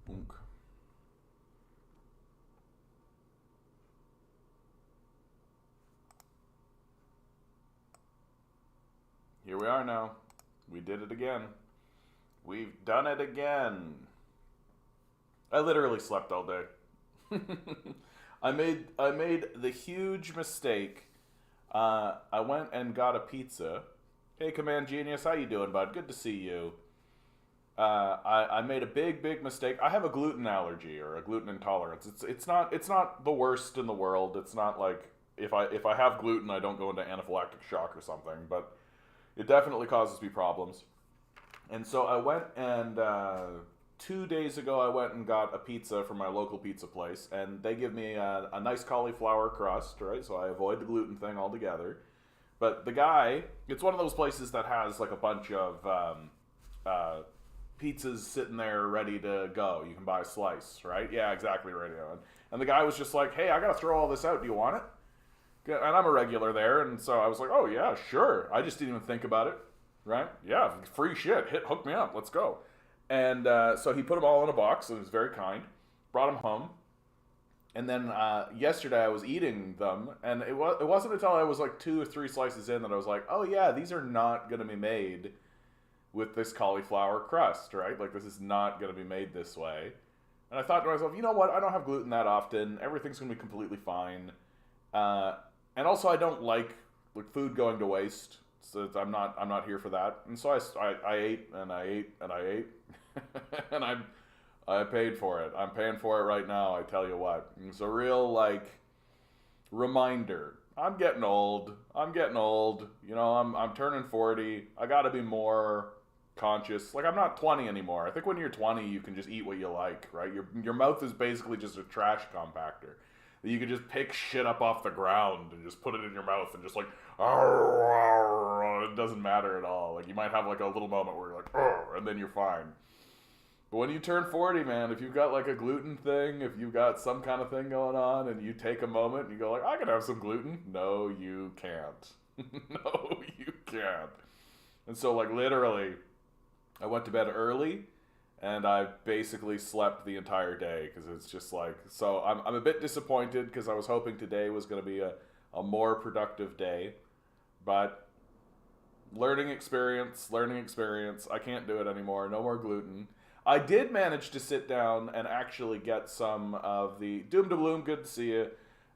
Unk. Here we are now. We did it again. We've done it again. I literally slept all day. I made the huge mistake. I went and got a pizza. Hey, Command Genius, how you doing, bud? Good to see you. I made a big mistake. I have a gluten allergy or a gluten intolerance. It's not the worst in the world. It's not like if I have gluten, I don't go into anaphylactic shock or something. But it definitely causes me problems. And so I went and 2 days ago I went and got a pizza from my local pizza place, and they give me a nice cauliflower crust, right? So I avoid the gluten thing altogether. But the guy, it's one of those places that has like a bunch of uh, pizzas sitting there ready to go. You can buy a slice, right? Yeah, exactly, ready to go. And the guy was just like, "Hey, I gotta throw all this out. Do you want it?" And I'm a regular there, and so I was like, "Oh yeah, sure." I just didn't even think about it, right? Yeah, free shit. Hook me up. Let's go. And so he put them all in a box, and he was very kind. Brought them home, and then yesterday I was eating them, and it wasn't until I was like 2 or 3 slices in that I was like, "Oh yeah, these are not gonna be made with this cauliflower crust, right? Like this is not gonna be made this way." And I thought to myself, you know what? I don't have gluten that often. Everything's gonna be completely fine. Uh, and also, I don't like food going to waste. So I'm not here for that. And so I ate and I ate and I ate, and I paid for it. I'm paying for it right now. I tell you what. It's a real like reminder. I'm getting old. I'm getting old. You know, I'm turning 40. I got to be more conscious. Like I'm not 20 anymore. I think when you're 20, you can just eat what you like, right? Your mouth is basically just a trash compactor. You can just pick shit up off the ground and just put it in your mouth and just like, it doesn't matter at all. Like you might have like a little moment where you're like, and then you're fine. But when you turn 40, man, if you've got like a gluten thing, if you've got some kind of thing going on and you take a moment and you go like, I can have some gluten. No, you can't. No, you can't. And so like literally, I went to bed early and I basically slept the entire day because it's just like, so I'm a bit disappointed because I was hoping today was going to be a more productive day, but learning experience. I can't do it anymore. No more gluten. I did manage to sit down and actually get some of the Doom to Bloom. Good to see you.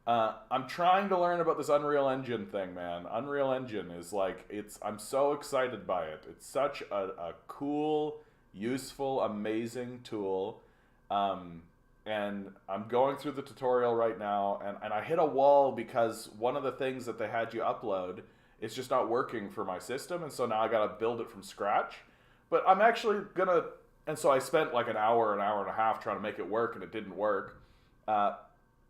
I'm trying to learn about this Unreal Engine thing, man. Unreal Engine is like I'm so excited by it. It's such a cool, useful, amazing tool. Um, and I'm going through the tutorial right now, and I hit a wall because one of the things that they had you upload is just not working for my system, and so now I gotta build it from scratch. But I'm actually gonna, and so I spent like an hour and a half trying to make it work, and it didn't work. Uh,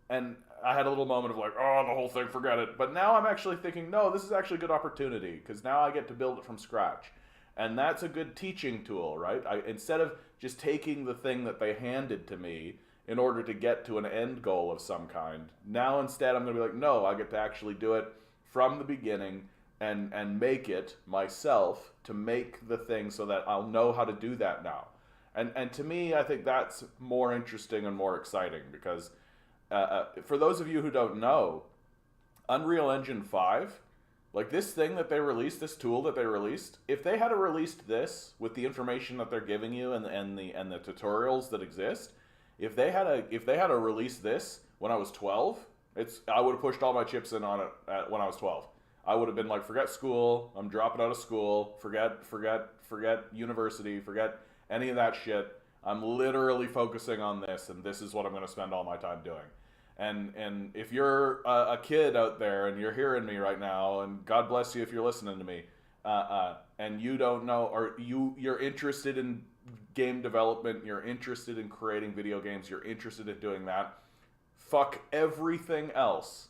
and I had a little moment of like, oh, the whole thing, forget it. But now I'm actually thinking, no, this is actually a good opportunity because now I get to build it from scratch. And that's a good teaching tool, right? Instead of just taking the thing that they handed to me in order to get to an end goal of some kind, now instead I'm going to be like, no, I get to actually do it from the beginning and make it myself to make the thing so that I'll know how to do that now. And to me, I think that's more interesting and more exciting because for those of you who don't know, Unreal Engine 5, like this thing that they released, this tool that they released, if they had released this with the information that they're giving you and the tutorials that exist, if they had released this when I was 12, I would have pushed all my chips in on it when I was 12. I would have been like, forget school, I'm dropping out of school, forget university, forget any of that shit. I'm literally focusing on this, and this is what I'm going to spend all my time doing. And if you're a kid out there and you're hearing me right now, and God bless you if you're listening to me, and you don't know, or you're interested in game development, you're interested in creating video games, you're interested in doing that, fuck everything else.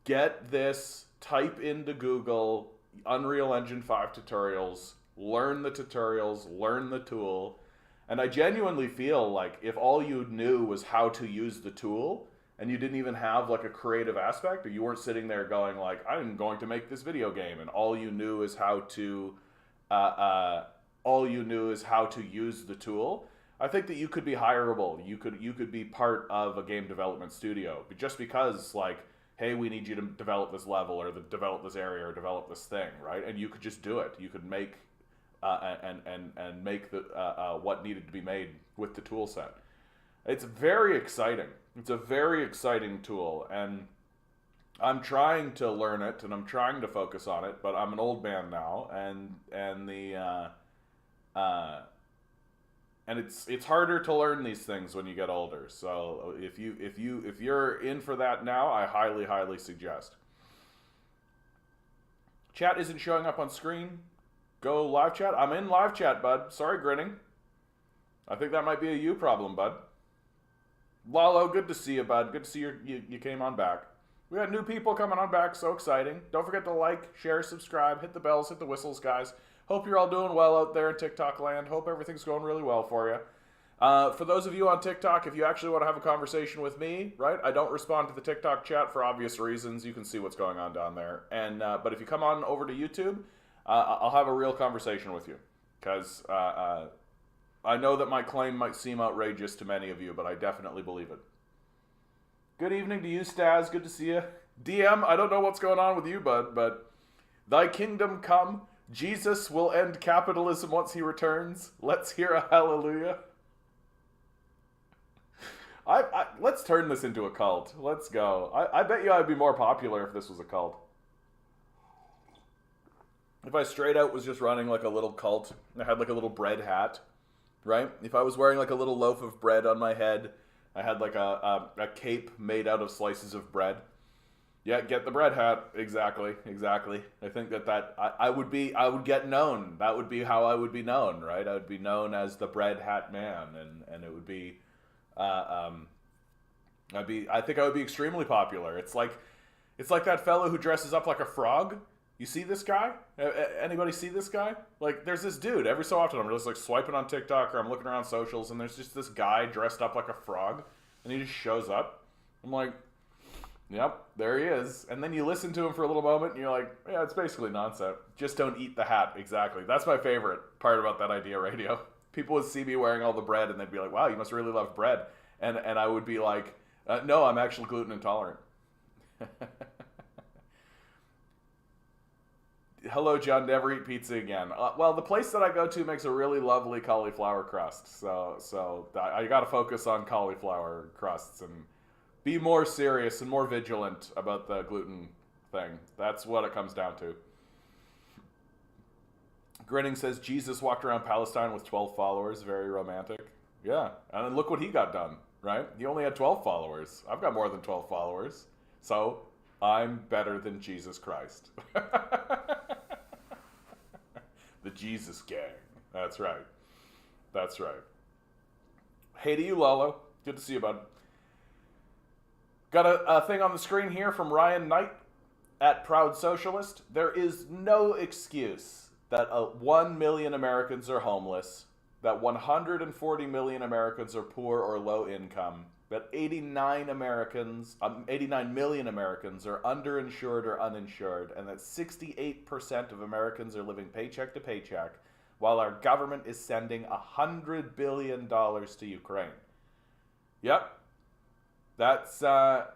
Get this, type into Google Unreal Engine 5 tutorials, learn the tutorials, learn the tool. And I genuinely feel like if all you knew was how to use the tool and you didn't even have like a creative aspect, or you weren't sitting there going like, I'm going to make this video game, and all you knew is how to use the tool, I think that you could be hireable. You could be part of a game development studio just because, like, hey, we need you to develop this level or develop this area or develop this thing, right? And you could just do it. You could make and make the what needed to be made with the tool set. It's very exciting. It's a very exciting tool, and I'm trying to learn it and I'm trying to focus on it. But I'm an old man now, and it's harder to learn these things when you get older. So if you're in for that now, I highly suggest. Chat isn't showing up on screen. Go live chat. I'm in live chat, bud. Sorry, grinning. I think that might be a you problem, bud. Lalo, good to see you, bud. Good to see you came on back. We got new people coming on back. So exciting. Don't forget to like, share, subscribe, hit the bells, hit the whistles, guys. Hope you're all doing well out there in TikTok land. Hope everything's going really well for you. For those of you on TikTok, if you actually want to have a conversation with me, right? I don't respond to the TikTok chat for obvious reasons. You can see what's going on down there. And but if you come on over to YouTube, I'll have a real conversation with you. Because I know that my claim might seem outrageous to many of you, but I definitely believe it. Good evening to you, Staz. Good to see you. DM, I don't know what's going on with you, bud, but thy kingdom come. Jesus will end capitalism once he returns. Let's hear a hallelujah. Let's turn this into a cult. Let's go. I bet you I'd be more popular if this was a cult. If I straight out was just running like a little cult, I had like a little bread hat, right? If I was wearing like a little loaf of bread on my head, I had like a cape made out of slices of bread. Yeah, get the bread hat. Exactly. I think that I would get known. That would be how I would be known, right? I would be known as the bread hat man, and it would be, I think I would be extremely popular. It's like that fellow who dresses up like a frog. You see this guy? Anybody see this guy? Like, there's this dude. Every so often, I'm just like swiping on TikTok or I'm looking around socials, and there's just this guy dressed up like a frog, and he just shows up. I'm like, yep, there he is. And then you listen to him for a little moment, and you're like, yeah, it's basically nonsense. Just don't eat the hat. Exactly. That's my favorite part about that idea radio. People would see me wearing all the bread, and they'd be like, wow, you must really love bread. And I would be like, no, I'm actually gluten intolerant. Hello, John. Never eat pizza again. Well, the place that I go to makes a really lovely cauliflower crust. So I got to focus on cauliflower crusts and be more serious and more vigilant about the gluten thing. That's what it comes down to. Grinning says, Jesus walked around Palestine with 12 followers. Very romantic. Yeah. And then look what he got done, right? He only had 12 followers. I've got more than 12 followers. So I'm better than Jesus Christ. The Jesus gang. That's right. That's right. Hey to you, Lolo. Good to see you, bud. Got a thing on the screen here from Ryan Knight at Proud Socialist. There is no excuse that 1 million Americans are homeless, that 140 million Americans are poor or low income, that 89 million Americans are underinsured or uninsured, and that 68% of Americans are living paycheck to paycheck, while our government is sending $100 billion to Ukraine. Yep. That's the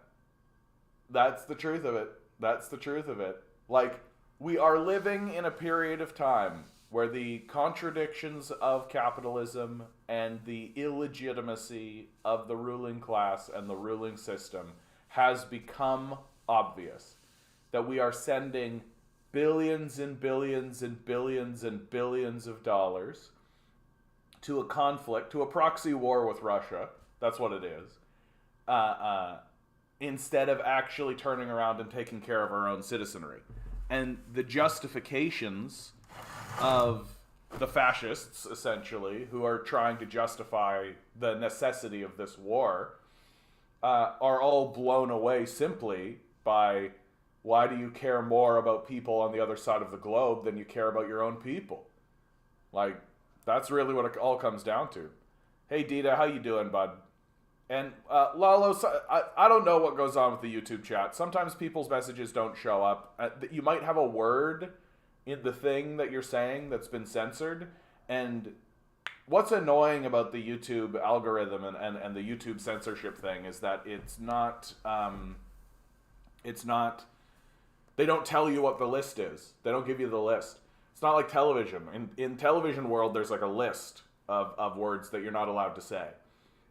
truth of it. That's the truth of it. Like, we are living in a period of time where the contradictions of capitalism and the illegitimacy of the ruling class and the ruling system has become obvious. That we are sending billions and billions and billions and billions of dollars to a conflict, to a proxy war with Russia. That's what it is. Instead of actually turning around and taking care of our own citizenry. And the justifications of the fascists, essentially, who are trying to justify the necessity of this war, are all blown away simply by, why do you care more about people on the other side of the globe than you care about your own people? Like, that's really what it all comes down to. Hey, Dita, how you doing, bud? And Lalo, I don't know what goes on with the YouTube chat. Sometimes people's messages don't show up. You might have a word in the thing that you're saying that's been censored, and what's annoying about the YouTube algorithm and the YouTube censorship thing is that it's not, they don't tell you what the list is. They don't give you the list. It's not like television. In television world, there's like a list of words that you're not allowed to say,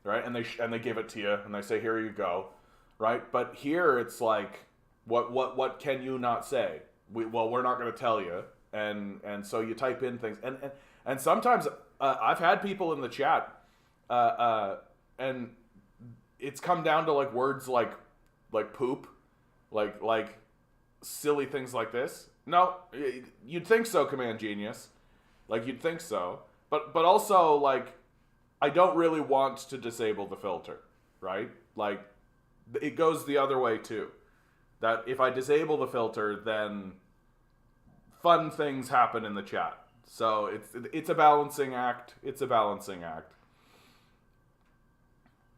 right? And they give it to you and they say, here you go, right? But here it's like, what can you not say? We're not going to tell you, and so you type in things, and sometimes I've had people in the chat, and it's come down to like words like poop, like silly things like this. No, you'd think so, Command Genius, like you'd think so, but also like I don't really want to disable the filter, right? Like it goes the other way too. That if I disable the filter, then fun things happen in the chat. So it's a balancing act. It's a balancing act.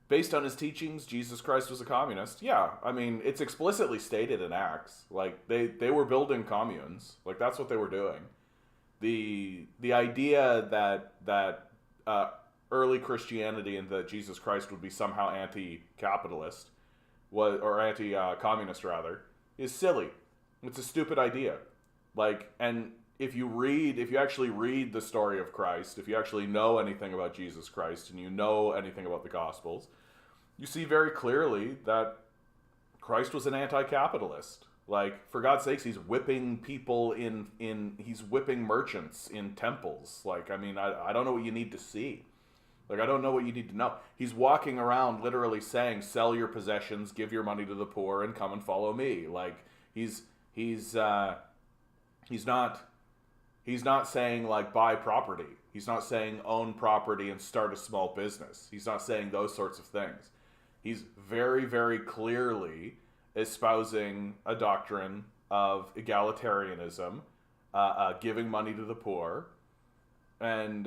Based on his teachings, Jesus Christ was a communist. Yeah, I mean, it's explicitly stated in Acts. Like, they were building communes. Like, that's what they were doing. The idea that early Christianity and that Jesus Christ would be somehow anti-capitalist, or anti-communist, rather, is silly. It's a stupid idea. Like, and if you actually read the story of Christ, if you actually know anything about Jesus Christ, and you know anything about the Gospels, you see very clearly that Christ was an anti-capitalist. Like, for God's sakes, he's whipping people he's whipping merchants in temples. Like, I mean, I don't know what you need to see. Like, I don't know what you need to know. He's walking around literally saying, sell your possessions, give your money to the poor, and come and follow me. Like, he's not saying, like, buy property. He's not saying own property and start a small business. He's not saying those sorts of things. He's very, very clearly espousing a doctrine of egalitarianism, giving money to the poor, and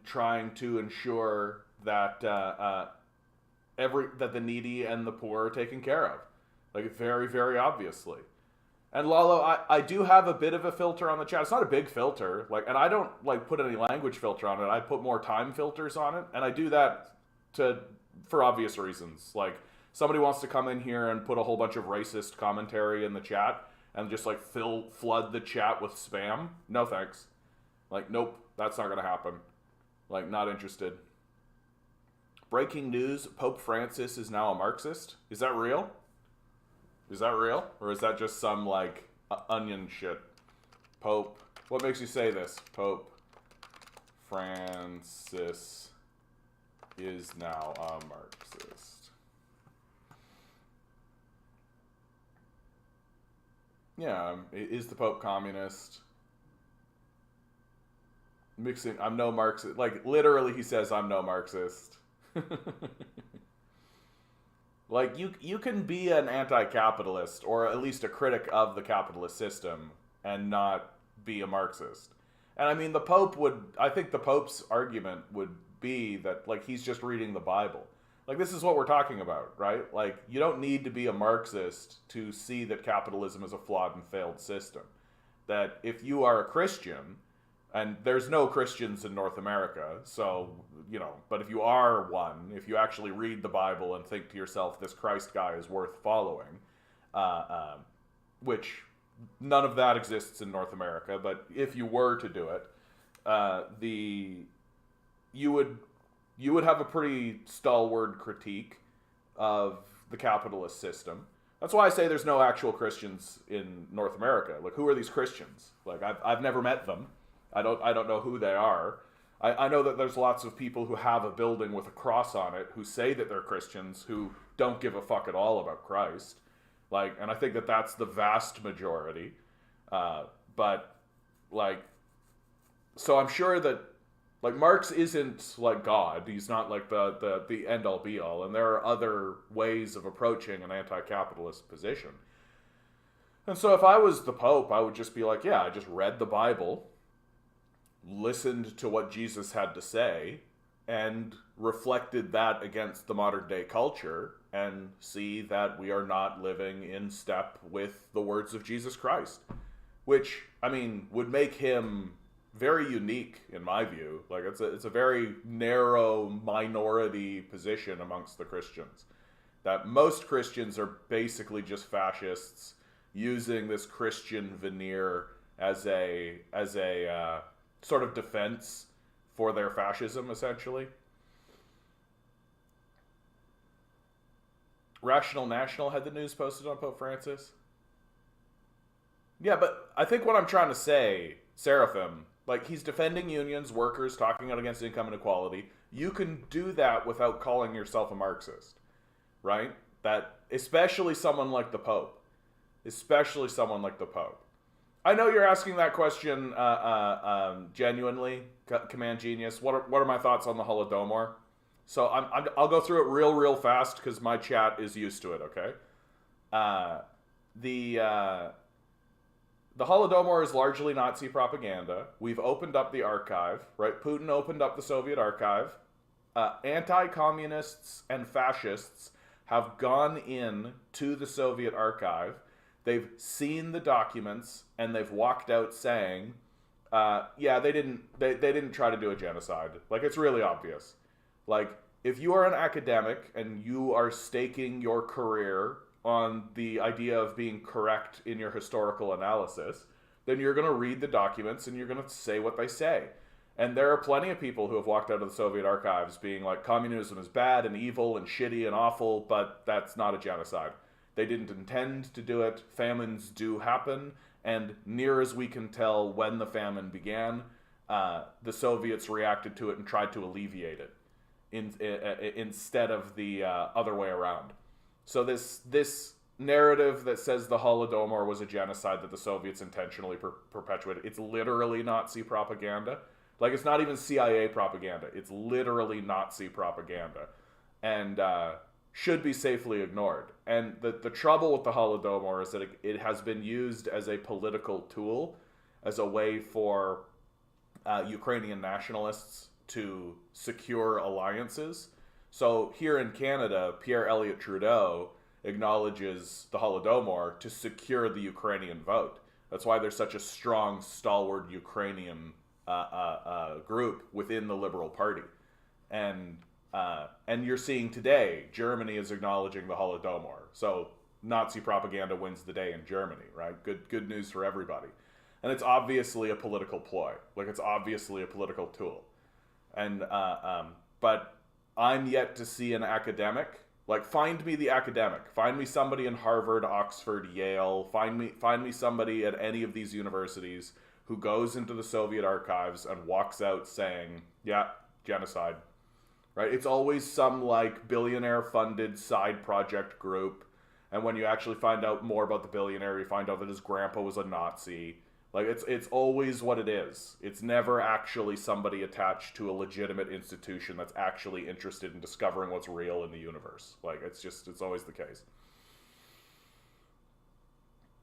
trying to ensure that that the needy and the poor are taken care of, like very, very obviously. And Lalo, I do have a bit of a filter on the chat. It's not a big filter, like, and I don't like put any language filter on it. I put more time filters on it, and I do that for obvious reasons. Like, somebody wants to come in here and put a whole bunch of racist commentary in the chat and just like flood the chat with spam. No thanks. Like, nope, that's not gonna happen. Like, not interested. Breaking news: Pope Francis is now a Marxist. Is that real? Is that real? Or is that just some, like, onion shit? Pope. What makes you say this? Pope Francis is now a Marxist. Yeah, is the Pope communist? I'm no Marxist. Like, literally he says, I'm no Marxist. Like, you can be an anti-capitalist, or at least a critic of the capitalist system, and not be a Marxist. And I mean, I think the Pope's argument would be that, like, he's just reading the Bible. Like, this is what we're talking about, right? Like, you don't need to be a Marxist to see that capitalism is a flawed and failed system. That if you are a Christian, and there's no Christians in North America, so, you know, but if you are one, if you actually read the Bible and think to yourself, this Christ guy is worth following, which none of that exists in North America, but if you were to do it, you would have a pretty stalwart critique of the capitalist system. That's why I say there's no actual Christians in North America. Like, who are these Christians? Like, I've never met them. I don't know who they are. I know that there's lots of people who have a building with a cross on it who say that they're Christians who don't give a fuck at all about Christ. Like, and I think that that's the vast majority. But, like, so I'm sure that, like, Marx isn't, like, God. He's not, like, the end-all be-all. And there are other ways of approaching an anti-capitalist position. And so if I was the Pope, I would just be like, yeah, I just read the Bible, listened to what Jesus had to say, and reflected that against the modern day culture, and see that we are not living in step with the words of Jesus Christ. Which, I mean, would make him very unique in my view. Like it's a very narrow minority position amongst the Christians. That most Christians are basically just fascists using this Christian veneer as a sort of defense for their fascism, essentially. Rational National had the news posted on Pope Francis. Yeah, but I think what I'm trying to say, Seraphim, like he's defending unions, workers, talking out against income inequality. You can do that without calling yourself a Marxist, right? That especially someone like the Pope, especially someone like the Pope. I know you're asking that question genuinely, Command Genius. What are my thoughts on the Holodomor? So I'll go through it real fast because my chat is used to it. Okay. The Holodomor is largely Nazi propaganda. We've opened up the archive, right? Putin opened up the Soviet archive. Anti-communists and fascists have gone in to the Soviet archive. They've seen the documents and they've walked out saying, yeah, they didn't try to do a genocide. Like, it's really obvious. Like, if you are an academic and you are staking your career on the idea of being correct in your historical analysis, then you're going to read the documents and you're going to say what they say. And there are plenty of people who have walked out of the Soviet archives being like, communism is bad and evil and shitty and awful, but that's not a genocide. They didn't intend to do it. Famines do happen. And near as we can tell, when the famine began, the Soviets reacted to it and tried to alleviate it instead of the other way around. So this narrative that says the Holodomor was a genocide that the Soviets intentionally perpetuated, it's literally Nazi propaganda. Like, it's not even CIA propaganda. It's literally Nazi propaganda. And should be safely ignored. And the trouble with the Holodomor is that it has been used as a political tool, as a way for Ukrainian nationalists to secure alliances. So here in Canada, Pierre Elliott Trudeau acknowledges the Holodomor to secure the Ukrainian vote. That's why there's such a strong, stalwart Ukrainian group within the Liberal Party. And you're seeing today, Germany is acknowledging the Holodomor. So Nazi propaganda wins the day in Germany, right? Good news for everybody. And it's obviously a political ploy. Like, it's obviously a political tool. And but I'm yet to see an academic. Like, find me the academic. Find me somebody in Harvard, Oxford, Yale. Find me somebody at any of these universities who goes into the Soviet archives and walks out saying, yeah, genocide. Right? It's always some, like, billionaire-funded side project group. And when you actually find out more about the billionaire, you find out that his grandpa was a Nazi. Like, it's always what it is. It's never actually somebody attached to a legitimate institution that's actually interested in discovering what's real in the universe. Like, it's always the case.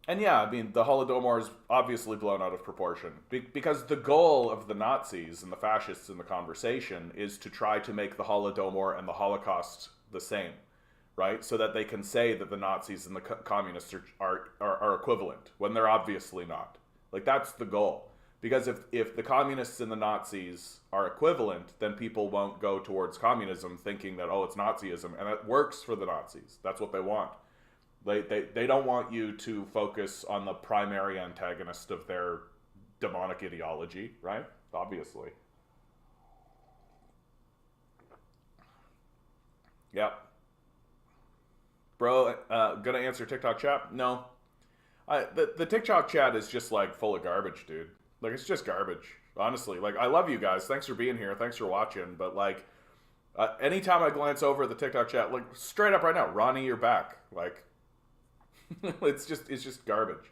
And yeah, I mean, the Holodomor is obviously blown out of proportion. Because the goal of the Nazis and the fascists in the conversation is to try to make the Holodomor and the Holocaust the same, right? So that they can say that the Nazis and the communists are equivalent, when they're obviously not. Like, that's the goal. Because if the communists and the Nazis are equivalent, then people won't go towards communism thinking that, oh, it's Nazism. And it works for the Nazis. That's what they want. They don't want you to focus on the primary antagonist of their demonic ideology, right? Obviously. Yep. Bro, gonna answer TikTok chat? No. The TikTok chat is just, like, full of garbage, dude. Like, it's just garbage. Honestly. Like, I love you guys. Thanks for being here. Thanks for watching. But, like, anytime I glance over at the TikTok chat, like, straight up right now, Ronnie, you're back. Like, it's just garbage.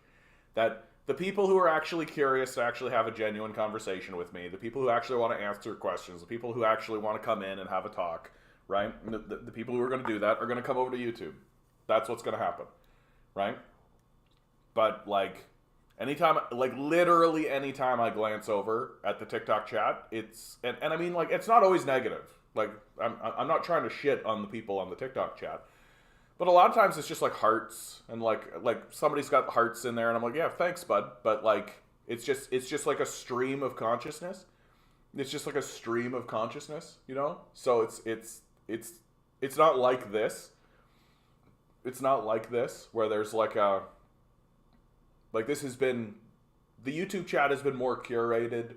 That the people who are actually curious to actually have a genuine conversation with me, the people who actually want to answer questions, the people who actually want to come in and have a talk, right? The people who are going to do that are going to come over to YouTube. That's what's going to happen, right? But, like, anytime, like, literally anytime I glance over at the TikTok chat, it's, and I mean, like, it's not always negative. Like, I'm not trying to shit on the people on the TikTok chat. But a lot of times it's just, like, hearts, and, like somebody's got hearts in there, and I'm like, yeah, thanks, bud. But, like, It's just like a stream of consciousness. It's just like a stream of consciousness, you know? So it's not like this. It's not like this where there's like a this has been the YouTube chat has been more curated.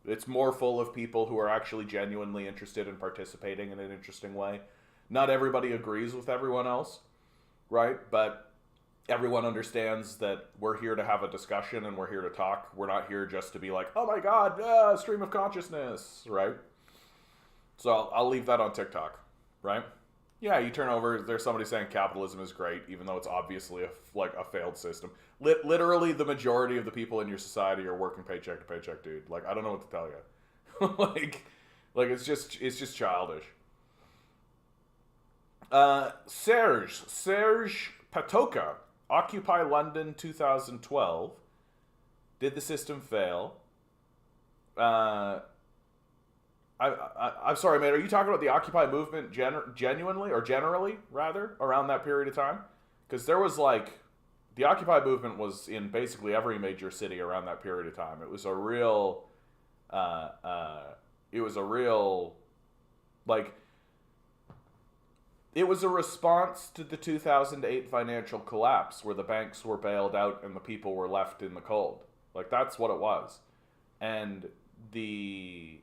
It's more full of people who are actually genuinely interested in participating in an interesting way. Not everybody agrees with everyone else, right? But everyone understands that we're here to have a discussion and we're here to talk. We're not here just to be like, oh my god, stream of consciousness, right? So I'll leave that on TikTok, right? Yeah, you turn over, there's somebody saying capitalism is great, even though it's obviously a failed system. Literally, the majority of the people in your society are working paycheck to paycheck, dude. Like, I don't know what to tell you. like it's just childish. Serge Patoka, Occupy London 2012. Did the system fail? I'm sorry, mate. Are you talking about the Occupy movement genuinely, or generally, rather, around that period of time? Because there was the Occupy movement was in basically every major city around that period of time. It was a real, it was a response to the 2008 financial collapse where the banks were bailed out and the people were left in the cold. Like, that's what it was. And in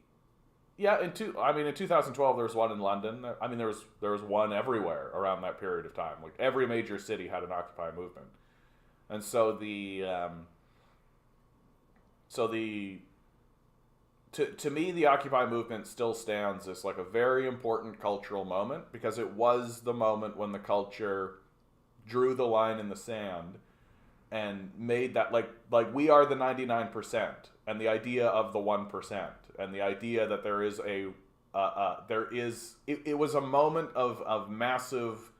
2012 there was one in London. I mean, there was one everywhere around that period of time. Like, every major city had an Occupy movement. And so to me, the Occupy movement still stands as like a very important cultural moment, because it was the moment when the culture drew the line in the sand and made that like we are the 99%, and the idea of the 1%, and the idea that there is it was a moment of massive,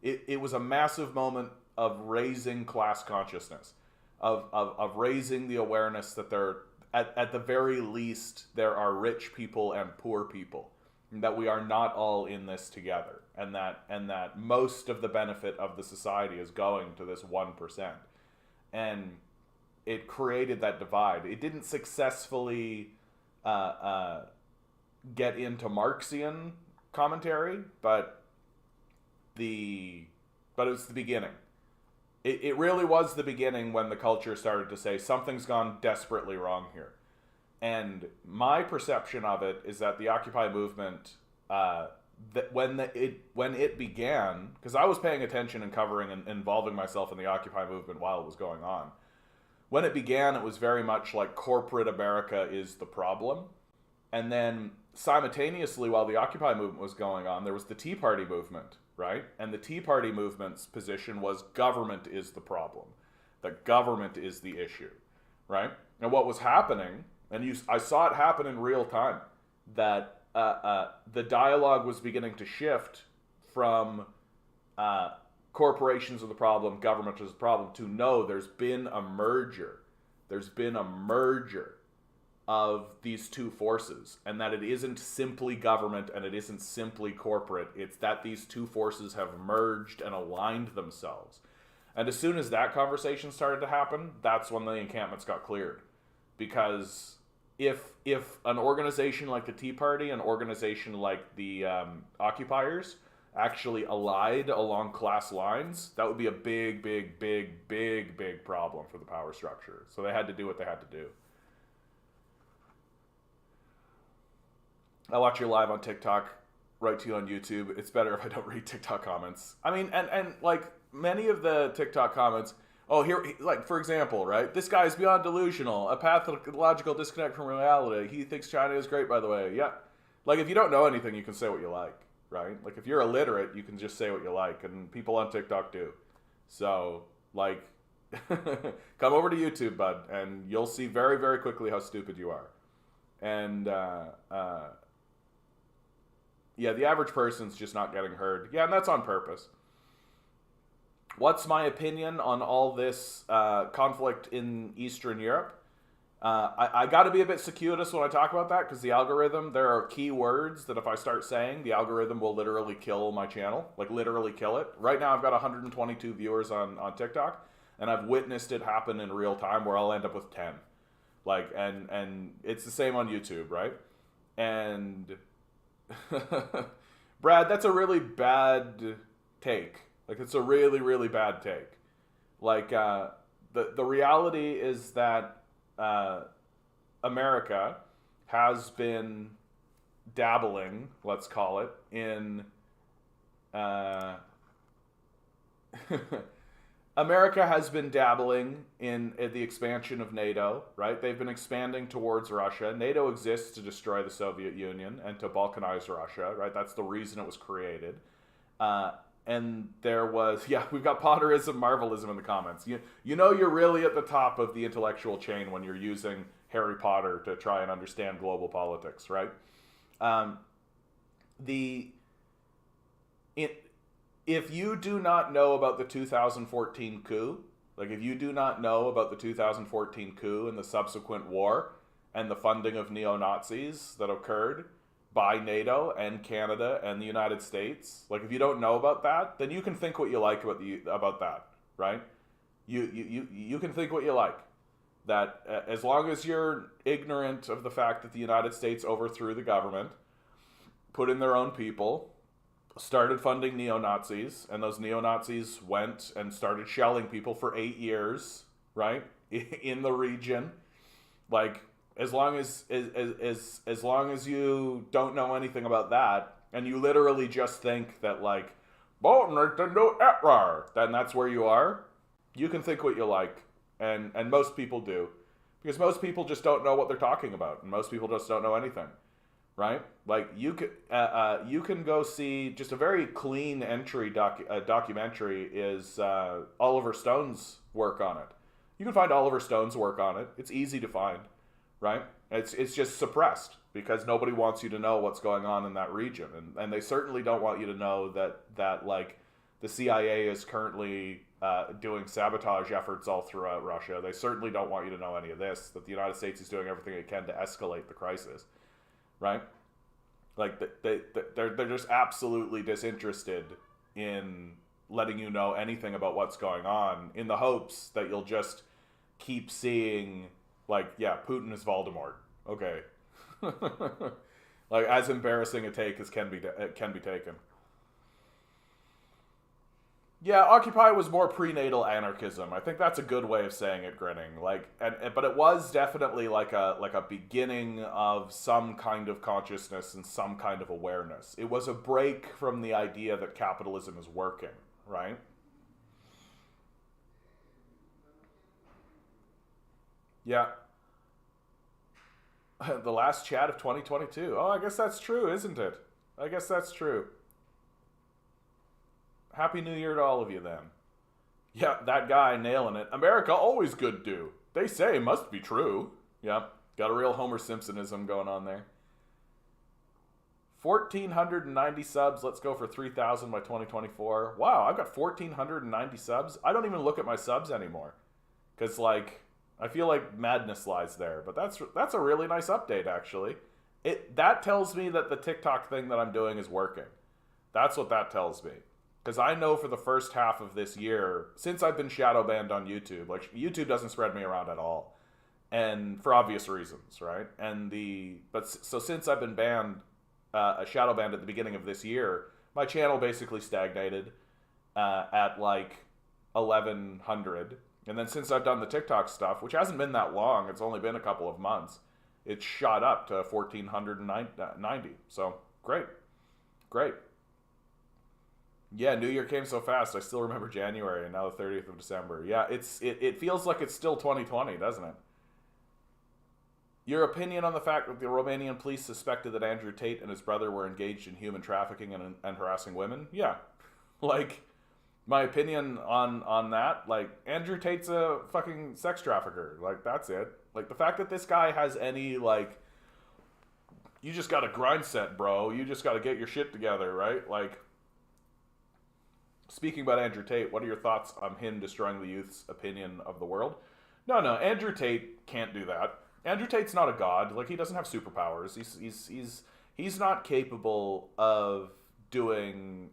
it was a massive moment of raising class consciousness, of raising the awareness that there, at the very least, there are rich people and poor people, and that we are not all in this together, and that most of the benefit of the society is going to this 1%. And it created that divide. It didn't successfully get into Marxian commentary, but it was the beginning. It really was the beginning when the culture started to say something's gone desperately wrong here. And my perception of it is that the Occupy movement, when it began, because I was paying attention and covering and involving myself in the Occupy movement while it was going on. When it began, it was very much like corporate America is the problem. And then simultaneously, while the Occupy movement was going on, there was the Tea Party movement, right? And the Tea Party movement's position was government is the problem. That government is the issue, right? And what was happening, I saw it happen in real time, that the dialogue was beginning to shift from corporations are the problem, government is the problem, to no, there's been a merger. There's been a merger of these two forces, and that it isn't simply government and it isn't simply corporate. It's that these two forces have merged and aligned themselves. And as soon as that conversation started to happen, that's when the encampments got cleared. Because if an organization like the Tea Party, an organization like the Occupiers, actually allied along class lines, that would be a big problem for the power structure. So they had to do what they had to do. I watch you live on TikTok, write to you on YouTube. It's better if I don't read TikTok comments. I mean, and like many of the TikTok comments, like, for example, right? This guy's beyond delusional, a pathological disconnect from reality. He thinks China is great, by the way. Yeah. Like, if you don't know anything, you can say what you like, right? Like, if you're illiterate, you can just say what you like, and people on TikTok do. So, like, come over to YouTube, bud, and you'll see very, very quickly how stupid you are. And, yeah, the average person's just not getting heard. Yeah, and that's on purpose. What's my opinion on all this conflict in Eastern Europe? I got to be a bit circuitous when I talk about that, because the algorithm, there are key words that if I start saying, the algorithm will literally kill my channel. Like, literally kill it. Right now, I've got 122 viewers on TikTok, and I've witnessed it happen in real time where I'll end up with 10. Like, and it's the same on YouTube, right? And Brad, that's a really bad take. Like, it's a really, really bad take. Like, the reality is that America has been dabbling, let's call it, in uh, America has been dabbling in the expansion of NATO, right? They've been expanding towards Russia. NATO exists to destroy the Soviet Union and to balkanize Russia, right? That's the reason it was created. Uh, and there was, yeah, we've got Potterism, Marvelism in the comments. You know you're really at the top of the intellectual chain when you're using Harry Potter to try and understand global politics, right? Um, the it, if you do not know about the 2014 coup, like if you do not know about the 2014 coup and the subsequent war and the funding of neo-Nazis that occurred by NATO and Canada and the United States, like if you don't know about that, then you can think what you like about that, right? You can think what you like. That as long as you're ignorant of the fact that the United States overthrew the government, put in their own people, started funding neo-Nazis, and those neo-Nazis went and started shelling people for 8 years, right? In the region. Like, as long as you don't know anything about that, and you literally just think that, like, then that's where you are, you can think what you like. And most people do. Because most people just don't know what they're talking about. And most people just don't know anything. Right? Like, you can go see just a very clean entry documentary is Oliver Stone's work on it. You can find Oliver Stone's work on it. It's easy to find. Right? It's just suppressed because nobody wants you to know what's going on in that region. And they certainly don't want you to know that like, the CIA is currently doing sabotage efforts all throughout Russia. They certainly don't want you to know any of this, that the United States is doing everything it can to escalate the crisis, right? Like, they're just absolutely disinterested in letting you know anything about what's going on in the hopes that you'll just keep seeing, like, yeah, Putin is Voldemort. Okay. Like, as embarrassing a take as can be taken. Yeah, Occupy was more prenatal anarchism. I think that's a good way of saying it, Grinning. Like, but it was definitely like a beginning of some kind of consciousness and some kind of awareness. It was a break from the idea that capitalism is working, right? Yeah. The last chat of 2022. Oh, I guess that's true, isn't it? I guess that's true. Happy New Year to all of you then. Yeah, that guy nailing it. America always good do. They say must be true. Yep, got a real Homer Simpsonism going on there. 1,490 subs. Let's go for 3,000 by 2024. Wow, I've got 1,490 subs. I don't even look at my subs anymore. Because, like, I feel like madness lies there. But that's a really nice update, actually. That tells me that the TikTok thing that I'm doing is working. That's what that tells me. Because I know for the first half of this year, since I've been shadow banned on YouTube, like, YouTube doesn't spread me around at all. And for obvious reasons, right? So since I've been banned, shadow banned at the beginning of this year, my channel basically stagnated at like 1,100. And then since I've done the TikTok stuff, which hasn't been that long, it's only been a couple of months, it's shot up to 1,490. So great. Great. Yeah, New Year came so fast. I still remember January and now the 30th of December. Yeah, it feels like it's still 2020, doesn't it? Your opinion on the fact that the Romanian police suspected that Andrew Tate and his brother were engaged in human trafficking and harassing women? Yeah. Like, my opinion on that, like, Andrew Tate's a fucking sex trafficker. Like, that's it. Like, the fact that this guy has any, like, you just got a grind set, bro. You just got to get your shit together, right? Like, speaking about Andrew Tate, what are your thoughts on him destroying the youth's opinion of the world? No, Andrew Tate can't do that. Andrew Tate's not a god. Like, he doesn't have superpowers. He's not capable of doing.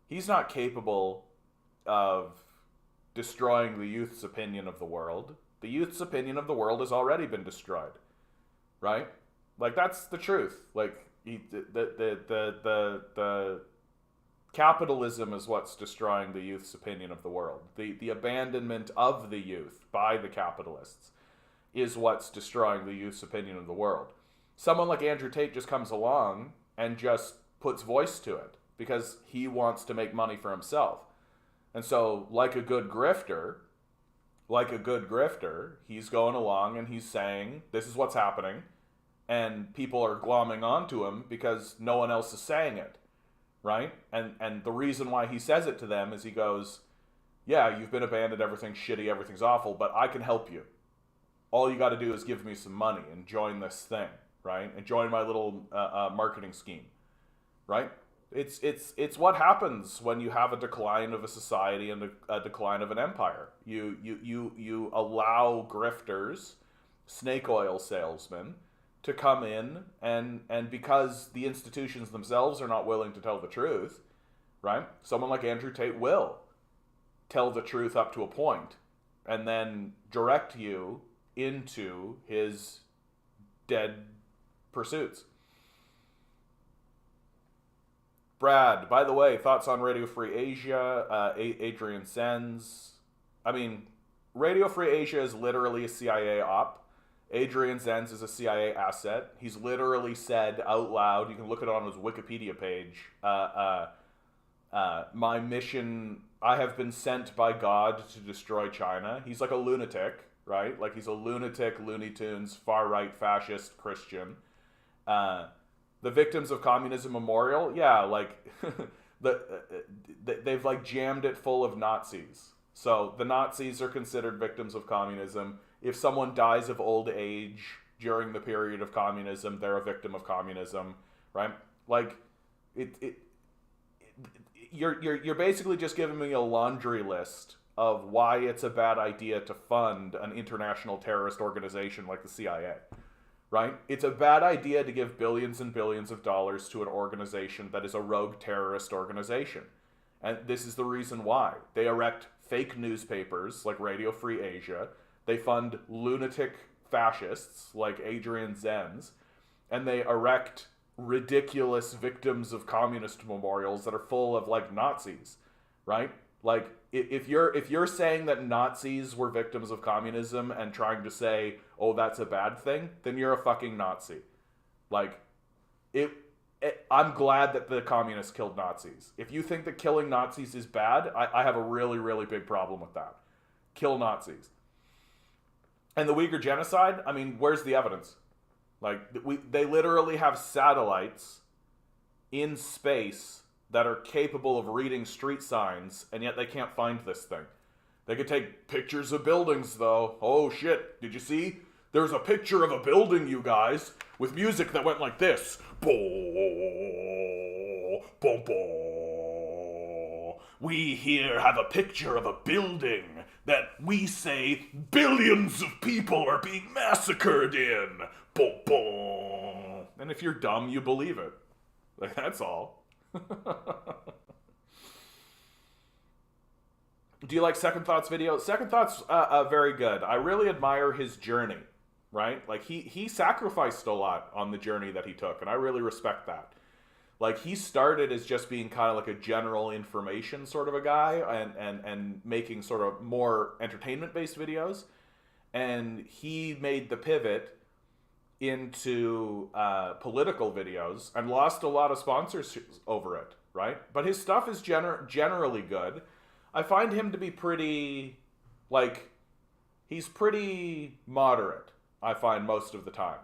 He's not capable of destroying the youth's opinion of the world. The youth's opinion of the world has already been destroyed, right? Like, that's the truth. Like, the capitalism is what's destroying the youth's opinion of the world. The abandonment of the youth by the capitalists is what's destroying the youth's opinion of the world. Someone like Andrew Tate just comes along and just puts voice to it because he wants to make money for himself. And so, like a good grifter, he's going along and he's saying, this is what's happening, and people are glomming onto him because no one else is saying it, right? And the reason why he says it to them is he goes, yeah, you've been abandoned, everything's shitty, everything's awful, but I can help you. All you got to do is give me some money and join this thing, right? And join my little marketing scheme, right? It's what happens when you have a decline of a society and a decline of an empire. You allow grifters, snake oil salesmen, to come in and because the institutions themselves are not willing to tell the truth, right? Someone like Andrew Tate will tell the truth up to a point and then direct you into his dead pursuits. Brad, by the way, thoughts on Radio Free Asia, Adrian Zenz. I mean, Radio Free Asia is literally a CIA op. Adrian Zenz is a CIA asset. He's literally said out loud, you can look it on his Wikipedia page, my mission, I have been sent by God to destroy China. He's like a lunatic, right? Like, he's a lunatic, Looney Tunes, far-right, fascist Christian. The Victims of Communism Memorial, yeah, like, they've, like, jammed it full of Nazis. So, the Nazis are considered victims of communism. If someone dies of old age during the period of communism, they're a victim of communism, right? Like, you're basically just giving me a laundry list of why it's a bad idea to fund an international terrorist organization like the CIA, right? It's a bad idea to give billions and billions of dollars to an organization that is a rogue terrorist organization. And this is the reason why. They erect fake newspapers like Radio Free Asia. They fund lunatic fascists like Adrian Zenz. And they erect ridiculous victims of communist memorials that are full of, like, Nazis, right? Like, if you're saying that Nazis were victims of communism and trying to say, oh, that's a bad thing, then you're a fucking Nazi. Like, I'm glad that the communists killed Nazis. If you think that killing Nazis is bad, I have a really, really big problem with that. Kill Nazis. And the Uyghur genocide, I mean, where's the evidence? Like, they literally have satellites in space that are capable of reading street signs, and yet they can't find this thing. They could take pictures of buildings, though. Oh, shit. Did you see? There's a picture of a building, you guys, with music that went like this. Bo, bo, bo. We here have a picture of a building that we say billions of people are being massacred in. Bo, bo. And if you're dumb, you believe it. Like, that's all. Do you like Second Thought's video? Second Thought's very good. I really admire his journey, right? Like, he sacrificed a lot on the journey that he took, and I really respect that. Like, he started as just being kind of like a general information sort of a guy and making sort of more entertainment-based videos. And he made the pivot into political videos and lost a lot of sponsors over it, right? But his stuff is generally good. I find him to be pretty, like, he's pretty moderate, I find, most of the time,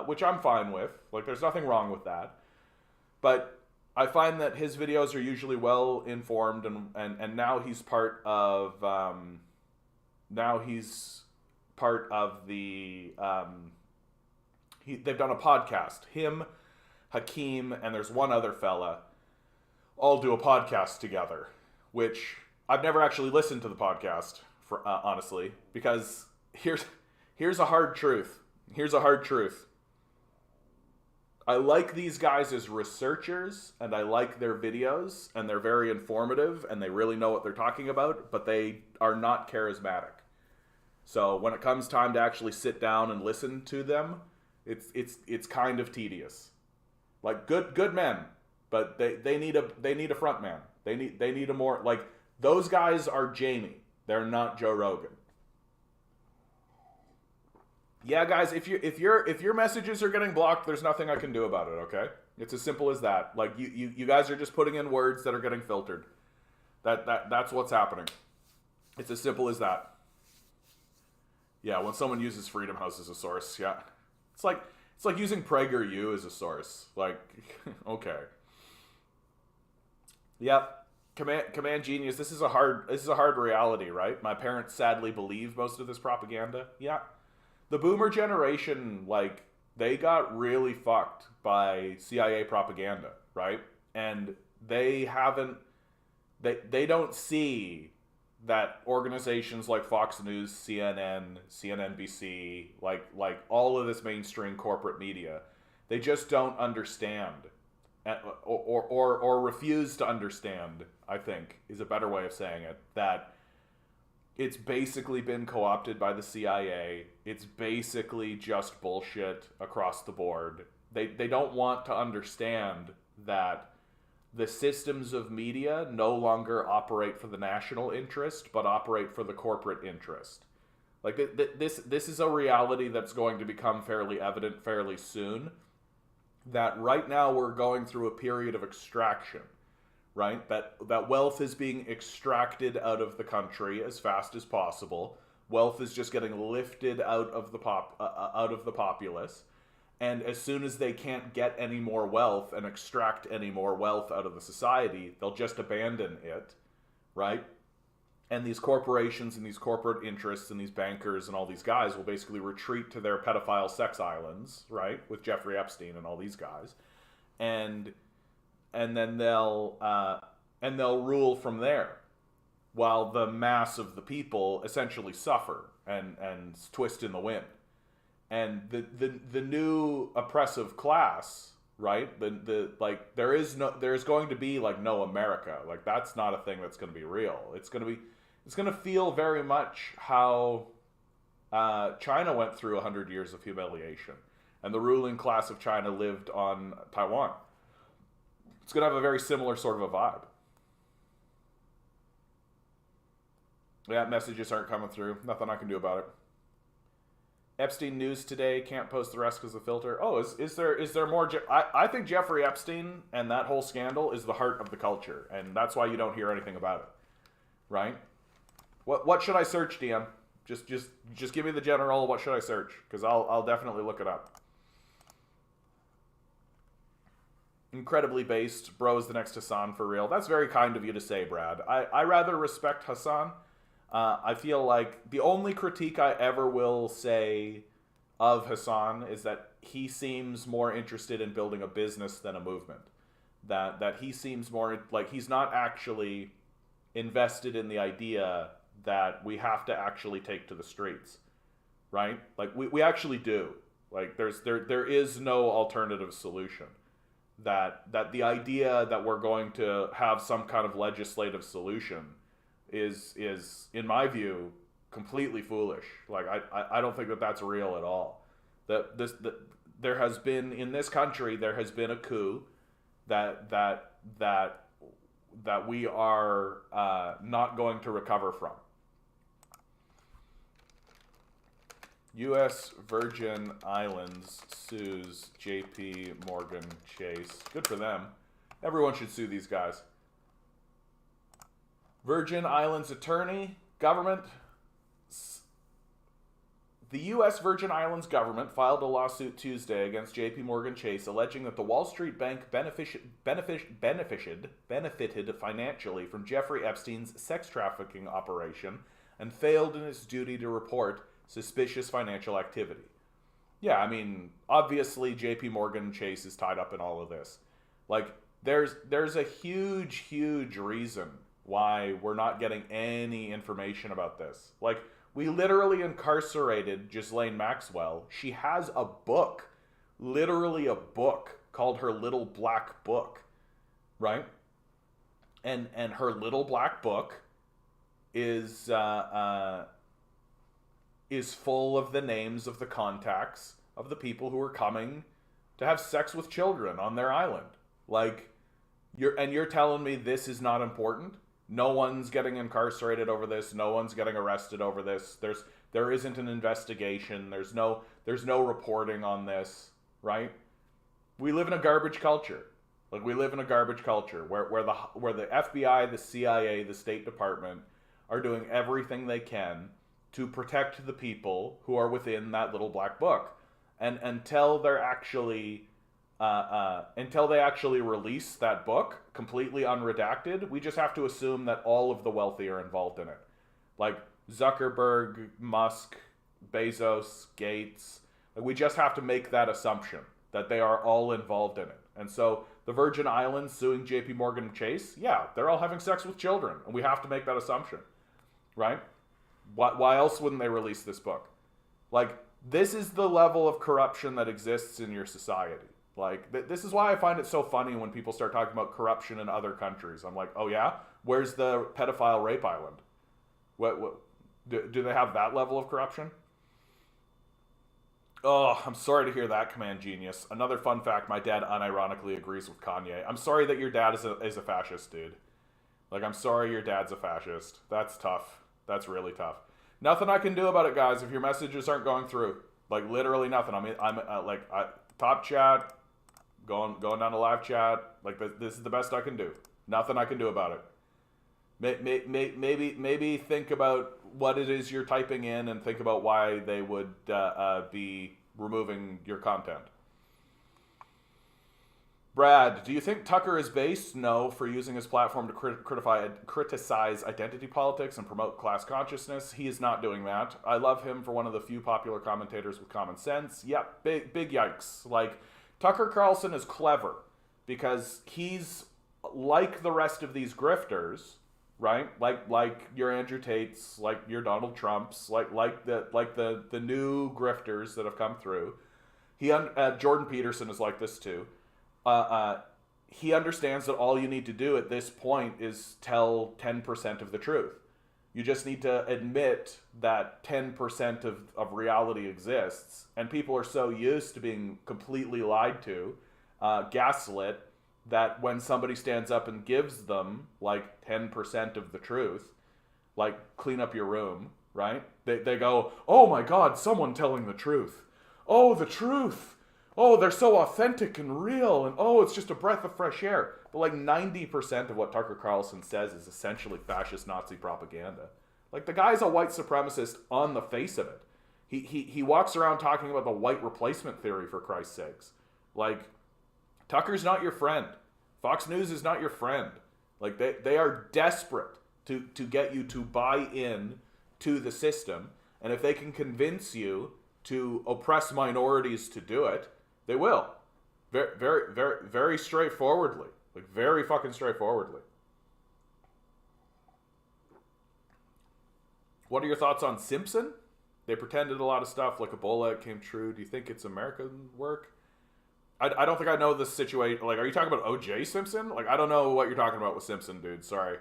which I'm fine with. Like, there's nothing wrong with that. But I find that his videos are usually well informed, and now he's part of the they've done a podcast. Him, Hakeem, and there's one other fella all do a podcast together, which I've never actually listened to the podcast, for honestly, because here's a hard truth. Here's a hard truth. I like these guys as researchers, and I like their videos, and they're very informative, and they really know what they're talking about, but they are not charismatic. So when it comes time to actually sit down and listen to them, it's kind of tedious. Like good men, but they need a front man. They need a more, like, those guys are Jamie. They're not Joe Rogan. Yeah, guys, if your messages are getting blocked, there's nothing I can do about it, okay? It's as simple as that. Like, you guys are just putting in words that are getting filtered. That's what's happening. It's as simple as that. Yeah, when someone uses Freedom House as a source, yeah. It's like using PragerU as a source. Like, okay. Yep. Command Genius, this is a hard reality, right? My parents sadly believe most of this propaganda. Yeah. The boomer generation, like, they got really fucked by CIA propaganda, right? And they don't see that organizations like Fox News, CNN, CNNBC, like all of this mainstream corporate media, they just don't understand, or refuse to understand, I think, is a better way of saying it, that it's basically been co-opted by the CIA. It's basically just bullshit across the board. They don't want to understand that the systems of media no longer operate for the national interest, but operate for the corporate interest. Like, this is a reality that's going to become fairly evident fairly soon. That right now we're going through a period of extraction, right? That wealth is being extracted out of the country as fast as possible. Wealth is just getting lifted out of the populace. And as soon as they can't get any more wealth and extract any more wealth out of the society, they'll just abandon it, right? And these corporations and these corporate interests and these bankers and all these guys will basically retreat to their pedophile sex islands, right? With Jeffrey Epstein and all these guys. And then they'll rule from there, while the mass of the people essentially suffer and twist in the wind. And the new oppressive class, right? There's going to be like no America. Like, that's not a thing that's going to be real. It's going to feel very much how China went through 100 years of humiliation, and the ruling class of China lived on Taiwan. It's going to have a very similar sort of a vibe. Yeah, messages aren't coming through. Nothing I can do about it. Epstein news today, can't post the rest because of the filter. Oh, is there more? I think Jeffrey Epstein and that whole scandal is the heart of the culture, and that's why you don't hear anything about it, right? What should I search, DM? Just give me the general. What should I search? Because I'll definitely look it up. Incredibly based. Bro is the next Hassan for real. That's very kind of you to say, Brad. I rather respect Hassan. I feel like the only critique I ever will say of Hassan is that he seems more interested in building a business than a movement. That he seems more like he's not actually invested in the idea that we have to actually take to the streets, right? Like, we actually do. Like, there is no alternative solution. That the idea that we're going to have some kind of legislative solution is in my view completely foolish. Like, I don't think that that's real at all. There has been in this country, there has been a coup that we are not going to recover from. U.S. Virgin Islands sues J.P. Morgan Chase. Good for them. Everyone should sue these guys. Virgin Islands attorney, government. The U.S. Virgin Islands government filed a lawsuit Tuesday against J.P. Morgan Chase, alleging that the Wall Street bank benefited financially from Jeffrey Epstein's sex trafficking operation and failed in its duty to report suspicious financial activity. Yeah, I mean, obviously J.P. Morgan Chase is tied up in all of this. Like, there's a huge reason why we're not getting any information about this. Like, we literally incarcerated Ghislaine Maxwell. She has a book, literally a book, called Her Little Black Book, right? And her Little Black Book is is full of the names of the contacts of the people who are coming to have sex with children on their island. Like, you're telling me this is not important? No one's getting incarcerated over this. No one's getting arrested over this. There isn't an investigation. There's no reporting on this, right? We live in a garbage culture. Like, we live in a garbage culture where the FBI, the CIA, the State Department are doing everything they can to protect the people who are within that little black book. And until they actually release that book completely unredacted, we just have to assume that all of the wealthy are involved in it. Like Zuckerberg, Musk, Bezos, Gates. Like, we just have to make that assumption that they are all involved in it. And so the Virgin Islands suing JP Morgan Chase, yeah, they're all having sex with children. And we have to make that assumption, right? Why else wouldn't they release this book? Like, this is the level of corruption that exists in your society. Like, this is why I find it so funny when people start talking about corruption in other countries. I'm like, oh yeah? Where's the pedophile rape island? What do they have that level of corruption? Oh, I'm sorry to hear that, Command Genius. Another fun fact, my dad unironically agrees with Kanye. I'm sorry that your dad is a fascist, dude. Like, I'm sorry your dad's a fascist. That's tough. That's really tough. Nothing I can do about it, guys, if your messages aren't going through. Like, literally nothing. I'm top chat, going down to live chat. Like, this is the best I can do. Nothing I can do about it. Maybe think about what it is you're typing in and think about why they would be removing your content. Brad, do you think Tucker is based? No, for using his platform to criticize identity politics and promote class consciousness. He is not doing that. I love him for one of the few popular commentators with common sense. Yep, big yikes. Like, Tucker Carlson is clever because he's like the rest of these grifters, right? Like your Andrew Tates, like your Donald Trumps, like the new grifters that have come through. Jordan Peterson is like this too. He understands that all you need to do at this point is tell 10% of the truth. You just need to admit that 10% of reality exists, and people are so used to being completely lied to, gaslit, that when somebody stands up and gives them like 10% of the truth, like clean up your room, right? They go, oh my God, someone telling the truth. Oh, the truth. Oh, they're so authentic and real, and oh, it's just a breath of fresh air. But like 90% of what Tucker Carlson says is essentially fascist Nazi propaganda. Like, the guy's a white supremacist on the face of it. He walks around talking about the white replacement theory, for Christ's sakes. Like, Tucker's not your friend. Fox News is not your friend. Like, they are desperate to get you to buy in to the system, and if they can convince you to oppress minorities to do it, they will. Very, very, very, very straightforwardly. Like, very fucking straightforwardly. What are your thoughts on Simpson? They pretended a lot of stuff like Ebola, it came true. Do you think it's American work? I don't think I know this situation. Like, are you talking about O.J. Simpson? Like, I don't know what you're talking about with Simpson, dude. Sorry.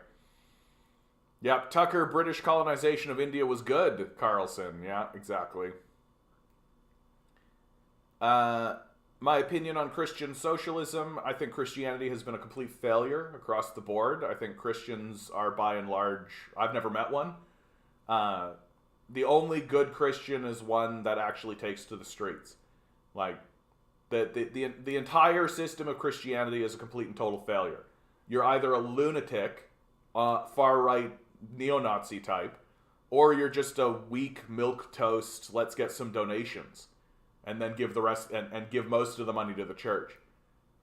Yep, Tucker, British colonization of India was good, Carlson. Yeah, exactly. My opinion on Christian socialism, I think Christianity has been a complete failure across the board. I think Christians are, by and large, I've never met one. The only good Christian is one that actually takes to the streets. Like, the entire system of Christianity is a complete and total failure. You're either a lunatic, far-right neo-Nazi type, or you're just a weak milquetoast, let's get some donations, and then give the rest, and give most of the money to the church.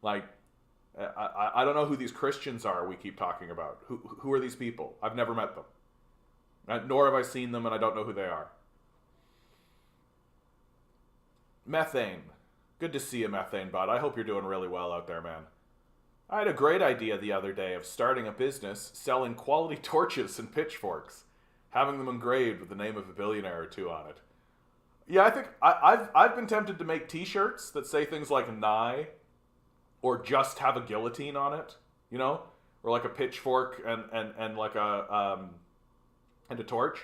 Like, I don't know who these Christians are we keep talking about. Who are these people? I've never met them. Nor have I seen them, and I don't know who they are. Methane. Good to see you, Methane Bud. I hope you're doing really well out there, man. I had a great idea the other day of starting a business selling quality torches and pitchforks, having them engraved with the name of a billionaire or two on it. Yeah, I think I've been tempted to make t-shirts that say things like "nigh" or just have a guillotine on it, you know, or like a pitchfork and like a torch,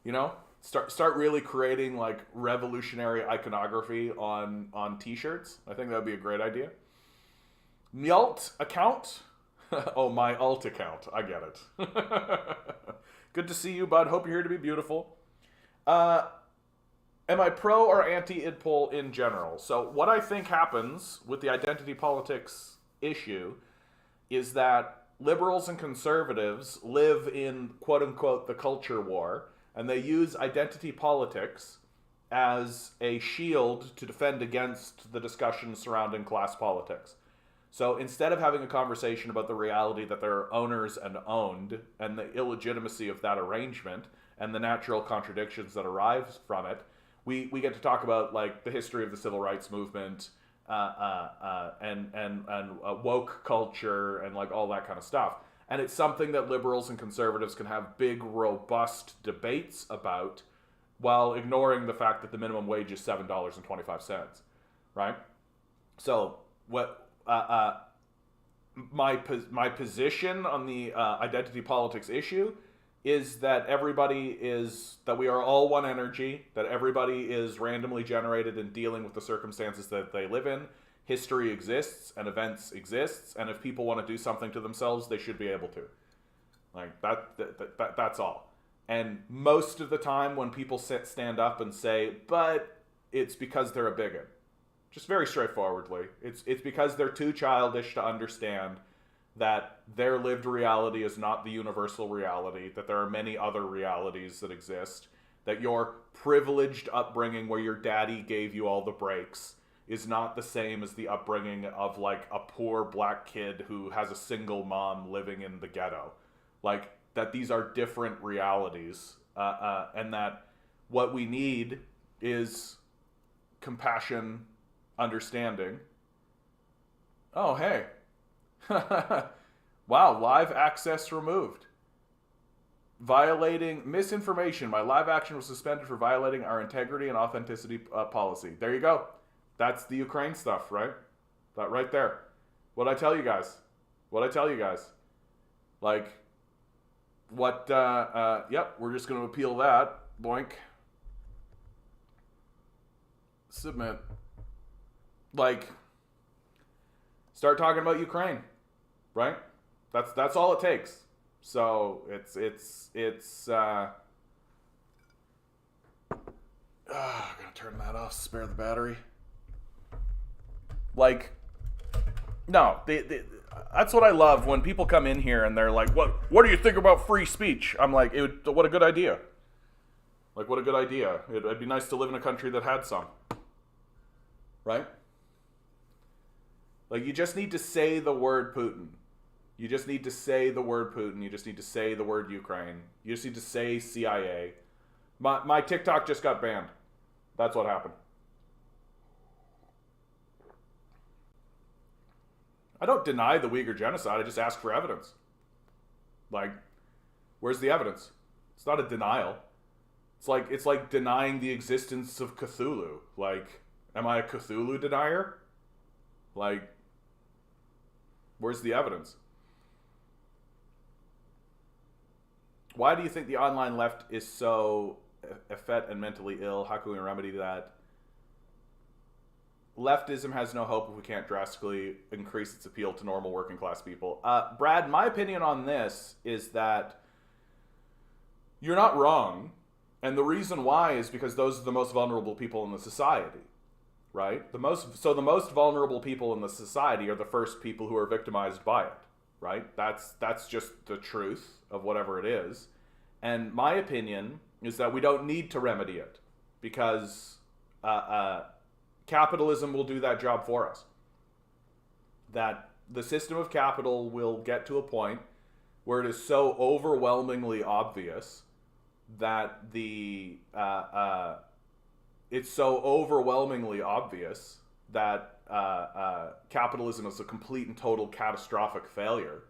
you know. start really creating like revolutionary iconography on t-shirts. I think that would be a great idea. Myalt account. Oh, my alt account. I get it. Good to see you, bud. Hope you're here to be beautiful. Am I pro or anti-IDPOL in general? So what I think happens with the identity politics issue is that liberals and conservatives live in, quote-unquote, the culture war, and they use identity politics as a shield to defend against the discussion surrounding class politics. So instead of having a conversation about the reality that there are owners and owned, and the illegitimacy of that arrangement, and the natural contradictions that arise from it, we get to talk about like the history of the civil rights movement, and woke culture, and like all that kind of stuff. And it's something that liberals and conservatives can have big, robust debates about, while ignoring the fact that the minimum wage is $7.25, right? So what my position on the identity politics issue is that we are all one energy, that everybody is randomly generated and dealing with the circumstances that they live in. History exists and events exists, and if people want to do something to themselves, they should be able to. Like that's all. And most of the time when people stand up and say, but it's because they're a bigot, just very straightforwardly, it's because they're too childish to understand that their lived reality is not the universal reality, that there are many other realities that exist, that your privileged upbringing where your daddy gave you all the breaks is not the same as the upbringing of like a poor black kid who has a single mom living in the ghetto. Like, that these are different realities, and that what we need is compassion, understanding. Oh, hey. Wow, live access removed. Violating misinformation. My live action was suspended for violating our integrity and authenticity policy. There you go. That's the Ukraine stuff, right? That right there. What'd I tell you guys? Like, what, yep, we're just going to appeal that. Boink. Submit. Like, start talking about Ukraine, right? That's all it takes. So I'm gonna turn that off, spare the battery. Like, no, that's what I love when people come in here and they're like, what do you think about free speech? I'm like, what a good idea. Like, what a good idea. It'd be nice to live in a country that had some. Right? Like, you just need to say the word Putin. You just need to say the word Putin. You just need to say the word Ukraine. You just need to say CIA. My TikTok just got banned. That's what happened. I don't deny the Uyghur genocide. I just ask for evidence. Like, where's the evidence? It's not a denial. It's like denying the existence of Cthulhu. Like, am I a Cthulhu denier? Like, where's the evidence? Why do you think the online left is so effete and mentally ill? How can we remedy that? Leftism has no hope if we can't drastically increase its appeal to normal working class people. Brad, my opinion on this is that you're not wrong. And the reason why is because those are the most vulnerable people in the society. Right? The most vulnerable people in the society are the first people who are victimized by it, right? That's just the truth of whatever it is. And my opinion is that we don't need to remedy it because capitalism will do that job for us. That the system of capital will get to a point where it is so overwhelmingly obvious that it's so overwhelmingly obvious that capitalism is a complete and total catastrophic failure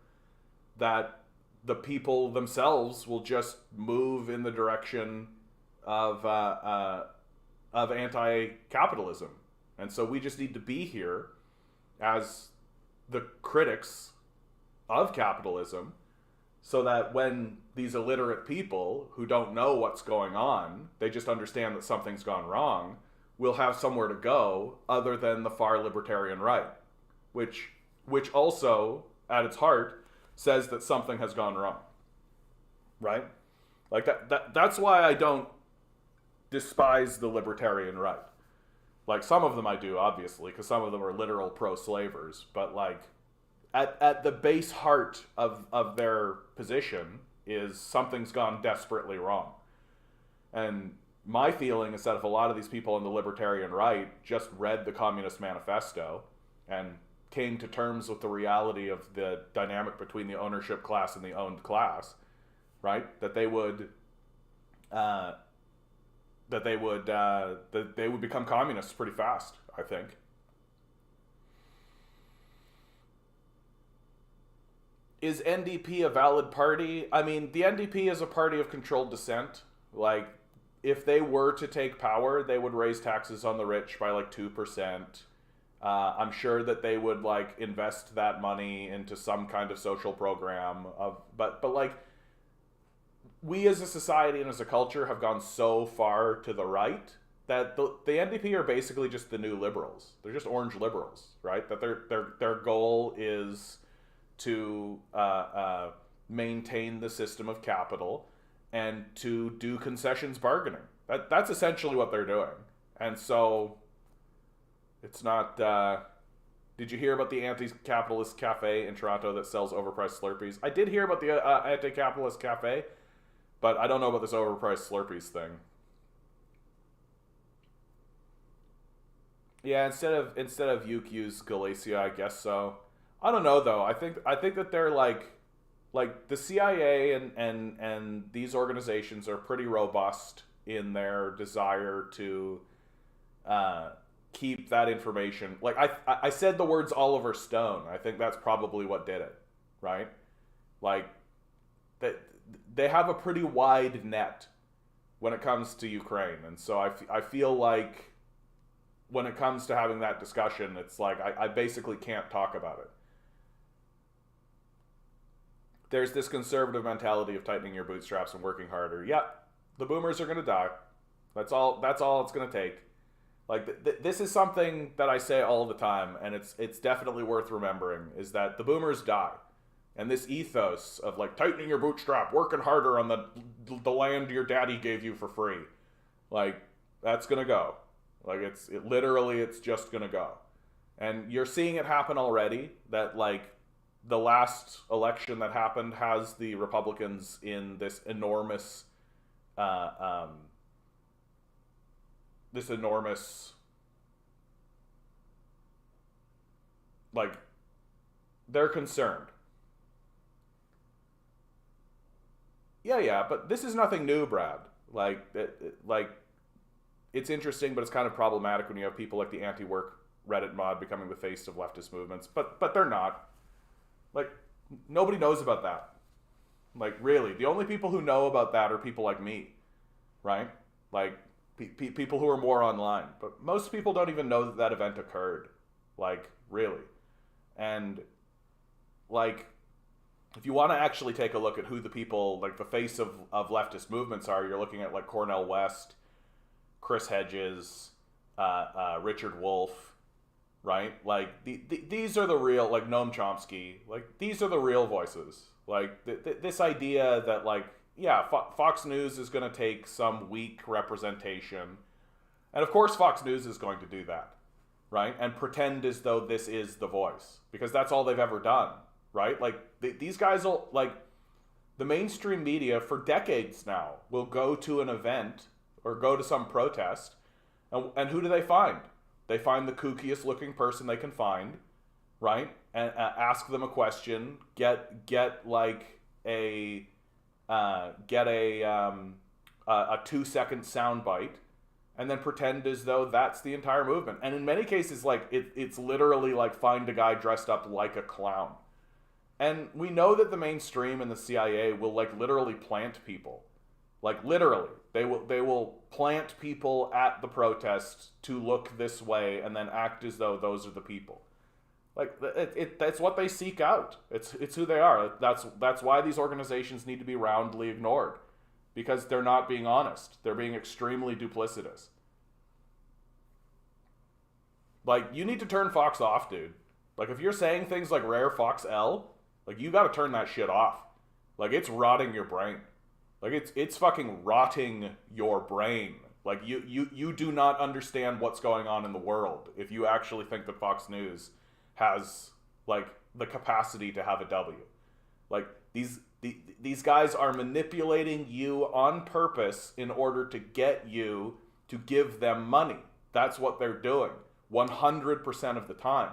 that the people themselves will just move in the direction of anti-capitalism. And so we just need to be here as the critics of capitalism so that when these illiterate people who don't know what's going on, they just understand that something's gone wrong, will have somewhere to go other than the far libertarian right, which also, at its heart, says that something has gone wrong. Right? Like that's why I don't despise the libertarian right. Like, some of them I do, obviously, because some of them are literal pro-slavers, but like at the base heart of their position is something's gone desperately wrong. And my feeling is that if a lot of these people on the libertarian right just read the Communist Manifesto and came to terms with the reality of the dynamic between the ownership class and the owned class, right, that they would become communists pretty fast, I think. Is NDP a valid party? I mean, the NDP is a party of controlled dissent. Like, if they were to take power, they would raise taxes on the rich by like 2%. I'm sure that they would like invest that money into some kind of social program but like, we as a society and as a culture have gone so far to the right that the NDP are basically just the new liberals. They're just orange liberals, right? That their goal is to maintain the system of capital and to do concessions bargaining. That's essentially what they're doing. And so it's not... did you hear about the anti-capitalist cafe in Toronto that sells overpriced Slurpees? I did hear about the anti-capitalist cafe, but I don't know about this overpriced Slurpees thing. Yeah, instead of Uke use Galicia, I guess so. I don't know though. I think that they're like the CIA and these organizations are pretty robust in their desire to keep that information. Like I said the words Oliver Stone. I think that's probably what did it, right? Like that they have a pretty wide net when it comes to Ukraine, and so I feel like when it comes to having that discussion, it's like I basically can't talk about it. There's this conservative mentality of tightening your bootstraps and working harder. Yeah, the boomers are going to die. That's all it's going to take. Like, this is something that I say all the time, and it's definitely worth remembering, is that the boomers die. And this ethos of, like, tightening your bootstrap, working harder on the land your daddy gave you for free, like, that's going to go. Like, it's just going to go. And you're seeing it happen already, that, like, the last election that happened has the Republicans in this enormous, like, they're concerned. Yeah, but this is nothing new, Brad. Like, it's interesting, but it's kind of problematic when you have people like the anti-work Reddit mod becoming the face of leftist movements. But they're not. Like, nobody knows about that. Like, really. The only people who know about that are people like me, right? Like, people who are more online. But most people don't even know that event occurred. Like, really. And, like, if you want to actually take a look at who the people, like, the face of leftist movements are, you're looking at, like, Cornel West, Chris Hedges, Richard Wolff, right? Like, these are the real, like, Noam Chomsky, like, these are the real voices. Like, this idea that, like, yeah, Fox News is going to take some weak representation, and of course Fox News is going to do that, right? And pretend as though this is the voice, because that's all they've ever done, right? Like, these guys will, like, the mainstream media for decades now will go to an event or go to some protest, and who do they find? They find the kookiest looking person they can find, right? And ask them a question, get like a 2-second soundbite, and then pretend as though that's the entire movement. And in many cases, like, it's literally like find a guy dressed up like a clown. And we know that the mainstream and the CIA will, like, literally plant people. Like, literally. They will plant people at the protest to look this way and then act as though those are the people. Like that's what they seek out. It's who they are. That's why these organizations need to be roundly ignored, because they're not being honest. They're being extremely duplicitous. Like, you need to turn Fox off, dude. Like, if you're saying things like Rare Fox L, like, you got to turn that shit off. Like, it's rotting your brain. Like, it's fucking rotting your brain. Like, you do not understand what's going on in the world if you actually think that Fox News has, like, the capacity to have a W. Like, these guys are manipulating you on purpose in order to get you to give them money. That's what they're doing 100% of the time.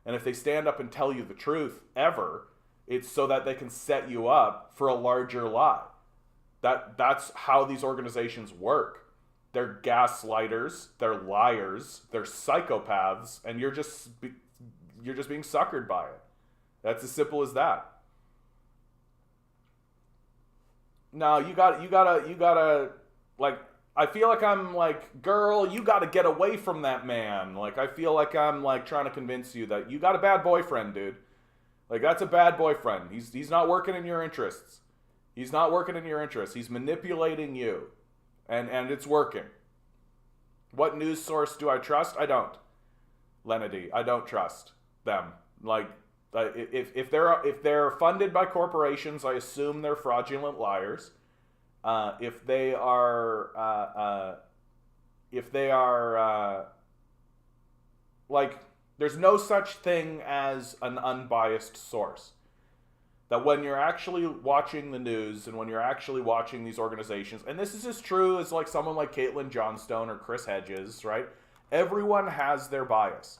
And if they stand up and tell you the truth ever, it's so that they can set you up for a larger lie. That's how these organizations work. They're gaslighters, they're liars, they're psychopaths, and you're just being suckered by it. That's as simple as that. No, you gotta, like, I feel like I'm like, girl, you gotta get away from that man. Like, I feel like I'm, like, trying to convince you that you got a bad boyfriend, dude. Like, that's a bad boyfriend. He's not working in your interests. He's not working in your interests. He's manipulating you. And it's working. What news source do I trust? I don't. Lenity, I don't trust them. Like, if they're funded by corporations, I assume they're fraudulent liars. If they are like, there's no such thing as an unbiased source. That when you're actually watching the news and when you're actually watching these organizations, and this is as true as, like, someone like Caitlin Johnstone or Chris Hedges, right? Everyone has their bias.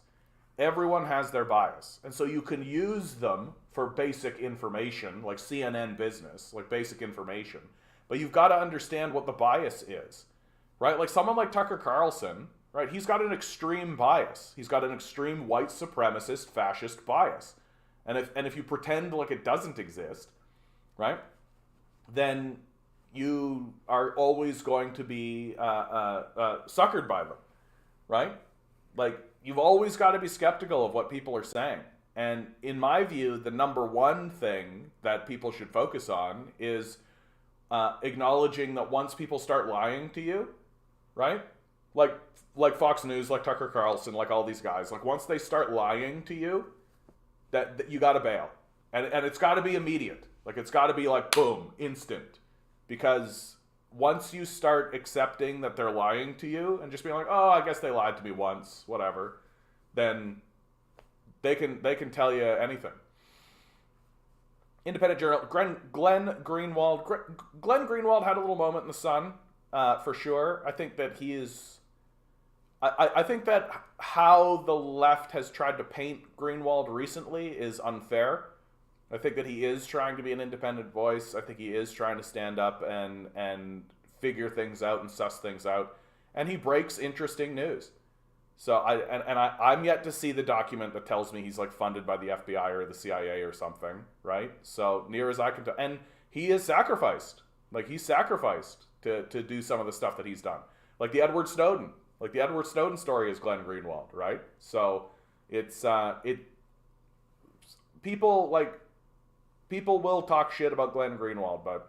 Everyone has their bias. And so you can use them for basic information, like CNN Business, like basic information. But you've got to understand what the bias is, right? Like someone like Tucker Carlson, right? He's got an extreme bias. He's got an extreme white supremacist fascist bias. And if you pretend like it doesn't exist, right, then you are always going to be suckered by them, right? Like, you've always got to be skeptical of what people are saying. And in my view, the number one thing that people should focus on is acknowledging that once people start lying to you, right, like Fox News, like Tucker Carlson, like all these guys, like once they start lying to you, that you got to bail. And it's got to be immediate. Like, it's got to be like, boom, instant. Because once you start accepting that they're lying to you and just being like, oh, I guess they lied to me once, whatever, then they can tell you anything. Independent Journal, Glenn Greenwald. Glenn Greenwald had a little moment in the sun, for sure. I think that he is... I think that how the left has tried to paint Greenwald recently is unfair. I think that he is trying to be an independent voice. I think he is trying to stand up and figure things out and suss things out. And he breaks interesting news. So I'm yet to see the document that tells me he's, like, funded by the FBI or the CIA or something, right? So near as I can tell. And he is sacrificed. Like, he's sacrificed to do some of the stuff that he's done. Like the Edward Snowden. Like, the Edward Snowden story is Glenn Greenwald, right? So it's people will talk shit about Glenn Greenwald,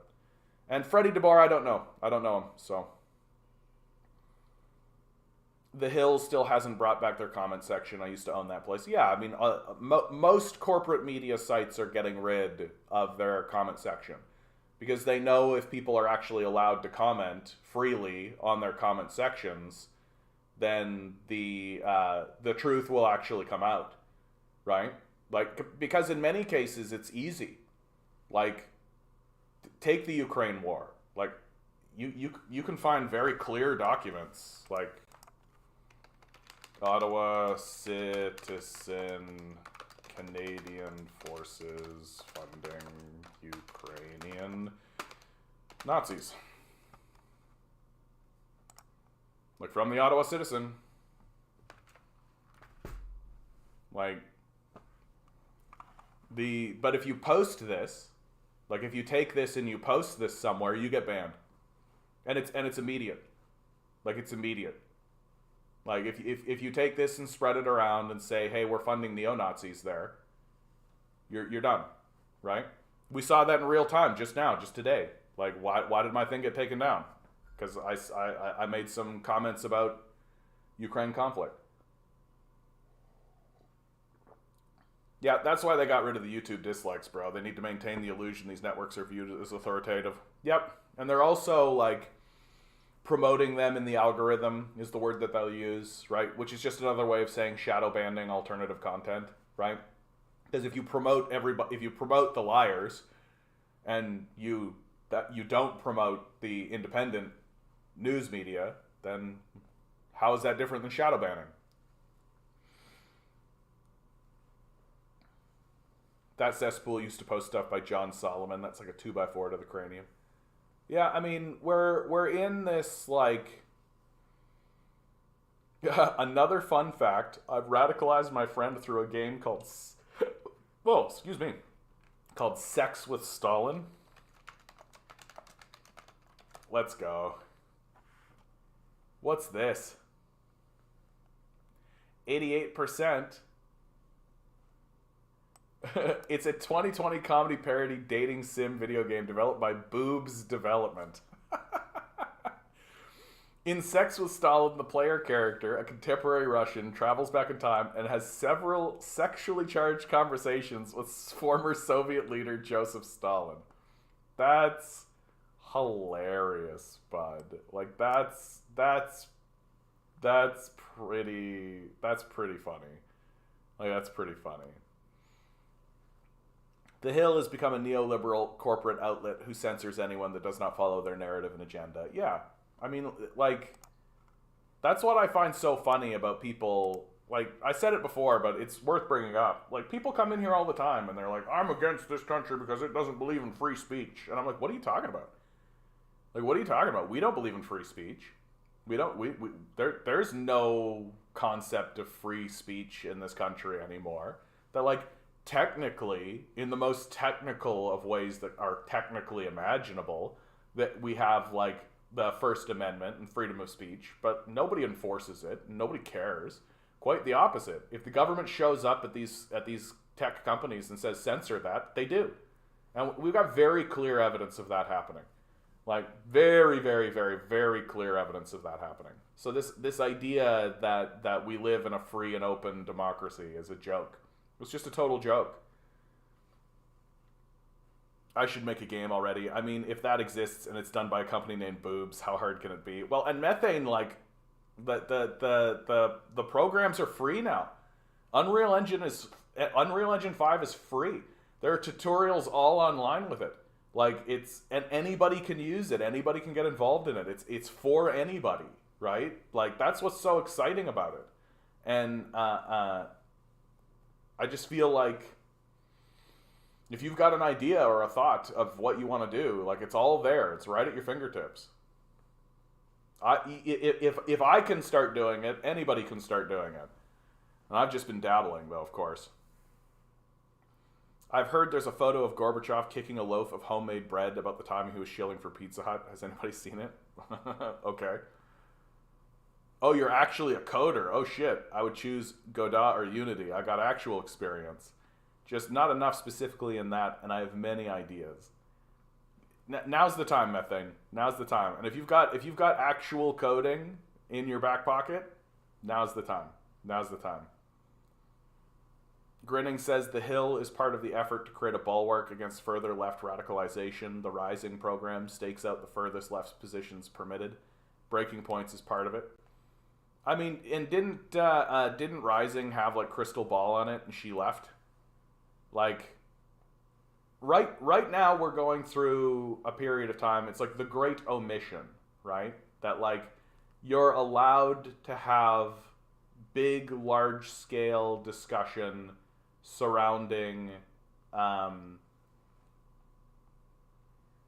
and Freddie DeBoer, I don't know him. So The Hill still hasn't brought back their comment section. I used to own that place. Yeah, I mean, most corporate media sites are getting rid of their comment section because they know if people are actually allowed to comment freely on their comment sections, then the truth will actually come out, right? Like, because in many cases it's easy. Like, take the Ukraine war. Like, you can find very clear documents, like Ottawa Citizen Canadian Forces funding Ukrainian Nazis. Like, from the Ottawa Citizen. Like, but if you post this, like, if you take this and you post this somewhere, you get banned. And it's immediate. Like, it's immediate. Like, if you take this and spread it around and say, hey, we're funding neo-Nazis there, you're done, right? We saw that in real time just now, just today. Like, why did my thing get taken down? Because I made some comments about Ukraine conflict. Yeah, that's why they got rid of the YouTube dislikes, bro. They need to maintain the illusion these networks are viewed as authoritative. Yep. And they're also, like, promoting them in the algorithm is the word that they'll use, right? Which is just another way of saying shadow banning alternative content, right? Because if you promote the liars and you don't promote the independent news media, then how is that different than shadow banning? That cesspool used to post stuff by John Solomon. That's like a 2x4 to the cranium. Yeah, I mean, we're in this, like... Another fun fact. I've radicalized my friend through a game called... Whoa, excuse me. Called Sex with Stalin. Let's go. What's this? 88%. It's a 2020 comedy parody dating sim video game developed by Boobs Development. In Sex with Stalin, the player character, a contemporary Russian, travels back in time and has several sexually charged conversations with former Soviet leader Joseph Stalin. That's hilarious, bud. Like, that's pretty funny. Like, that's pretty funny. The Hill has become a neoliberal corporate outlet who censors anyone that does not follow their narrative and agenda. Yeah. I mean, like, that's what I find so funny about people. Like, I said it before, but it's worth bringing up. Like, people come in here all the time and they're like, I'm against this country because it doesn't believe in free speech. And I'm like, what are you talking about? Like, what are you talking about? We don't believe in free speech. There's no concept of free speech in this country anymore. That, like, technically, in the most technical of ways that are technically imaginable, that we have, like, the First Amendment and freedom of speech, but nobody enforces it. Nobody cares. Quite the opposite. If the government shows up at these tech companies and says censor that, they do. And we've got very clear evidence of that happening. Like, very, very, very, very clear evidence of that happening. So this idea that we live in a free and open democracy is a joke. It's just a total joke. I should make a game already. I mean, if that exists and it's done by a company named Boobs, how hard can it be? Well, and Methane, like, the programs are free now. Unreal Engine 5 is free. There are tutorials all online with it. Like, and anybody can use it. Anybody can get involved in it. It's for anybody, right? Like, that's what's so exciting about it. And I just feel like if you've got an idea or a thought of what you want to do, like, it's all there. It's right at your fingertips. If I can start doing it, anybody can start doing it. And I've just been dabbling, though, of course. I've heard there's a photo of Gorbachev kicking a loaf of homemade bread about the time he was shilling for Pizza Hut. Has anybody seen it? Okay. Oh, you're actually a coder. Oh, shit. I would choose Godot or Unity. I got actual experience. Just not enough specifically in that, and I have many ideas. Now's the time, Methane. Now's the time. And if you've got actual coding in your back pocket, now's the time. Now's the time. Grinning says the Hill is part of the effort to create a bulwark against further left radicalization. The Rising program stakes out the furthest left positions permitted. Breaking Points is part of it. I mean, and didn't Rising have, like, Crystal Ball on it and she left? Like, right now we're going through a period of time. It's like the Great Omission, right? That, like, you're allowed to have big, large-scale discussion surrounding,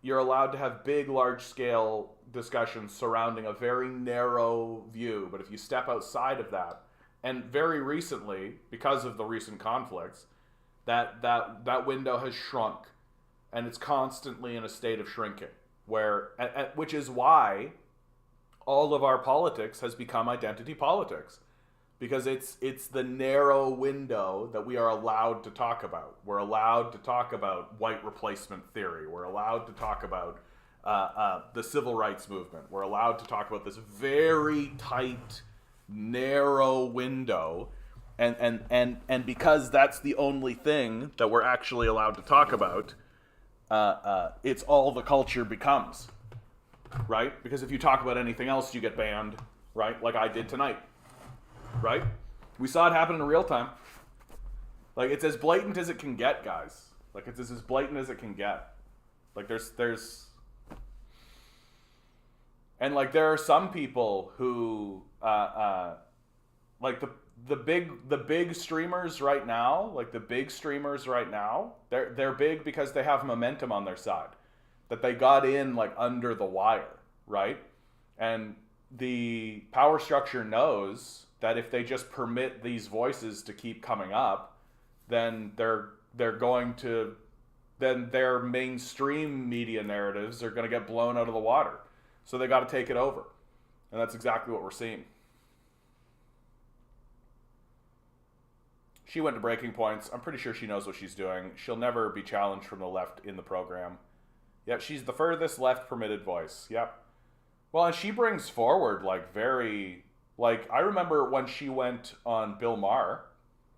you're allowed to have big, large-scale discussions surrounding a very narrow view. But if you step outside of that, and very recently, because of the recent conflicts, that window has shrunk, and it's constantly in a state of shrinking. Which is why all of our politics has become identity politics, because it's the narrow window that we are allowed to talk about. We're allowed to talk about white replacement theory. We're allowed to talk about the civil rights movement. We're allowed to talk about this very tight, narrow window, and because that's the only thing that we're actually allowed to talk about, it's all the culture becomes, right? Because if you talk about anything else, you get banned, right? Like I did tonight, right? We saw it happen in real time. Like, it's as blatant as it can get, guys. Like, it's as blatant as it can get. Like, there's... And, like, there are some people who, like, the big streamers right now, they're big because they have momentum on their side. That they got in, like, under the wire, right? And the power structure knows that if they just permit these voices to keep coming up, then they're going to... then their mainstream media narratives are going to get blown out of the water. So they got to take it over. And that's exactly what we're seeing. She went to breaking points. I'm pretty sure she knows what she's doing. She'll never be challenged from the left in the program. Yep, she's the furthest left permitted voice. Yep. Well, and she brings forward, like, very... Like, I remember when she went on Bill Maher,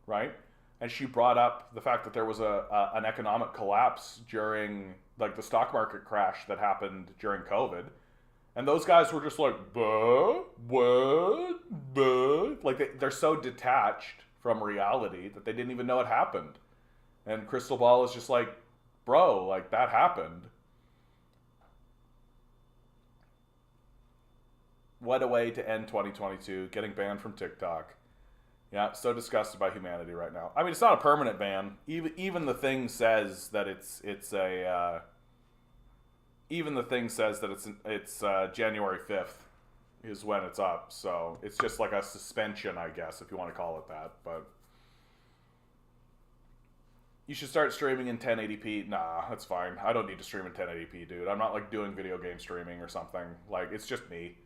right? And she brought up the fact that there was an economic collapse during, like, the stock market crash that happened during COVID. And those guys were just like, what? Like, they're so detached from reality that they didn't even know it happened. And Crystal Ball is just like, bro, like, that happened. What a way to end 2022, getting banned from TikTok. Yeah, so disgusted by humanity right now. I mean, it's not a permanent ban. Even the thing says that it's January 5th is when it's up. So it's just like a suspension, I guess, if you want to call it that. But you should start streaming in 1080p. Nah, that's fine. I don't need to stream in 1080p, dude. I'm not like doing video game streaming or something. Like, it's just me.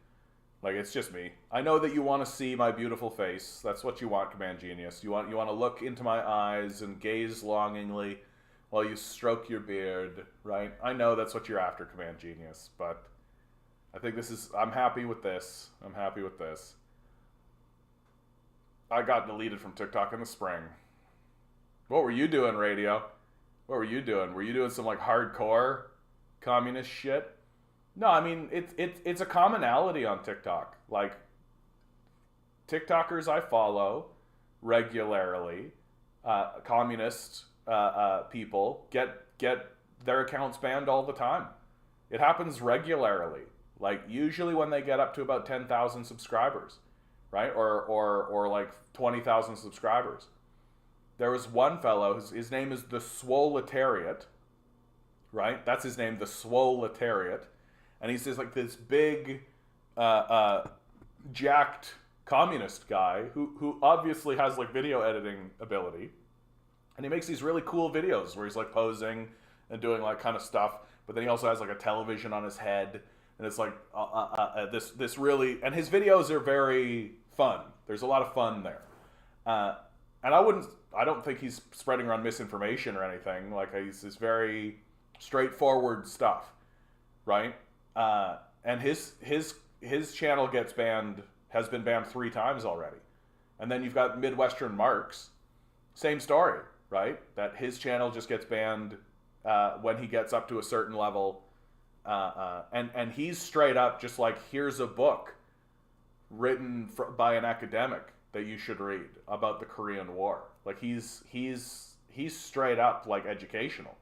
Like, it's just me. I know that you want to see my beautiful face. That's what you want, Command Genius. You want to look into my eyes and gaze longingly while you stroke your beard, right? I know that's what you're after, Command Genius, but I think I'm happy with this. I got deleted from TikTok in the spring. What were you doing, Radio? What were you doing? Were you doing some, like, hardcore communist shit? No, I mean, it's a commonality on TikTok. Like, TikTokers I follow regularly, communist people, get their accounts banned all the time. It happens regularly. Like, usually when they get up to about 10,000 subscribers, right? Or like 20,000 subscribers. There was one fellow, his name is the Swoletariat, right? That's his name, the Swoletariat. And he's just like this big, jacked communist guy who obviously has, like, video editing ability. And he makes these really cool videos where he's, like, posing and doing, like, kind of stuff. But then he also has, like, a television on his head. And it's like this really... And his videos are very fun. There's a lot of fun there. And I don't think he's spreading around misinformation or anything. Like, he's very straightforward stuff, right? And his channel has been banned 3 times already. And then you've got Midwestern Marks, same story, right? That his channel just gets banned when he gets up to a certain level. And he's straight up just like, here's a book written by an academic that you should read about the Korean War. Like, he's straight up, like, educational.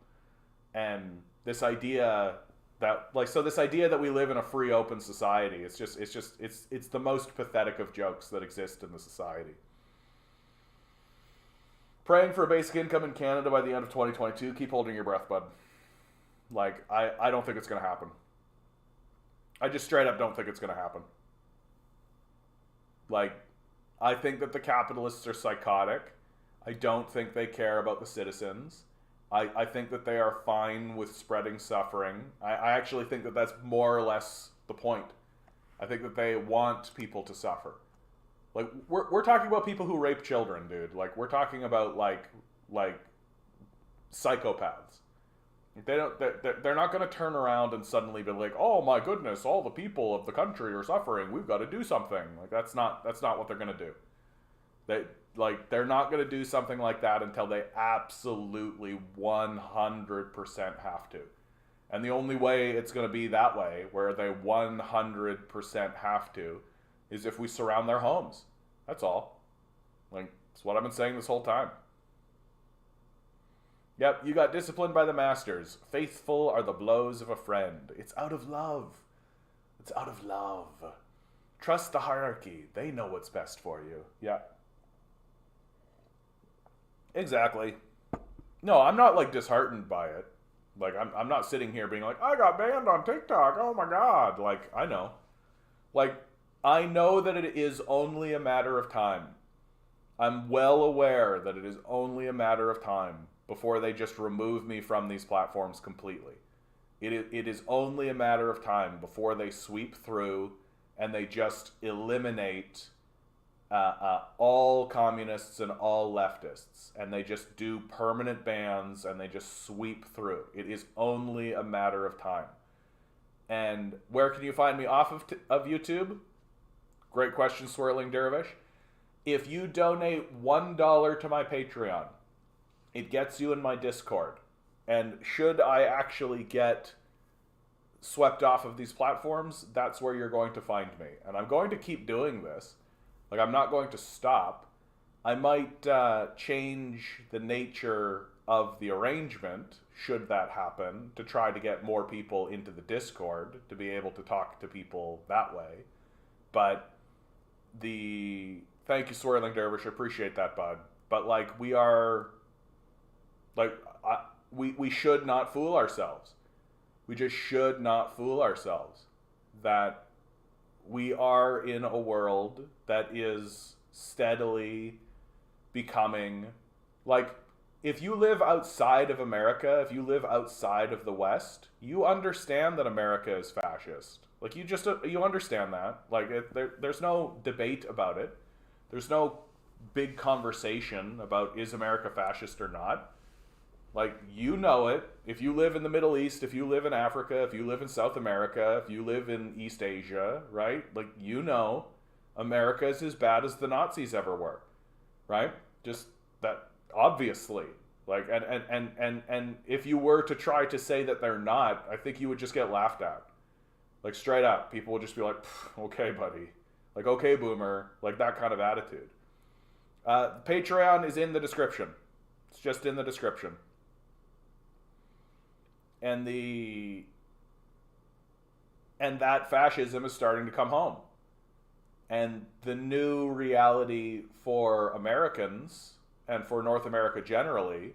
And this idea that we live in a free, open society, it's the most pathetic of jokes that exist in the society. Praying for a basic income in Canada by the end of 2022. Keep holding your breath, bud. Like, I don't think it's going to happen. I just straight up don't think it's going to happen. Like, I think that the capitalists are psychotic. I don't think they care about the citizens. I think that they are fine with spreading suffering. I actually think that that's more or less the point. I think that they want people to suffer. Like, we're talking about people who rape children, dude. Like, we're talking about, like psychopaths. They're not going to turn around and suddenly be like, oh my goodness, all the people of the country are suffering. We've got to do something. Like, that's not what they're going to do. They're not going to do something like that until they absolutely 100% have to. And the only way it's going to be that way, where they 100% have to, is if we surround their homes. That's all. Like, it's what I've been saying this whole time. Yep, you got disciplined by the masters. Faithful are the blows of a friend. It's out of love. It's out of love. Trust the hierarchy. They know what's best for you. Yeah. Exactly. No, I'm not, like, disheartened by it. Like, I'm not sitting here being like, I got banned on TikTok. Oh my God. Like, I know. Like, I know that it is only a matter of time. I'm well aware that it is only a matter of time before they just remove me from these platforms completely. It is only a matter of time before they sweep through and they just eliminate all communists and all leftists, and they just do permanent bans and they just sweep through. It is only a matter of time. And where can you find me off of YouTube? Great question, Swirling Dervish. If you donate $1 to my Patreon, it gets you in my Discord. And should I actually get swept off of these platforms, that's where you're going to find me. And I'm going to keep doing this. Like, I'm not going to stop. I might change the nature of the arrangement, should that happen, to try to get more people into the Discord, to be able to talk to people that way. But thank you, Swirling Dervish, appreciate that, bud. But, like, we are, like, we should not fool ourselves. We just should not fool ourselves that we are in a world that is steadily becoming, like, if you live outside of America, if you live outside of the West, you understand that America is fascist. Like, you understand that. Like, there's no debate about it. There's no big conversation about is America fascist or not. Like, you know it. If you live in the Middle East, if you live in Africa, if you live in South America, if you live in East Asia, right? Like, you know America is as bad as the Nazis ever were, right? Just that, obviously. Like, and if you were to try to say that they're not, I think you would just get laughed at. Like, straight up. People would just be like, okay, buddy. Like, okay, boomer. Like, that kind of attitude. Patreon is in the description. It's just in the description. And that fascism is starting to come home. And the new reality for Americans and for North America generally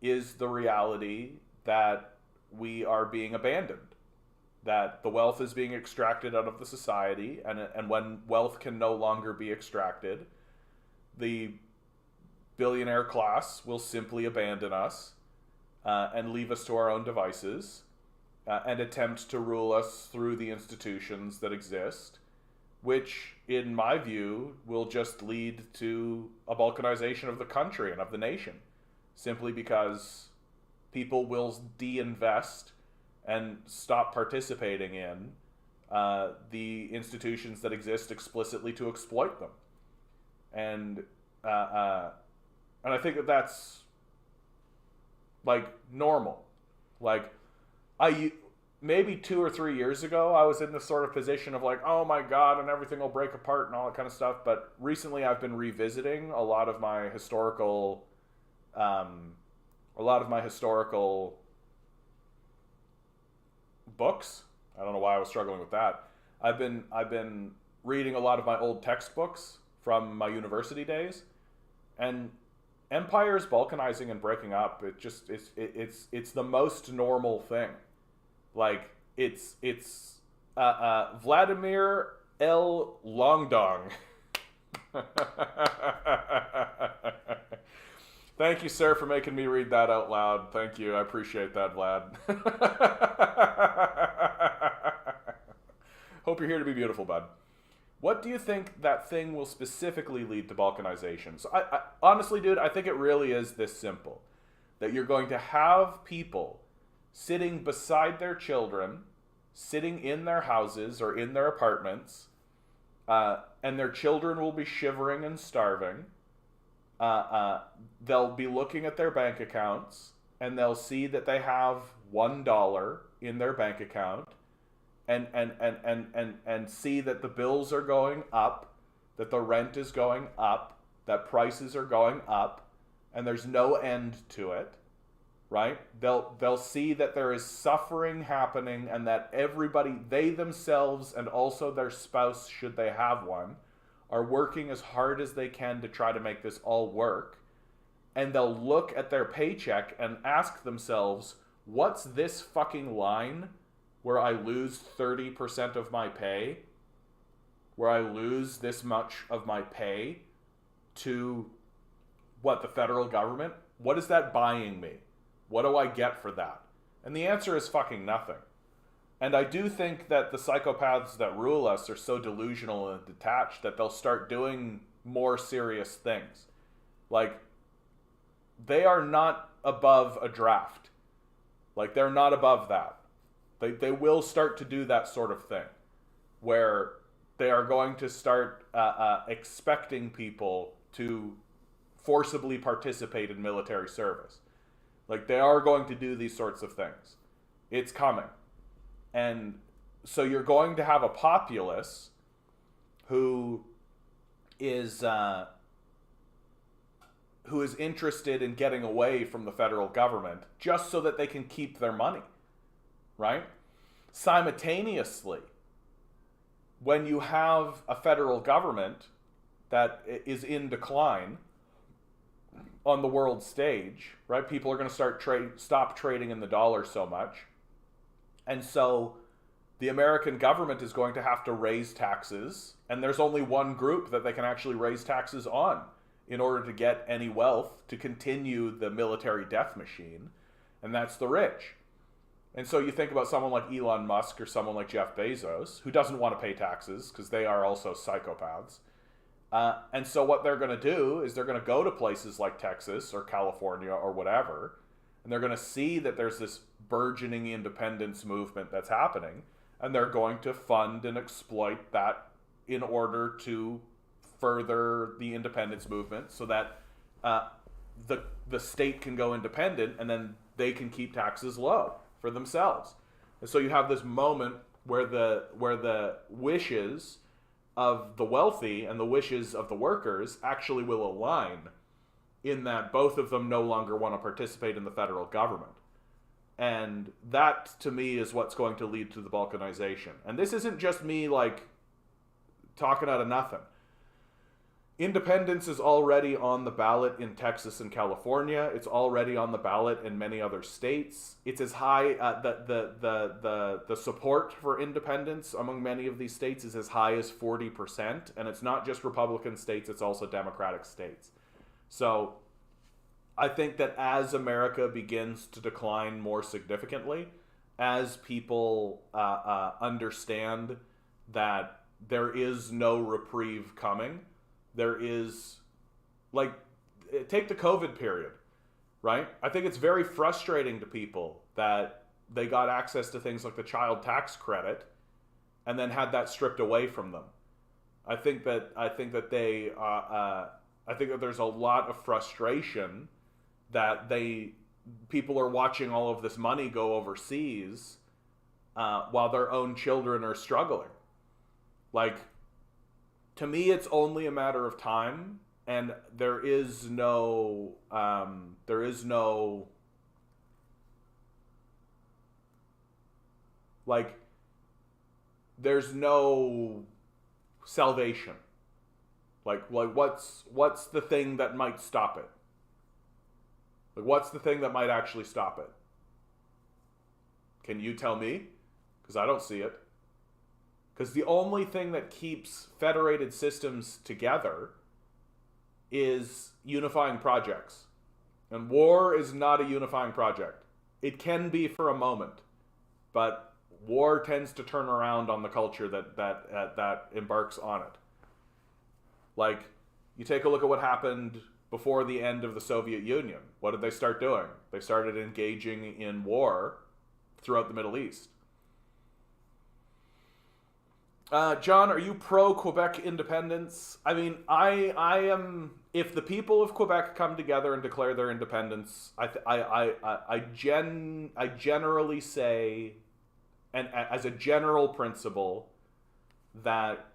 is the reality that we are being abandoned. That the wealth is being extracted out of the society, and when wealth can no longer be extracted, the billionaire class will simply abandon us and leave us to our own devices and attempt to rule us through the institutions that exist, which, in my view, will just lead to a balkanization of the country and of the nation, simply because people will de-invest and stop participating in the institutions that exist explicitly to exploit them. And I think that that's, like, normal. Like, maybe 2 or 3 years ago, I was in this sort of position of like, oh my God, and everything will break apart and all that kind of stuff. But recently I've been revisiting a lot of my historical books. I don't know why I was struggling with that. I've been reading a lot of my old textbooks from my university days, and empires balkanizing and breaking up, it's the most normal thing. Like, it's Vladimir L. Longdong. Thank you, sir, for making me read that out loud. Thank you. I appreciate that, Vlad. Hope you're here to be beautiful, bud. What do you think that thing will specifically lead to balkanization? So I honestly, dude, I think it really is this simple. That you're going to have people sitting beside their children, sitting in their houses or in their apartments, and their children will be shivering and starving. They'll be looking at their bank accounts, and they'll see that they have $1 in their bank account, and see that the bills are going up, that the rent is going up, that prices are going up, and there's no end to it, right? They'll see that there is suffering happening, and that everybody, they themselves and also their spouse, should they have one, are working as hard as they can to try to make this all work. And they'll look at their paycheck and ask themselves, what's this fucking line where I lose 30% of my pay, where I lose this much of my pay to what, the federal government? What is that buying me? What do I get for that? And the answer is fucking nothing. And I do think that the psychopaths that rule us are so delusional and detached that they'll start doing more serious things. Like, they are not above a draft. Like, they're not above that. They will start to do that sort of thing, where they are going to start expecting people to forcibly participate in military service. Like, they are going to do these sorts of things. It's coming. And so you're going to have a populace who is interested in getting away from the federal government just so that they can keep their money, right? Simultaneously, when you have a federal government that is in decline on the world stage, right? People are going to stop trading in the dollar so much. And so the American government is going to have to raise taxes, and there's only one group that they can actually raise taxes on in order to get any wealth to continue the military death machine, and that's the rich. And so you think about someone like Elon Musk or someone like Jeff Bezos, who doesn't want to pay taxes because they are also psychopaths. And so what they're going to do is they're going to go to places like Texas or California or whatever, and they're going to see that there's this burgeoning independence movement that's happening, and they're going to fund and exploit that in order to further the independence movement so that the state can go independent, and then they can keep taxes low for themselves. And so you have this moment where the wishes of the wealthy and the wishes of the workers actually will align, in that both of them no longer want to participate in the federal government. And that, to me, is what's going to lead to the balkanization. And this isn't just me, like, talking out of nothing. Independence is already on the ballot in Texas and California. It's already on the ballot in many other states. It's as high, the support for independence among many of these states is as high as 40%. And it's not just Republican states, it's also Democratic states. So I think that as America begins to decline more significantly, as people understand that there is no reprieve coming, there is, like, take the COVID period, right? I think it's very frustrating to people that they got access to things like the child tax credit and then had that stripped away from them. I think that there's a lot of frustration that people are watching all of this money go overseas while their own children are struggling. Like, to me, it's only a matter of time, and there's no salvation. Like what's the thing that might stop it? Like, what's the thing that might actually stop it? Can you tell me? Because I don't see it. Because the only thing that keeps federated systems together is unifying projects. And war is not a unifying project. It can be for a moment. But war tends to turn around on the culture that embarks on it. Like, you take a look at what happened before the end of the Soviet Union. What did they start doing? They started engaging in war throughout the Middle East. John, are you pro-Quebec independence? I mean, I am. If the people of Quebec come together and declare their independence, I generally say, and as a general principle, that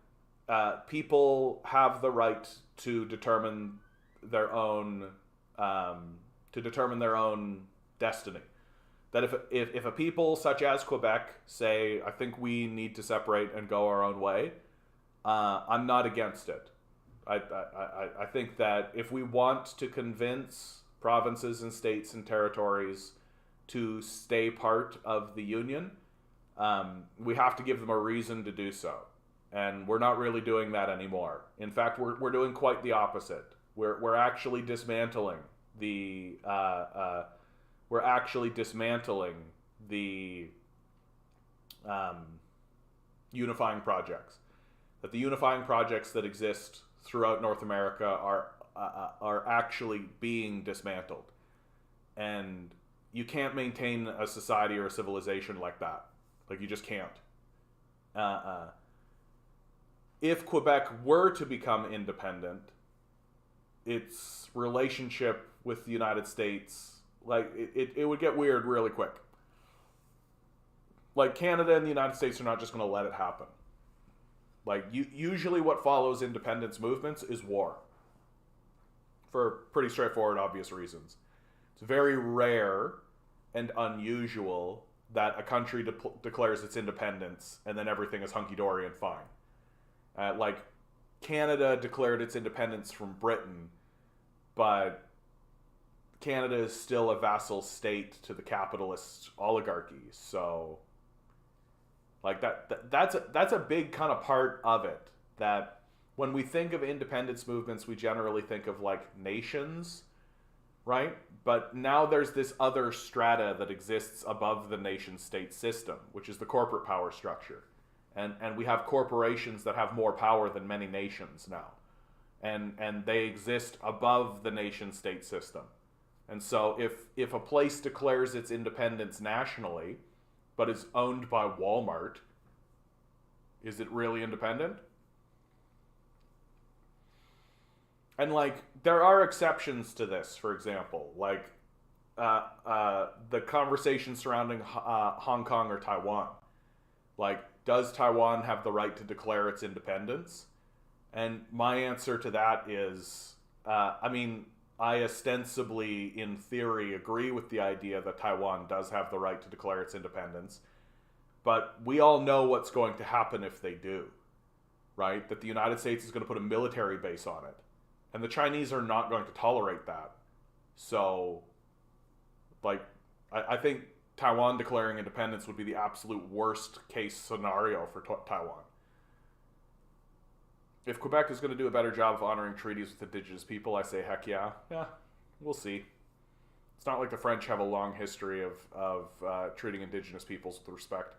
people have the right to determine their own destiny. That if a people such as Quebec say, I think we need to separate and go our own way, I'm not against it. I think that if we want to convince provinces and states and territories to stay part of the Union, we have to give them a reason to do so. And we're not really doing that anymore. In fact, we're doing quite the opposite. We're actually dismantling the unifying projects. That the unifying projects that exist throughout North America are actually being dismantled, and you can't maintain a society or a civilization like that. Like, you just can't. If Quebec were to become independent, its relationship with the United States, like, it would get weird really quick. Like, Canada and the United States are not just going to let it happen. Like, usually what follows independence movements is war. For pretty straightforward, obvious reasons. It's very rare and unusual that a country declares its independence and then everything is hunky-dory and fine. Like, Canada declared its independence from Britain, but Canada is still a vassal state to the capitalist oligarchy. So, like, that's a big kind of part of it. That when we think of independence movements, we generally think of, like, nations, right? But now there's this other strata that exists above the nation-state system, which is the corporate power structure. And we have corporations that have more power than many nations now. And they exist above the nation-state system. And so if a place declares its independence nationally, but is owned by Walmart, is it really independent? And, like, there are exceptions to this, for example. Like, the conversation surrounding Hong Kong or Taiwan. Like, does Taiwan have the right to declare its independence? And my answer to that is, I mean, I ostensibly, in theory, agree with the idea that Taiwan does have the right to declare its independence. But we all know what's going to happen if they do, right? That the United States is going to put a military base on it. And the Chinese are not going to tolerate that. So, like, I think Taiwan declaring independence would be the absolute worst case scenario for Taiwan. If Quebec is going to do a better job of honoring treaties with Indigenous people, I say heck yeah. Yeah, we'll see. It's not like the French have a long history of treating Indigenous peoples with respect.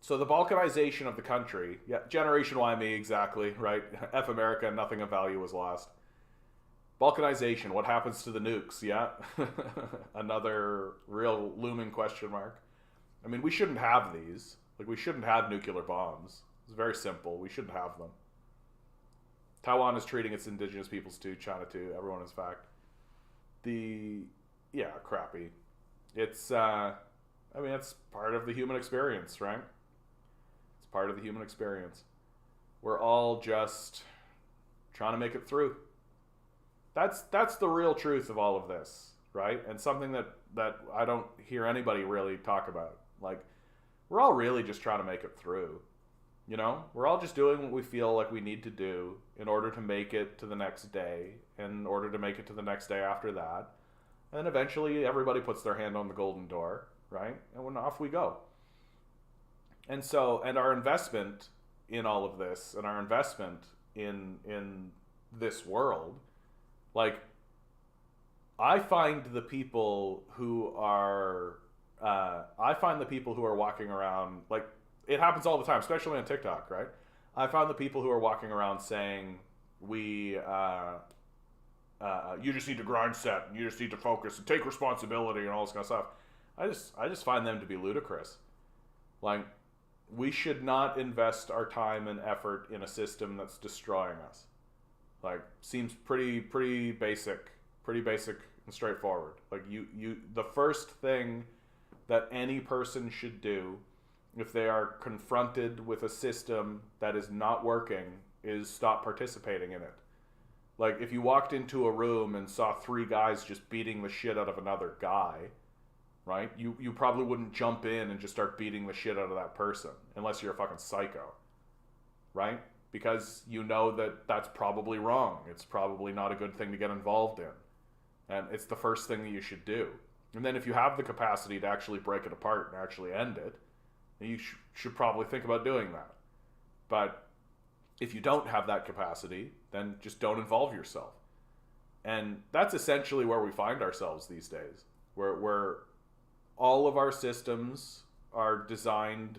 So the balkanization of the country, yeah, Generation Y me, exactly, right? F America, nothing of value was lost. Balkanization, what happens to the nukes? Yeah, another real looming question mark. I mean, we shouldn't have these. Like, we shouldn't have nuclear bombs. It's very simple. We shouldn't have them. Taiwan is treating its indigenous peoples too, China too, everyone in fact. Yeah, crappy. It's, I mean, it's part of the human experience, right? It's part of the human experience. We're all just trying to make it through. That's the real truth of all of this, right? And something that I don't hear anybody really talk about. Like, we're all really just trying to make it through. You know? We're all just doing what we feel like we need to do in order to make it to the next day, in order to make it to the next day after that. And eventually everybody puts their hand on the golden door, right? And off we go. And so, and our investment in all of this, and our investment in this world, like, I find the people who are walking around, like, it happens all the time, especially on TikTok, right? I find the people who are walking around saying you just need to grind set, and you just need to focus and take responsibility and all this kind of stuff. I just find them to be ludicrous. Like, we should not invest our time and effort in a system that's destroying us. Like, seems pretty basic and straightforward. Like, the first thing that any person should do if they are confronted with a system that is not working is stop participating in it. Like, if you walked into a room and saw three guys just beating the shit out of another guy, right? You probably wouldn't jump in and just start beating the shit out of that person unless you're a fucking psycho, right? Because you know that that's probably wrong. It's probably not a good thing to get involved in. And it's the first thing that you should do. And then if you have the capacity to actually break it apart and actually end it, you should probably think about doing that. But if you don't have that capacity, then just don't involve yourself. And that's essentially where we find ourselves these days, where all of our systems are designed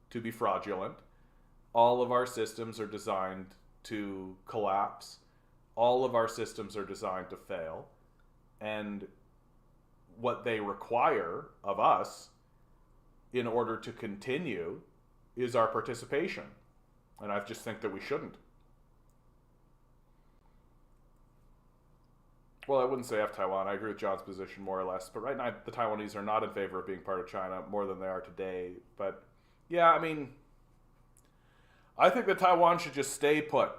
to be fraudulent. All of our systems are designed to collapse. All of our systems are designed to fail. And what they require of us in order to continue is our participation. And I just think that we shouldn't. Well, I wouldn't say F Taiwan. I agree with John's position more or less. But right now, the Taiwanese are not in favor of being part of China more than they are today. But yeah, I mean, I think that Taiwan should just stay put.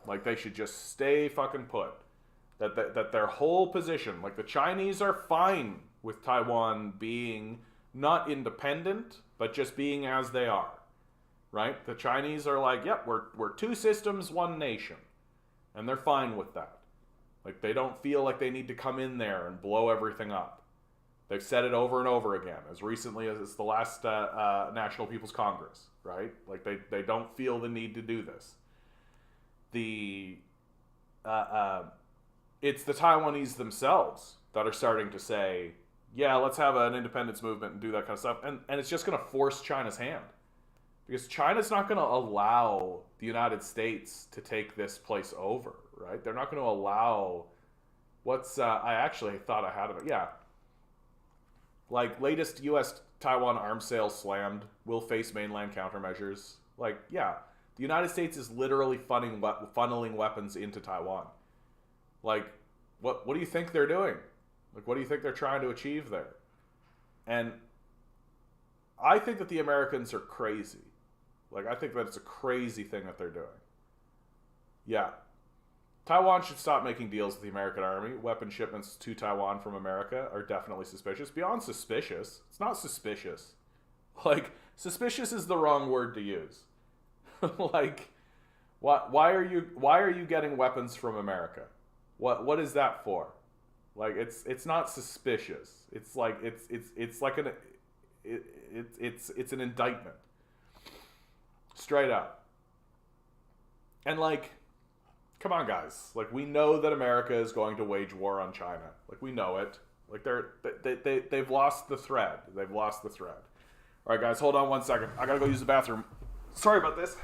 Like, they should just stay fucking put. That their whole position, like, the Chinese are fine with Taiwan being not independent, but just being as they are. Right? The Chinese are like, yep, we're two systems, one nation. And they're fine with that. Like, they don't feel like they need to come in there and blow everything up. They've said it over and over again, as recently as it's the last National People's Congress, right? Like, they don't feel the need to do this. It's the Taiwanese themselves that are starting to say, yeah, let's have an independence movement and do that kind of stuff. And it's just going to force China's hand. Because China's not going to allow the United States to take this place over, right? They're not going to allow I actually thought I had it. Yeah. Like, latest U.S.-Taiwan arms sales slammed, will face mainland countermeasures. Like, yeah, the United States is literally funneling weapons into Taiwan. Like, what do you think they're doing? Like, what do you think they're trying to achieve there? And I think that the Americans are crazy. Like, I think that it's a crazy thing that they're doing. Yeah. Taiwan should stop making deals with the American army. Weapon shipments to Taiwan from America are definitely suspicious. Beyond suspicious. It's not suspicious. Like, suspicious is the wrong word to use. Like, why are you getting weapons from America? What is that for? Like, it's not suspicious. It's like it's like it's an indictment. Straight up. And, like, come on, guys. Like, we know that America is going to wage war on China. Like, we know it. Like, they've lost the thread. They've lost the thread. All right, guys, hold on 1 second. I gotta go use the bathroom. Sorry about this.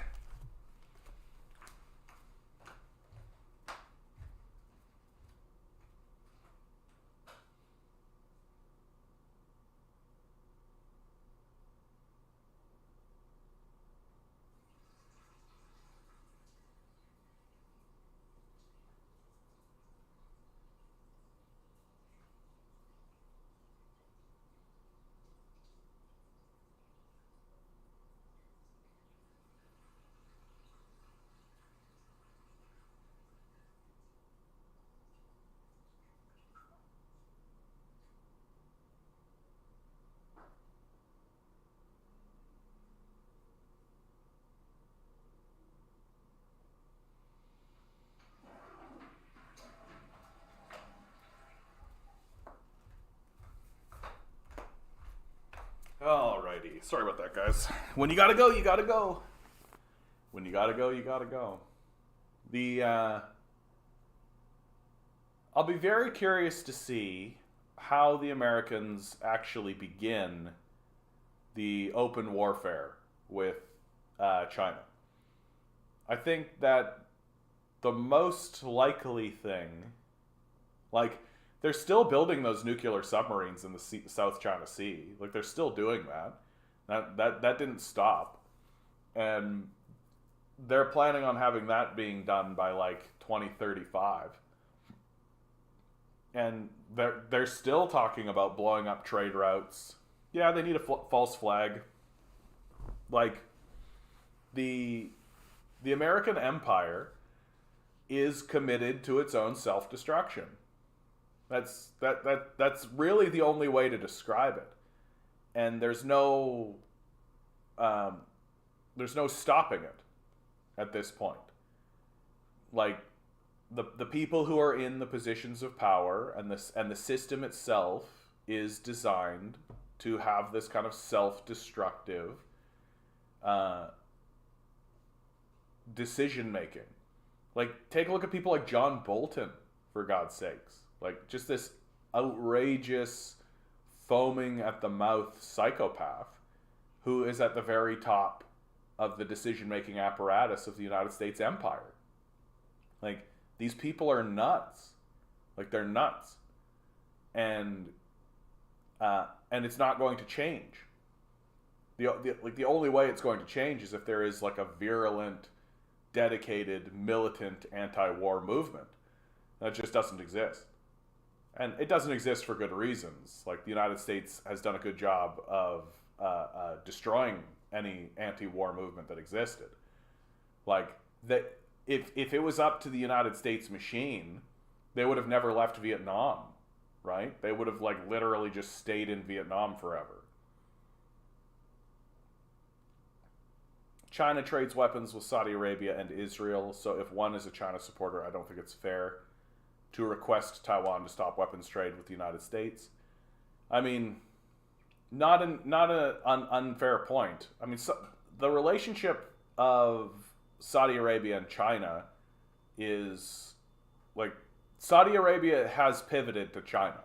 Alrighty. Sorry about that, guys. When you gotta go, you gotta go. When you gotta go, you gotta go. I'll be very curious to see how the Americans actually begin the open warfare with China. I think that the most likely thing, like, they're still building those nuclear submarines in the South China Sea. Like, they're still doing that. That didn't stop. And they're planning on having that being done by, like, 2035. And they're still talking about blowing up trade routes. Yeah, they need a false flag. Like, the American empire is committed to its own self-destruction. That's really the only way to describe it. And there's no stopping it at this point. Like, the people who are in the positions of power and the system itself is designed to have this kind of self-destructive decision making. Like, take a look at people like John Bolton, for God's sakes. Like, just this outrageous, foaming at the mouth psychopath who is at the very top of the decision making apparatus of the United States empire. Like, these people are nuts. Like, they're nuts. And it's not going to change. The only way it's going to change is if there is, like, a virulent, dedicated, militant anti-war movement. That just doesn't exist. And it doesn't exist for good reasons. Like, the United States has done a good job of destroying any anti-war movement that existed. Like, that if it was up to the United States machine, they would have never left Vietnam, right? They would have, like, literally just stayed in Vietnam forever. China trades weapons with Saudi Arabia and Israel, so if one is a China supporter, I don't think it's fair to request Taiwan to stop weapons trade with the United States. I mean, not an unfair point. I mean, the relationship of Saudi Arabia and China is, like, Saudi Arabia has pivoted to China.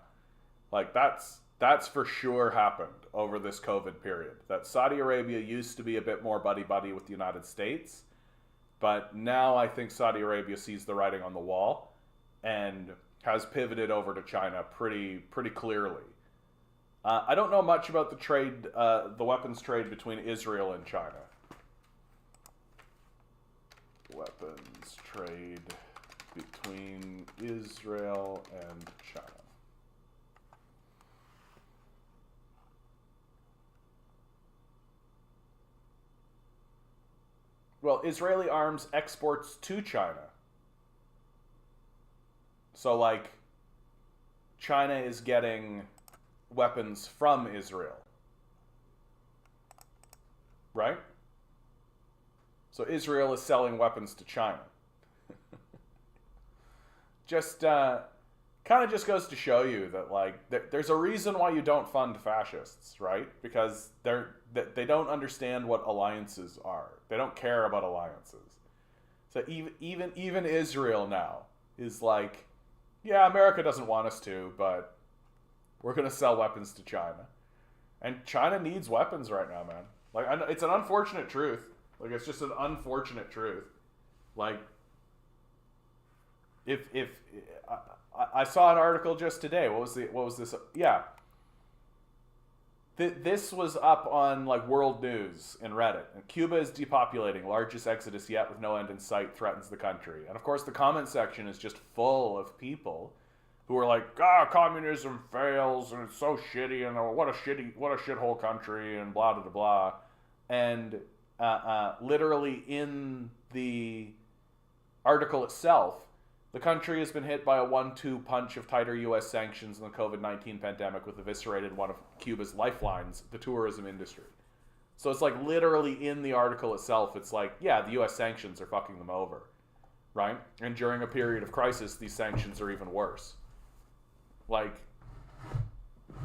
Like, that's for sure happened over this COVID period. That Saudi Arabia used to be a bit more buddy-buddy with the United States, but now I think Saudi Arabia sees the writing on the wall and has pivoted over to China pretty clearly. I don't know much about the trade, the weapons trade between Israel and China. Weapons trade between Israel and China. Well, Israeli arms exports to China. So, like, China is getting weapons from Israel. Right? So Israel is selling weapons to China. Just, kind of just goes to show you that, like, there's a reason why you don't fund fascists, right? Because they don't understand what alliances are. They don't care about alliances. So even Israel now is like, yeah, America doesn't want us to, but we're going to sell weapons to China. And China needs weapons right now, man. Like, I know, it's an unfortunate truth. Like, it's just an unfortunate truth. Like, if I saw an article just today. What was this? Yeah. This was up on, like, World News in Reddit. And Cuba is depopulating. Largest exodus yet with no end in sight threatens the country. And, of course, the comment section is just full of people who are like, communism fails and it's so shitty and what a shithole country and blah, blah, blah. And literally in the article itself, the country has been hit by a 1-2 punch of tighter U.S. sanctions in the COVID-19 pandemic, with eviscerated one of Cuba's lifelines, the tourism industry. So it's like literally in the article itself, it's like, yeah, the U.S. sanctions are fucking them over, right? And during a period of crisis, these sanctions are even worse. Like,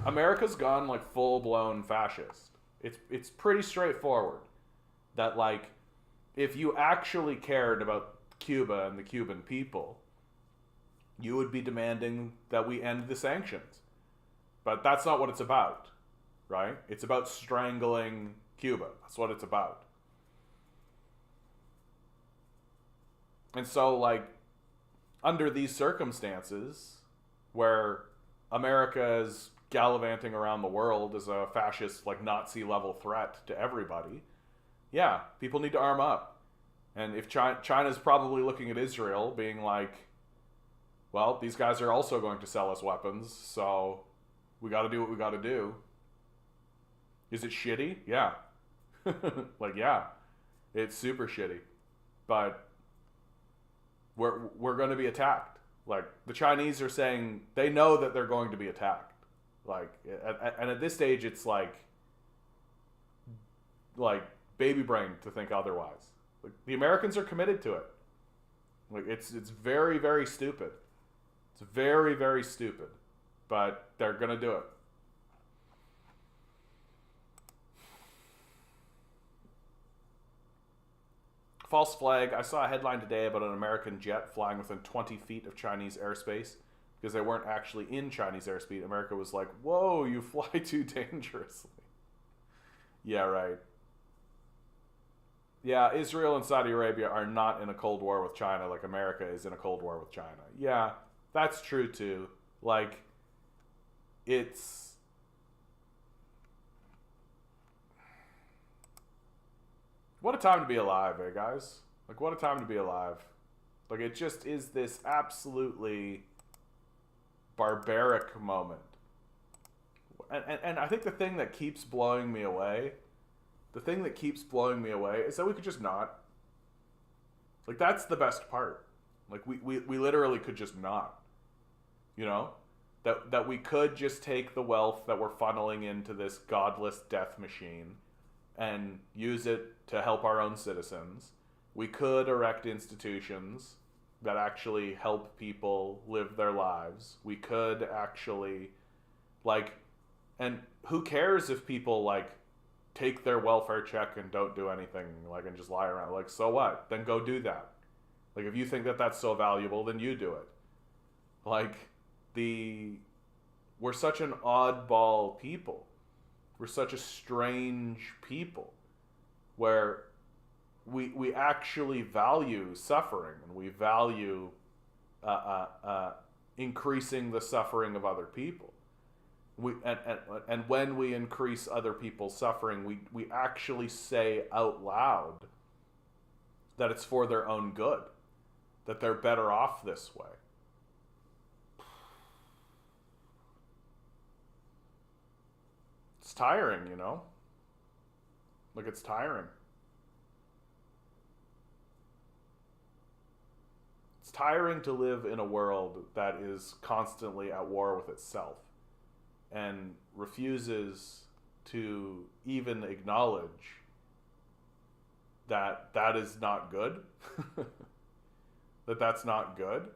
America's gone, like, full-blown fascist. It's pretty straightforward that, like, if you actually cared about Cuba and the Cuban people, you would be demanding that we end the sanctions. But that's not what it's about, right? It's about strangling Cuba. That's what it's about. And so, like, under these circumstances, where America is gallivanting around the world as a fascist, like, Nazi-level threat to everybody, yeah, people need to arm up. And if China's probably looking at Israel, being like, well, these guys are also going to sell us weapons, so we got to do what we got to do. Is it shitty? Yeah. Like, yeah, it's super shitty. But we're going to be attacked. Like, the Chinese are saying they know that they're going to be attacked. Like, and at this stage, it's like baby brain to think otherwise. Like, the Americans are committed to it. Like, it's very, very stupid. It's very, very stupid. But they're going to do it. False flag. I saw a headline today about an American jet flying within 20 feet of Chinese airspace because they weren't actually in Chinese airspace. America was like, whoa, you fly too dangerously. Yeah, right. Yeah, Israel and Saudi Arabia are not in a Cold War with China like America is in a Cold War with China. Yeah, that's true too. Like, it's... What a time to be alive, eh, guys? Like, what a time to be alive. Like, it just is this absolutely barbaric moment. And I think the thing that keeps blowing me away, is that we could just not. Like, that's the best part. Like, we literally could just not. You know? That we could just take the wealth that we're funneling into this godless death machine and use it to help our own citizens. We could erect institutions that actually help people live their lives. We could actually, like, and who cares if people, like, take their welfare check and don't do anything, like, and just lie around. Like, so what? Then go do that. Like, if you think that that's so valuable, then you do it. Like, we're such an oddball people. We're such a strange people where we actually value suffering and we value increasing the suffering of other people. And when we increase other people's suffering, we actually say out loud that it's for their own good, that they're better off this way. It's tiring, you know? Like, it's tiring. It's tiring to live in a world that is constantly at war with itself and refuses to even acknowledge that that is not good, that's not good,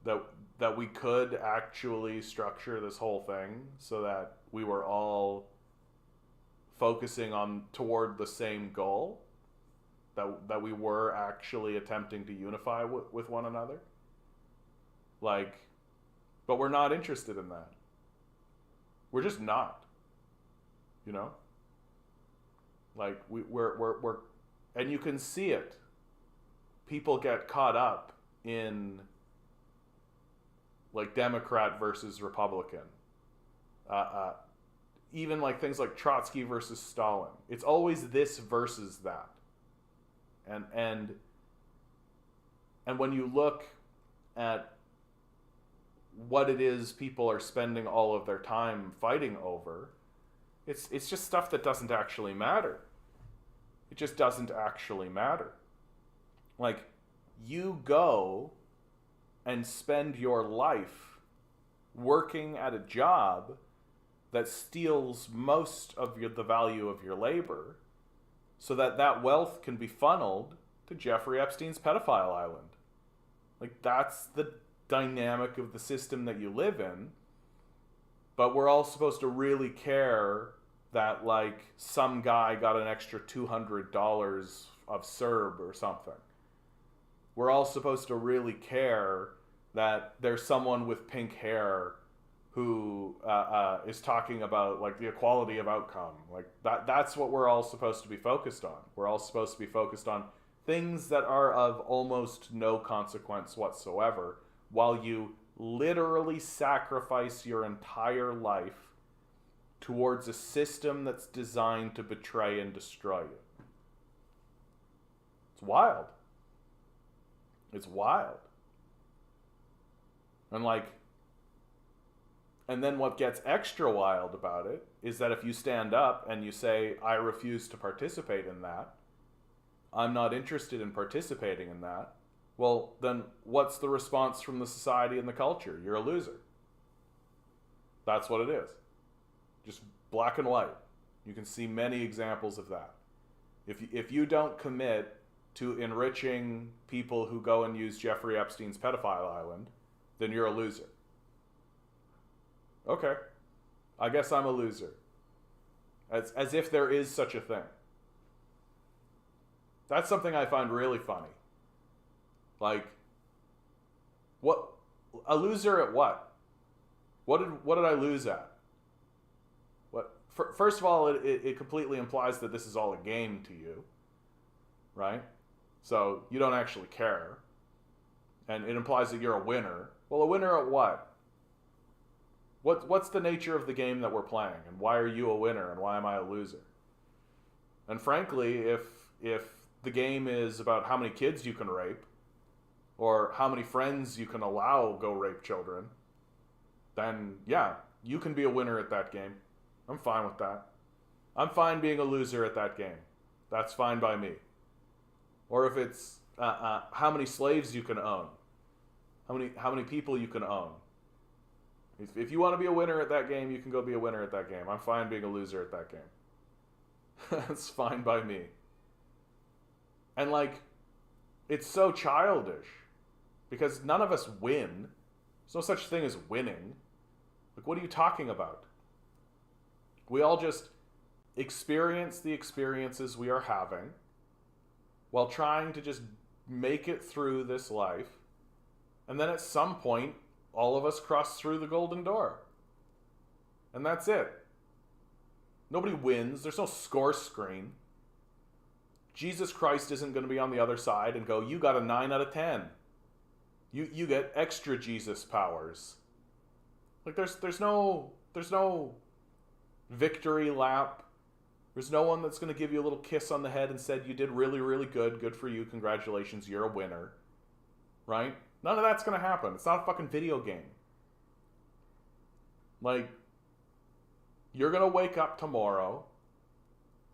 that we could actually structure this whole thing so that we were all focusing on toward the same goal, that we were actually attempting to unify with one another. Like, but we're not interested in that. We're just not, you know? Like, we're and you can see it. People get caught up in, like, Democrat versus Republican. Even like things like Trotsky versus Stalin. It's always this versus that. And when you look at what it is people are spending all of their time fighting over, it's just stuff that doesn't actually matter. It just doesn't actually matter. Like, you go and spend your life working at a job that steals most of the value of your labor so that wealth can be funneled to Jeffrey Epstein's pedophile island. Like, that's the dynamic of the system that you live in. But we're all supposed to really care that, like, some guy got an extra $200 of CERB or something. We're all supposed to really care that there's someone with pink hair who is talking about like the equality of outcome. Like that's what we're all supposed to be focused on. We're all supposed to be focused on things that are of almost no consequence whatsoever, while you literally sacrifice your entire life towards a system that's designed to betray and destroy you. It's wild. It's wild. And then what gets extra wild about it is that if you stand up and you say, I refuse to participate in that, I'm not interested in participating in that, well, then what's the response from the society and the culture? You're a loser. That's what it is. Just black and white. You can see many examples of that. If you don't commit to enriching people who go and use Jeffrey Epstein's pedophile island, then you're a loser. Okay, I guess I'm a loser. As if there is such a thing. That's something I find really funny. Like, what? A loser at what? What did I lose at? What? First of all, it completely implies that this is all a game to you, right? So you don't actually care, and it implies that you're a winner. Well, a winner at what? What's the nature of the game that we're playing, and why are you a winner, and why am I a loser? And frankly, if the game is about how many kids you can rape, or how many friends you can allow go rape children, then yeah, you can be a winner at that game. I'm fine with that. I'm fine being a loser at that game. That's fine by me. Or if it's how many slaves you can own, how many people you can own. If you want to be a winner at that game, you can go be a winner at that game. I'm fine being a loser at that game. That's fine by me. And like, it's so childish because none of us win. There's no such thing as winning. Like, what are you talking about? We all just experience the experiences we are having while trying to just make it through this life. And then at some point, all of us cross through the golden door. And that's it. Nobody wins. There's no score screen. Jesus Christ isn't going to be on the other side and go, you got a 9 out of 10. You get extra Jesus powers. Like there's no victory lap. There's no one that's going to give you a little kiss on the head and said you did really, really good. Good for you. Congratulations. You're a winner. Right? None of that's going to happen. It's not a fucking video game. Like, you're going to wake up tomorrow.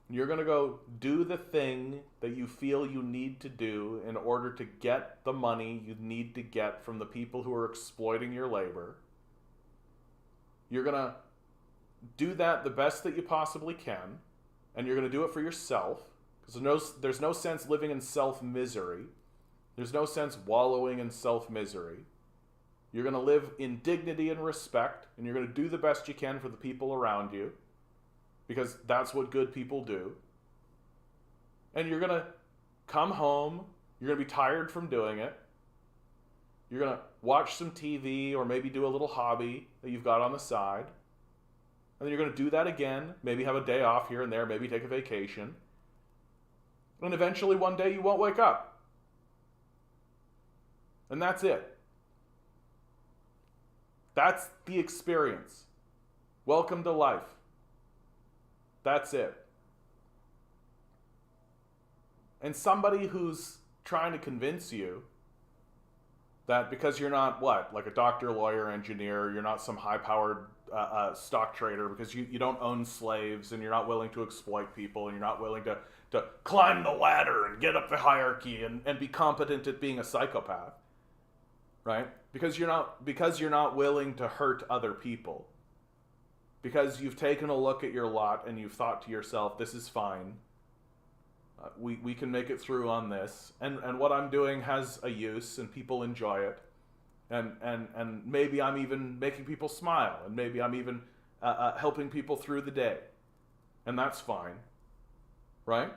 You're going to go do the thing that you feel you need to do in order to get the money you need to get from the people who are exploiting your labor. You're going to do that the best that you possibly can. And you're going to do it for yourself. Because there's no sense living in self-misery. There's no sense wallowing in self-misery. You're going to live in dignity and respect, and you're going to do the best you can for the people around you, because that's what good people do. And you're going to come home, you're going to be tired from doing it. You're going to watch some TV or maybe do a little hobby that you've got on the side. And then you're going to do that again, maybe have a day off here and there, maybe take a vacation. And eventually one day you won't wake up. And that's it. That's the experience. Welcome to life. That's it. And somebody who's trying to convince you that because you're not, like a doctor, lawyer, engineer, you're not some high-powered stock trader, because you don't own slaves, and you're not willing to exploit people, and you're not willing to climb the ladder and get up the hierarchy and be competent at being a psychopath. Right? Because you're not willing to hurt other people. Because you've taken a look at your lot and you've thought to yourself, this is fine. We can make it through on this. And what I'm doing has a use and people enjoy it. And maybe I'm even making people smile. And maybe I'm even helping people through the day. And that's fine. Right?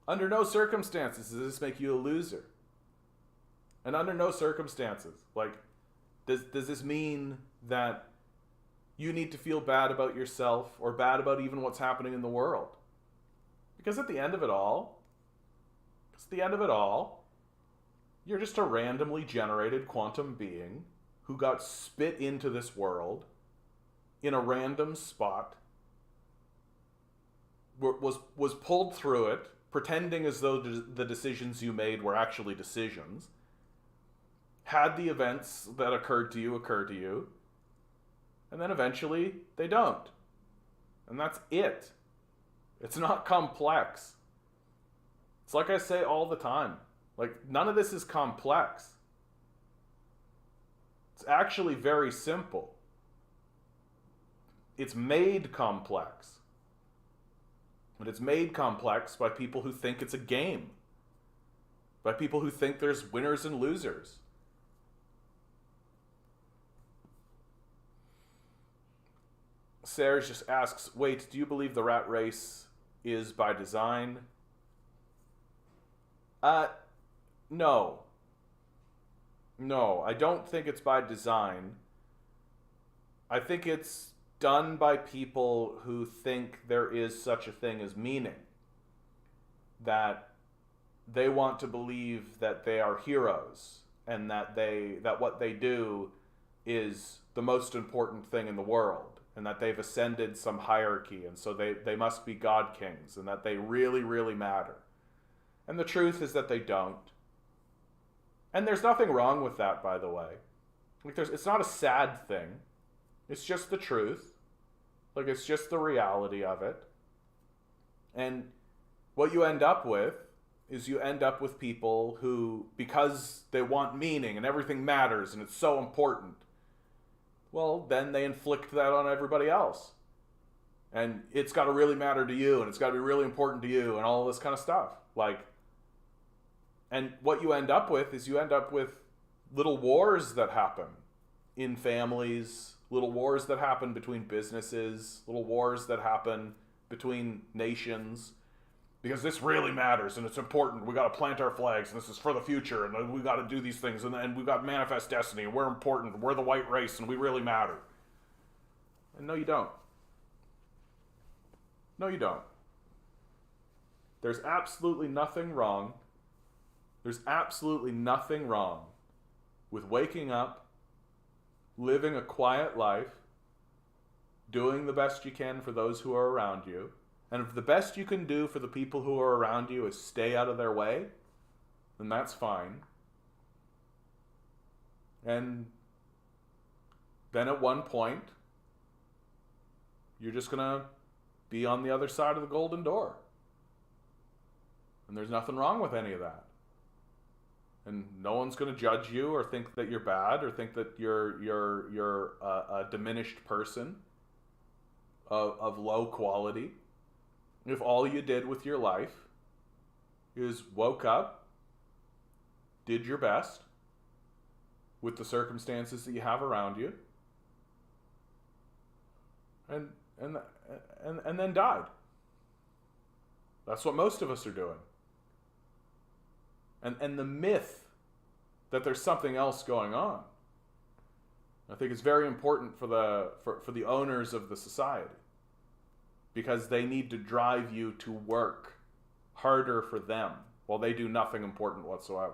Under no circumstances does this make you a loser. And under no circumstances, like, does this mean that you need to feel bad about yourself or bad about even what's happening in the world? Because at the end of it all, you're just a randomly generated quantum being who got spit into this world in a random spot, was pulled through it, pretending as though the decisions you made were actually decisions, had the events that occur to you, and then eventually they don't. And that's it. It's not complex. It's like I say all the time. Like, none of this is complex. It's actually very simple. It's made complex. But it's made complex by people who think it's a game. By people who think there's winners and losers. Serge just asks, wait, do you believe the rat race is by design? No. No, I don't think it's by design. I think it's done by people who think there is such a thing as meaning. That they want to believe that they are heroes and that what they do is the most important thing in the world, and that they've ascended some hierarchy, and so they must be god kings, and that they really, really matter. And the truth is that they don't. And there's nothing wrong with that, by the way. Like, it's not a sad thing. It's just the truth. Like, it's just the reality of it. And what you end up with is you end up with people who, because they want meaning and everything matters and it's so important, well, then they inflict that on everybody else. And it's got to really matter to you, and it's got to be really important to you, and all this kind of stuff. Like, and what you end up with is you end up with little wars that happen in families, little wars that happen between businesses, little wars that happen between nations, because this really matters and it's important. We got to plant our flags, and this is for the future, and we got to do these things, and we got to manifest destiny, and we're important, we're the white race, and we really matter. And no, you don't. No, you don't. There's absolutely nothing wrong. There's absolutely nothing wrong with waking up, living a quiet life, doing the best you can for those who are around you. And if the best you can do for the people who are around you is stay out of their way, then that's fine. And then at one point, you're just going to be on the other side of the golden door. And there's nothing wrong with any of that. And no one's going to judge you or think that you're bad or think that you're a diminished person of low quality. If all you did with your life is woke up, did your best with the circumstances that you have around you, and then died. That's what most of us are doing. And the myth that there's something else going on, I think is very important for the owners of the society, because they need to drive you to work harder for them while they do nothing important whatsoever.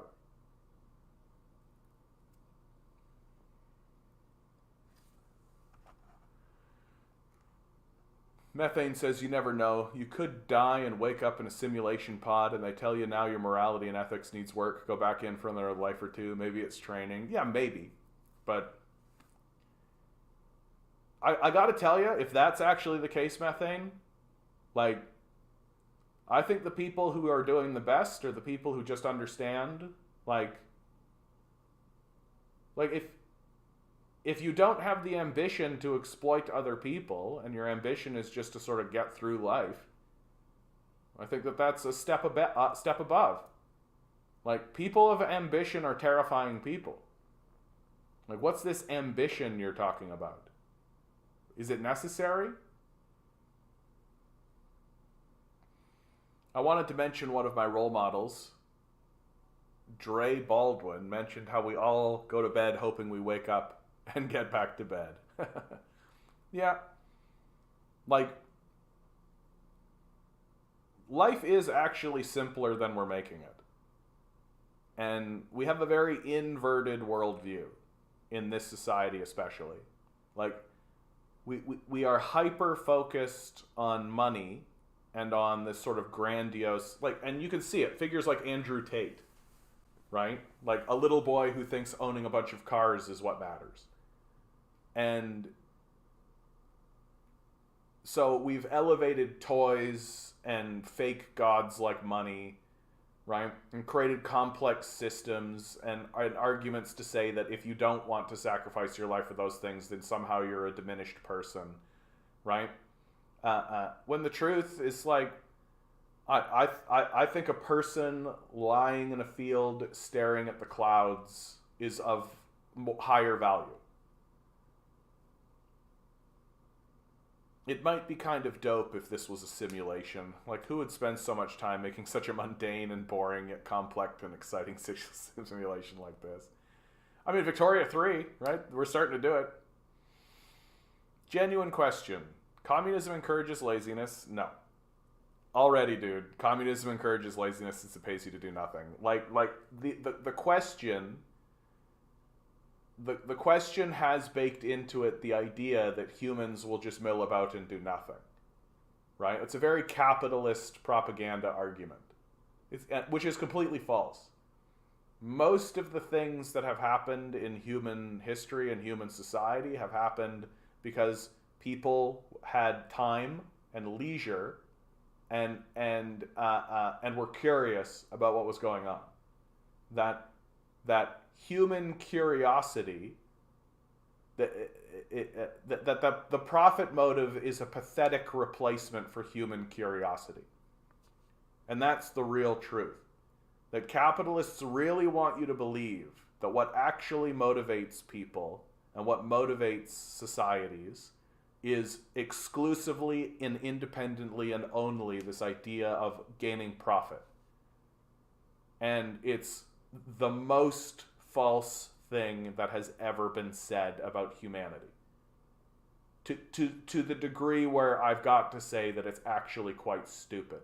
Methane says, you never know. You could die and wake up in a simulation pod and they tell you now your morality and ethics needs work. Go back in for another life or two. Maybe it's training. Yeah, maybe. But I gotta tell you, if that's actually the case, Methane, like, I think the people who are doing the best are the people who just understand, like if you don't have the ambition to exploit other people, and your ambition is just to sort of get through life, I think that that's a step above. Like, people of ambition are terrifying people. Like, what's this ambition you're talking about? Is it necessary? I wanted to mention one of my role models. Dre Baldwin mentioned how we all go to bed hoping we wake up and get back to bed. Yeah. Like, life is actually simpler than we're making it. And we have a very inverted worldview in this society, especially. Like, we are hyper focused on money and on this sort of grandiose, like, and you can see it. Figures like Andrew Tate, right? Like a little boy who thinks owning a bunch of cars is what matters. And so we've elevated toys and fake gods like money, right? And created complex systems and arguments to say that if you don't want to sacrifice your life for those things, then somehow you're a diminished person, right? When the truth is like, I think a person lying in a field staring at the clouds is of higher value. It might be kind of dope if this was a simulation. Like, who would spend so much time making such a mundane and boring yet complex and exciting simulation like this? I mean, Victoria 3, right? We're starting to do it. Genuine question. Communism encourages laziness? No. Already, dude. Communism encourages laziness since it pays you to do nothing. Like the question... The question has baked into it the idea that humans will just mill about and do nothing, right? It's a very capitalist propaganda argument, which is completely false. Most of the things that have happened in human history and human society have happened because people had time and leisure and were curious about what was going on. That human curiosity, that the profit motive is a pathetic replacement for human curiosity. And that's the real truth. That capitalists really want you to believe that what actually motivates people and what motivates societies is exclusively and independently and only this idea of gaining profit. And it's the most false thing that has ever been said about humanity. To the degree where I've got to say that it's actually quite stupid.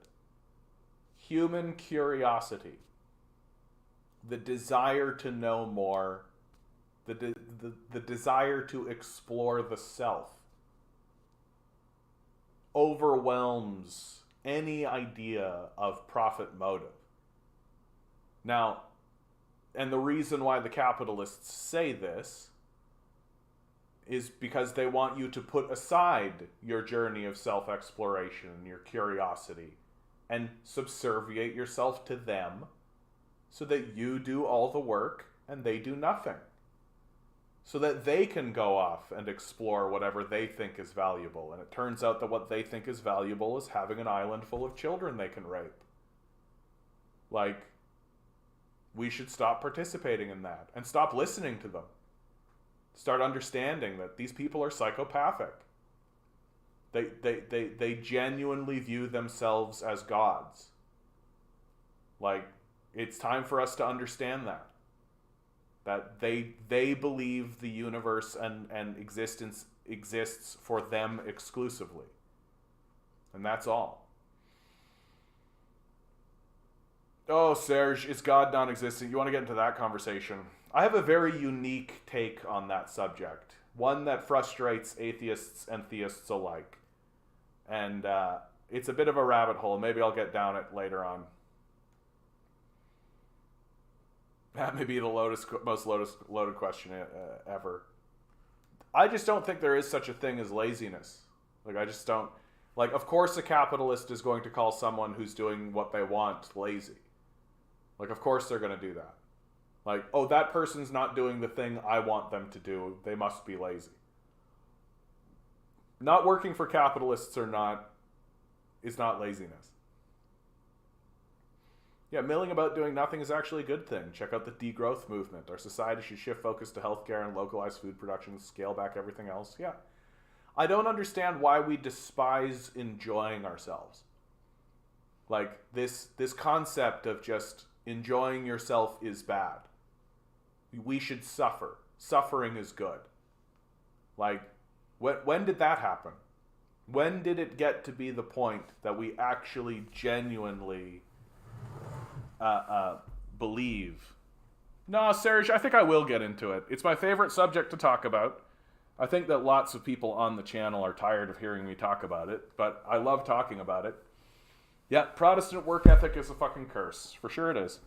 Human curiosity, the desire to know more, the desire to explore the self, overwhelms any idea of profit motive. Now, and the reason why the capitalists say this is because they want you to put aside your journey of self-exploration and your curiosity and subserviate yourself to them so that you do all the work and they do nothing. So that they can go off and explore whatever they think is valuable. And it turns out that what they think is valuable is having an island full of children they can rape. Like, we should stop participating in that and stop listening to them. Start understanding that these people are psychopathic. They genuinely view themselves as gods. Like, it's time for us to understand that. That they believe the universe and existence exists for them exclusively. And that's all. Oh, Serge, is God non-existent? You want to get into that conversation? I have a very unique take on that subject. One that frustrates atheists and theists alike. And it's a bit of a rabbit hole. Maybe I'll get down it later on. That may be the most loaded question ever. I just don't think there is such a thing as laziness. Like, I just don't... Like, of course a capitalist is going to call someone who's doing what they want lazy. Like, of course they're going to do that. Like, oh, that person's not doing the thing I want them to do. They must be lazy. Not working for capitalists is not laziness. Yeah, milling about doing nothing is actually a good thing. Check out the degrowth movement. Our society should shift focus to healthcare and localized food production, scale back everything else. Yeah. I don't understand why we despise enjoying ourselves. Like, this concept of just enjoying yourself is bad. We should suffer. Suffering is good. Like, when did that happen? When did it get to be the point that we actually genuinely believe? No, Serge, I think I will get into it. It's my favorite subject to talk about. I think that lots of people on the channel are tired of hearing me talk about it, but I love talking about it. Yeah, Protestant work ethic is a fucking curse. For sure it is.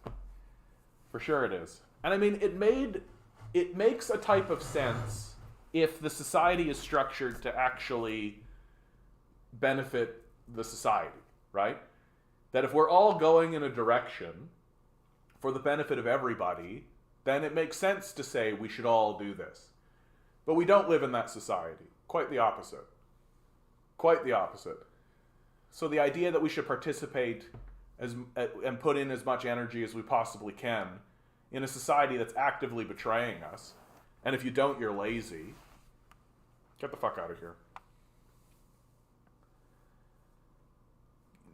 For sure it is. And I mean, it makes a type of sense if the society is structured to actually benefit the society, right? That if we're all going in a direction for the benefit of everybody, then it makes sense to say we should all do this. But we don't live in that society. Quite the opposite. Quite the opposite. So the idea that we should participate and put in as much energy as we possibly can in a society that's actively betraying us, and if you don't, you're lazy, get the fuck out of here.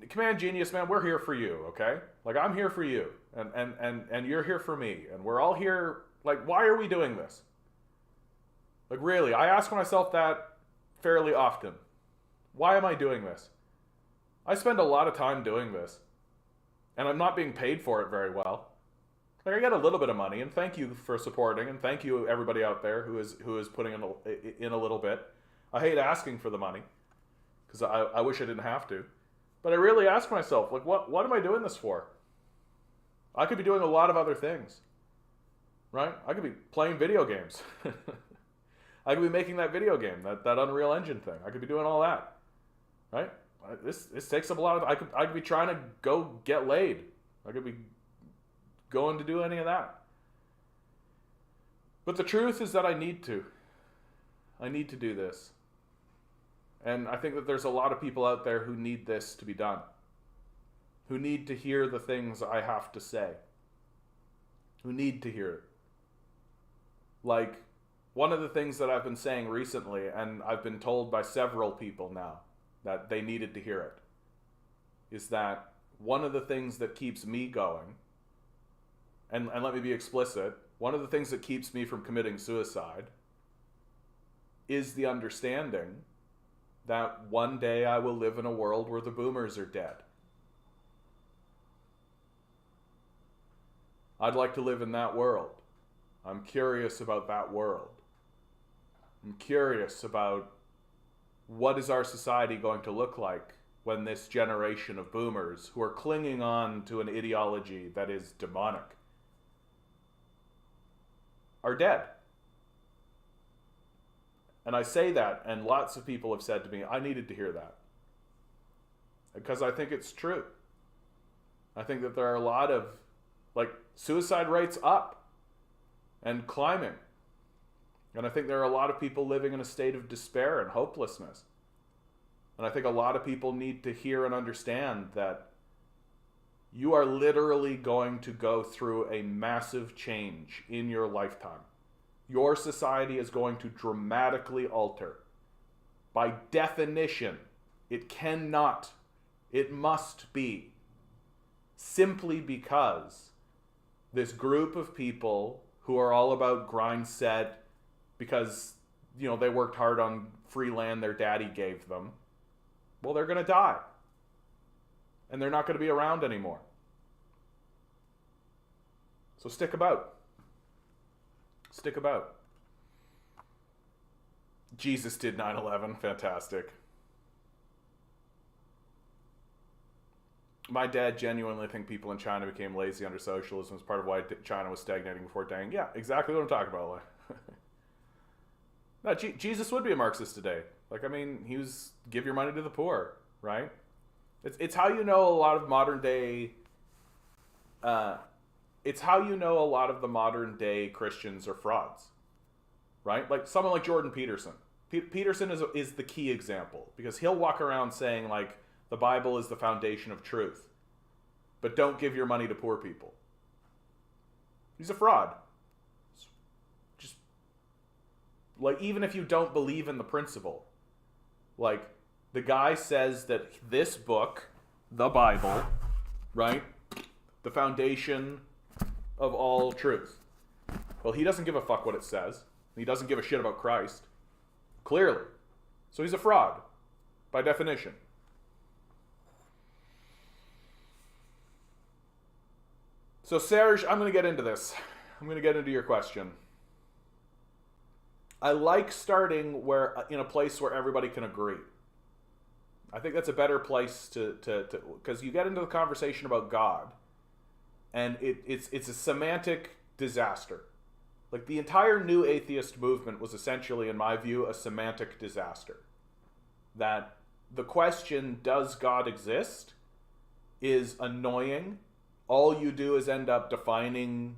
Command Genius, man, we're here for you, okay? Like, I'm here for you, and you're here for me, and we're all here. Like, why are we doing this? Like, really, I ask myself that fairly often. Why am I doing this? I spend a lot of time doing this, and I'm not being paid for it very well. Like, I get a little bit of money, and thank you for supporting, and thank you everybody out there who is putting in a little bit. I hate asking for the money, because I wish I didn't have to. But I really ask myself, like, what am I doing this for? I could be doing a lot of other things, right? I could be playing video games. I could be making that video game, that Unreal Engine thing. I could be doing all that, right? This takes up a lot of. I could be trying to go get laid. I could be going to do any of that. But the truth is that I need to. I need to do this. And I think that there's a lot of people out there who need this to be done. Who need to hear the things I have to say. Who need to hear it. Like, one of the things that I've been saying recently, and I've been told by several people now that they needed to hear it, is that one of the things that keeps me going, and let me be explicit, one of the things that keeps me from committing suicide is the understanding that one day I will live in a world where the boomers are dead. I'd like to live in that world. I'm curious about that world. I'm curious about what is our society going to look like when this generation of boomers who are clinging on to an ideology that is demonic are dead. And I say that, and lots of people have said to me, I needed to hear that. Because I think it's true. I think that there are a lot of, like, suicide rates up and climbing. And I think there are a lot of people living in a state of despair and hopelessness. And I think a lot of people need to hear and understand that you are literally going to go through a massive change in your lifetime. Your society is going to dramatically alter. By definition, it cannot, it must be, simply because this group of people who are all about grind set because, you know, they worked hard on free land their daddy gave them, well, they're going to die. And they're not going to be around anymore. So stick about. Stick about. Jesus did 9/11. Fantastic. My dad genuinely think people in China became lazy under socialism as part of why China was stagnating before dying. Yeah, exactly what I'm talking about. No, Jesus would be a Marxist today. Like, I mean, he was give your money to the poor, right? It's how you know a lot of modern day. It's how you know a lot of the modern day Christians are frauds, right? Like someone like Jordan Peterson. Peterson is the key example because he'll walk around saying like the Bible is the foundation of truth, but don't give your money to poor people. He's a fraud. Just like even if you don't believe in the principle, like the guy says that this book, the Bible, right? the foundation of all truth. Well, he doesn't give a fuck what it says. He doesn't give a shit about Christ. Clearly. So he's a fraud, by definition. So Serge, I'm going to get into this. I'm going to get into your question. I like starting in a place where everybody can agree. I think that's a better place to because you get into the conversation about God, and it's a semantic disaster. Like, the entire new atheist movement was essentially, in my view, a semantic disaster. That the question, does God exist, is annoying. All you do is end up defining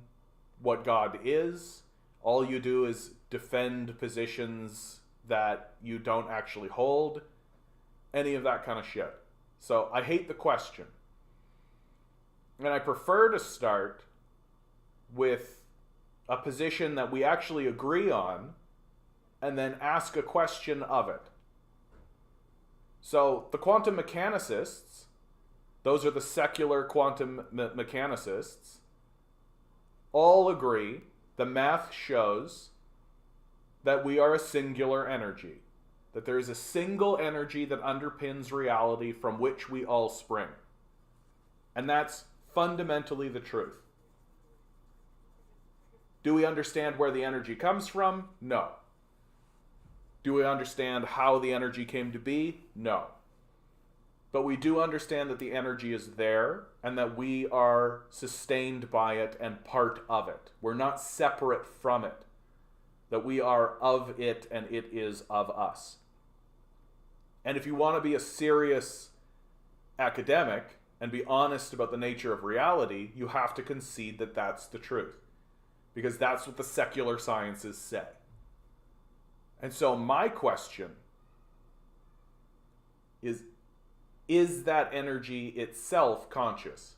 what God is. All you do is defend positions that you don't actually hold. Any of that kind of shit. So I hate the question. And I prefer to start with a position that we actually agree on and then ask a question of it. So the quantum mechanicists, those are the secular quantum mechanicists, all agree, the math shows, that we are a singular energy. That there is a single energy that underpins reality from which we all spring. And that's fundamentally the truth. Do we understand where the energy comes from? No. Do we understand how the energy came to be? No. But we do understand that the energy is there and that we are sustained by it and part of it. We're not separate from it. That we are of it and it is of us. And if you want to be a serious academic and be honest about the nature of reality, you have to concede that that's the truth. Because that's what the secular sciences say. And so my question is that energy itself conscious?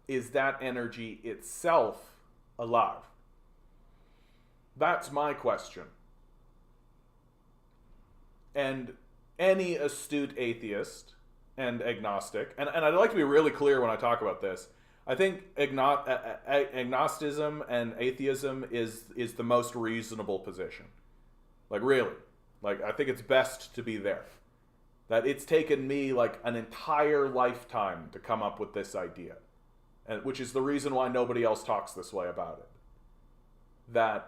Is that energy itself alive? That's my question. And any astute atheist and agnostic, and I'd like to be really clear when I talk about this, I think agnosticism and atheism is the most reasonable position. Like, really. Like, I think it's best to be there. That it's taken me like an entire lifetime to come up with this idea. And which is the reason why nobody else talks this way about it.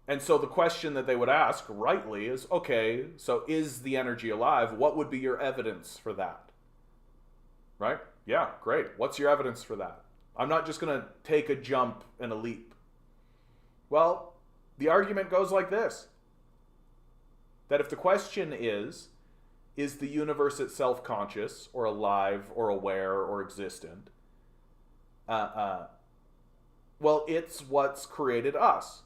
And so the question that they would ask, rightly, is, okay, so is the energy alive? What would be your evidence for that? Right? Yeah, great. What's your evidence for that? I'm not just going to take a jump and a leap. Well, the argument goes like this. That if the question is the universe itself conscious or alive or aware or existent? Well, it's what's created us.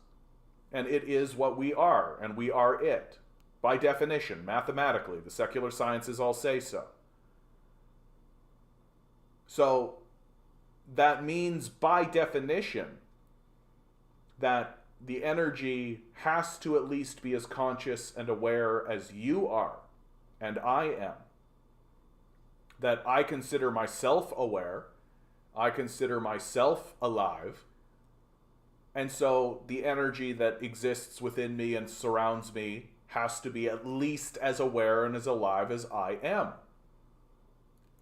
And it is what we are, and we are it. By definition, mathematically, the secular sciences all say so. So that means, by definition, that the energy has to at least be as conscious and aware as you are, and I am. That I consider myself aware, I consider myself alive, and so the energy that exists within me and surrounds me has to be at least as aware and as alive as I am.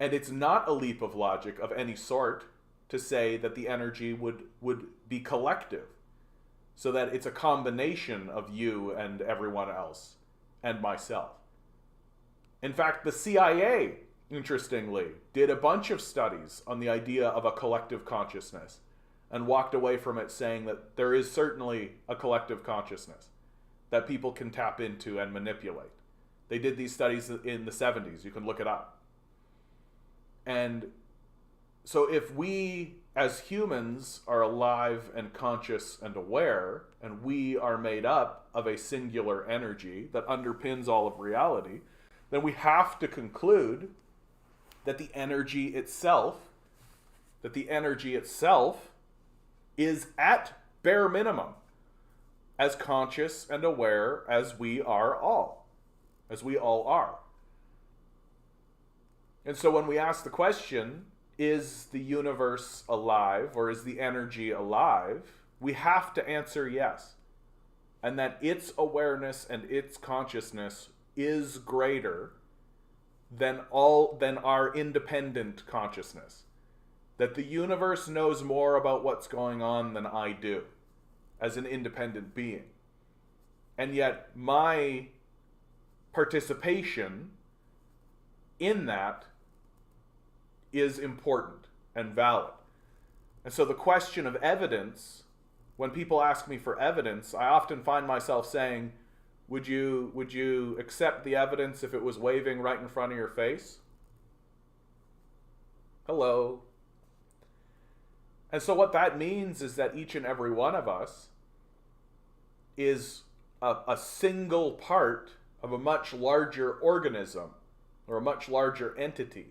And it's not a leap of logic of any sort to say that the energy would be collective. So that it's a combination of you and everyone else and myself. In fact, the CIA, interestingly, did a bunch of studies on the idea of a collective consciousness and walked away from it saying that there is certainly a collective consciousness that people can tap into and manipulate. They did these studies in the 70s. You can look it up. And so if we, as humans, are alive and conscious and aware, and we are made up of a singular energy that underpins all of reality, then we have to conclude that the energy itself is at bare minimum as conscious and aware as we all are. And so when we ask the question, is the universe alive or is the energy alive? We have to answer yes. And that its awareness and its consciousness is greater than our independent consciousness. That the universe knows more about what's going on than I do as an independent being. And yet my participation in that is important and valid. And so the question of evidence, when people ask me for evidence, I often find myself saying, would you accept the evidence if it was waving right in front of your face? Hello. And so what that means is that each and every one of us is a single part of a much larger organism or a much larger entity.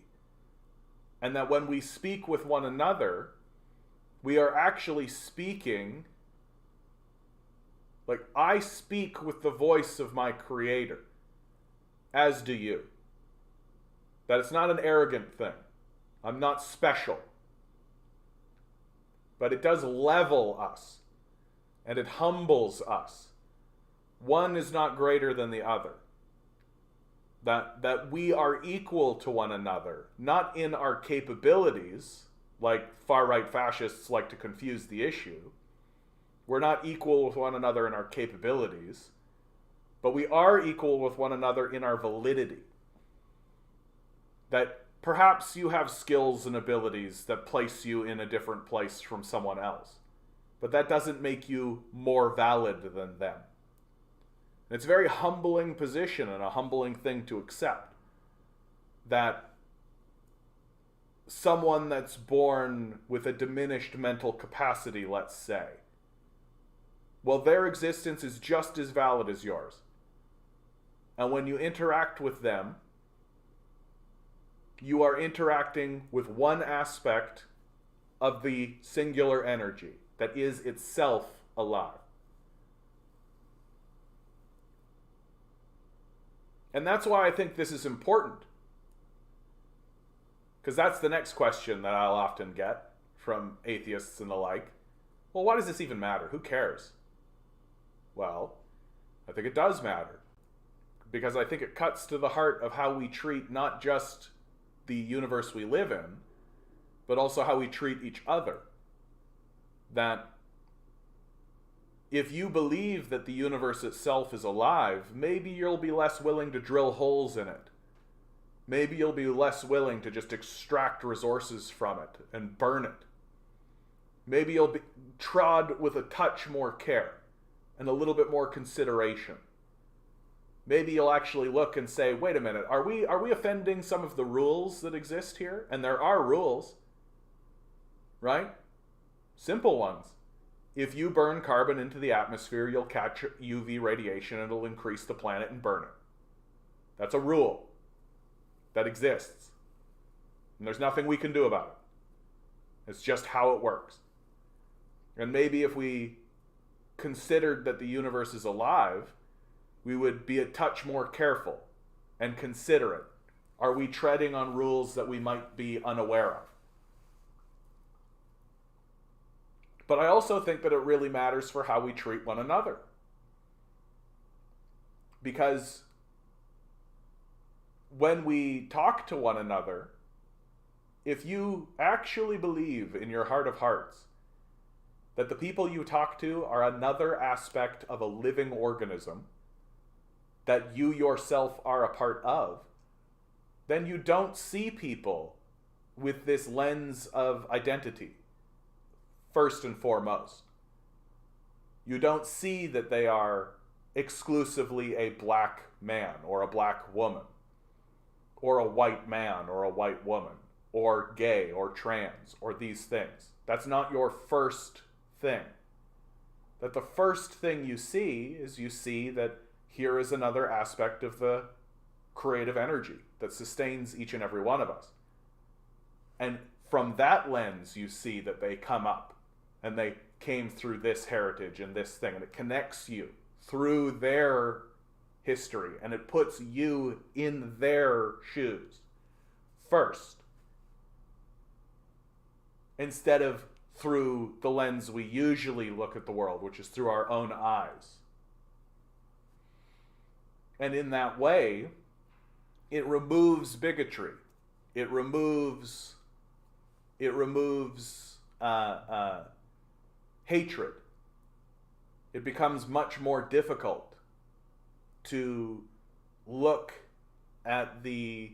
And that when we speak with one another, we are actually speaking, like I speak with the voice of my Creator, as do you. That it's not an arrogant thing. I'm not special. But it does level us, and it humbles us. One is not greater than the other. That we are equal to one another, not in our capabilities, like far-right fascists like to confuse the issue. We're not equal with one another in our capabilities, but we are equal with one another in our validity. That perhaps you have skills and abilities that place you in a different place from someone else, but that doesn't make you more valid than them. And it's a very humbling position and a humbling thing to accept, that someone that's born with a diminished mental capacity, let's say, well, their existence is just as valid as yours. And when you interact with them, you are interacting with one aspect of the singular energy that is itself alive. And that's why I think this is important. Because that's the next question that I'll often get from atheists and the like. Well, why does this even matter? Who cares? Well, I think it does matter. Because I think it cuts to the heart of how we treat not just the universe we live in, but also how we treat each other. That if you believe that the universe itself is alive, maybe you'll be less willing to drill holes in it. Maybe you'll be less willing to just extract resources from it and burn it. Maybe you'll be trod with a touch more care and a little bit more consideration. Maybe you'll actually look and say, wait a minute, are we offending some of the rules that exist here? And there are rules, right? Simple ones. If you burn carbon into the atmosphere, you'll catch UV radiation and it'll increase the planet and burn it. That's a rule that exists. And there's nothing we can do about it. It's just how it works. And maybe if we considered that the universe is alive, we would be a touch more careful and considerate. Are we treading on rules that we might be unaware of? But I also think that it really matters for how we treat one another. Because when we talk to one another, if you actually believe in your heart of hearts that the people you talk to are another aspect of a living organism that you yourself are a part of, then you don't see people with this lens of identity. First and foremost, you don't see that they are exclusively a black man or a black woman, or a white man or a white woman, or gay or trans, or these things. That's not your first thing. That the first thing you see is you see that here is another aspect of the creative energy that sustains each and every one of us. And from that lens, you see that they come up. And they came through this heritage and this thing. And it connects you through their history. And it puts you in their shoes. first, instead of through the lens we usually look at the world, which is through our own eyes. And in that way, it removes bigotry. It removes hatred. It becomes much more difficult to look at the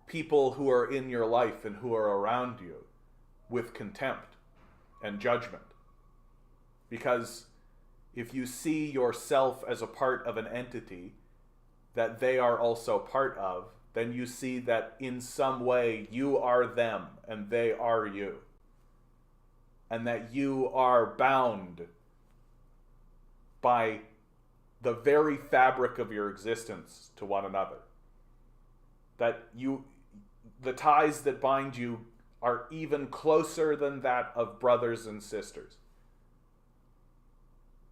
people who are in your life and who are around you with contempt and judgment. Because if you see yourself as a part of an entity that they are also part of, then you see that in some way you are them and they are you. And that you are bound by the very fabric of your existence to one another. That the ties that bind you are even closer than that of brothers and sisters.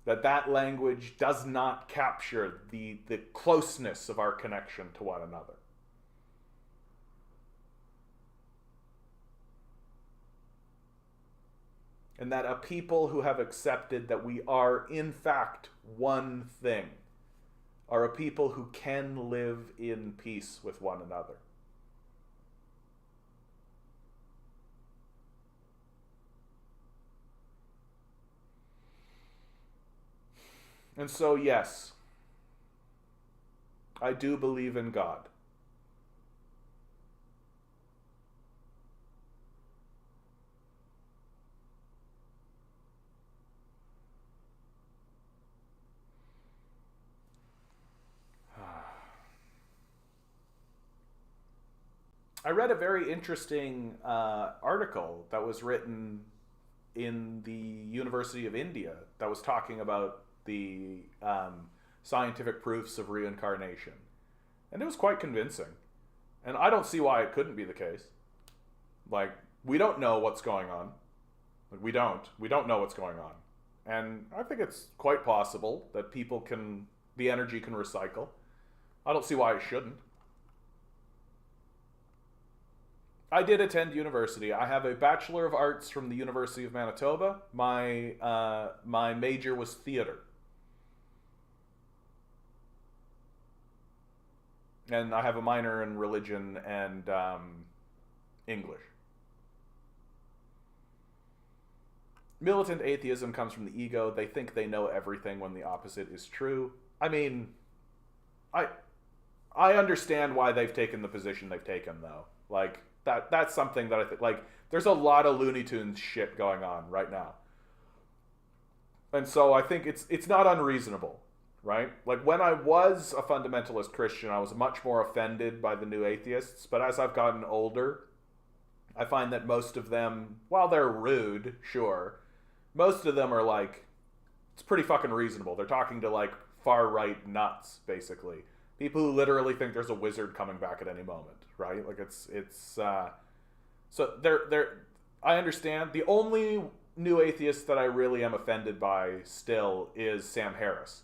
That language does not capture the closeness of our connection to one another. And that a people who have accepted that we are in fact one thing are a people who can live in peace with one another. And so, yes, I do believe in God. I read a very interesting article that was written in the University of India that was talking about the scientific proofs of reincarnation. And it was quite convincing. And I don't see why it couldn't be the case. Like, we don't know what's going on. Like, we don't know what's going on. And I think it's quite possible that the energy can recycle. I don't see why it shouldn't. I did attend university. I have a Bachelor of Arts from the University of Manitoba. My major was theater. And I have a minor in religion and English. Militant atheism comes from the ego. They think they know everything when the opposite is true. I mean, I understand why they've taken the position they've taken, though. Like, that's something that I think, like, there's a lot of Looney Tunes shit going on right now. And so I think it's not unreasonable, right? Like, when I was a fundamentalist Christian, I was much more offended by the new atheists. But as I've gotten older, I find that most of them, while they're rude, sure, most of them are like, it's pretty fucking reasonable. They're talking to, like, far-right nuts, basically. People who literally think there's a wizard coming back at any moment, right? Like, so they're I understand. The only new atheist that I really am offended by still is Sam Harris.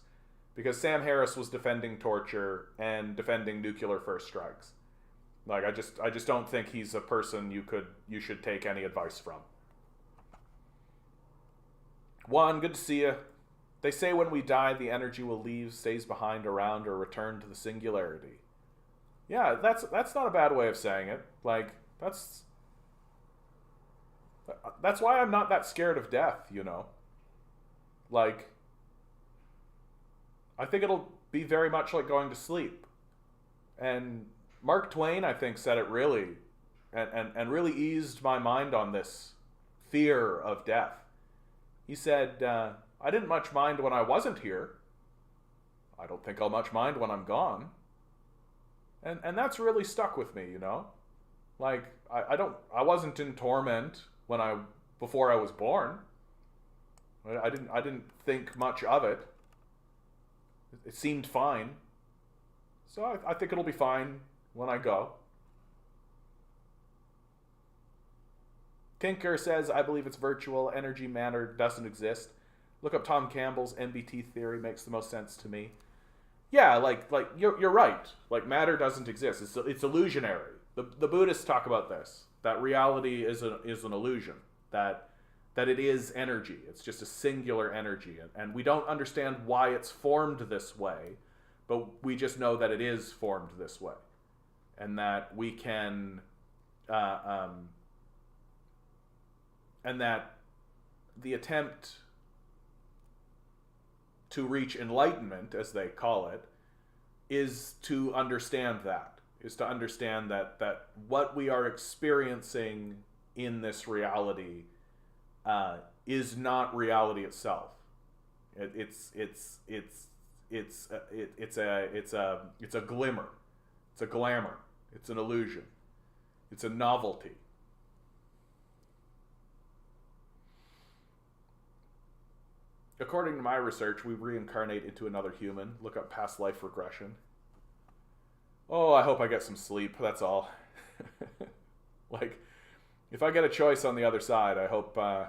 Because Sam Harris was defending torture and defending nuclear first strikes. Like, I just don't think he's a person you should take any advice from. Juan, good to see you. They say when we die, the energy will leave, stays behind, around, or return to the singularity. Yeah, that's not a bad way of saying it. Like, that's why I'm not that scared of death, you know? Like, I think it'll be very much like going to sleep. And Mark Twain, I think, said it really, and really eased my mind on this fear of death. He said, I didn't much mind when I wasn't here. I don't think I'll much mind when I'm gone. And that's really stuck with me, you know? Like, I wasn't in torment before I was born. I didn't think much of it. It seemed fine. So I think it'll be fine when I go. Kinker says, I believe it's virtual. Energy, matter doesn't exist. Look up Tom Campbell's MBT theory. Makes the most sense to me. Yeah, like you're right. Like, matter doesn't exist. It's illusionary. The Buddhists talk about this, that reality is an illusion, that it is energy. It's just a singular energy, and we don't understand why it's formed this way, but we just know that it is formed this way, and that we can, and that the attempt to reach enlightenment, as they call it, is to understand that, what we are experiencing in this reality is not reality itself. It's a glimmer, it's a glamour, it's an illusion, it's a novelty. According to my research, we reincarnate into another human. Look up past life regression. Oh, I hope I get some sleep. That's all. Like, if I get a choice on the other side, I hope I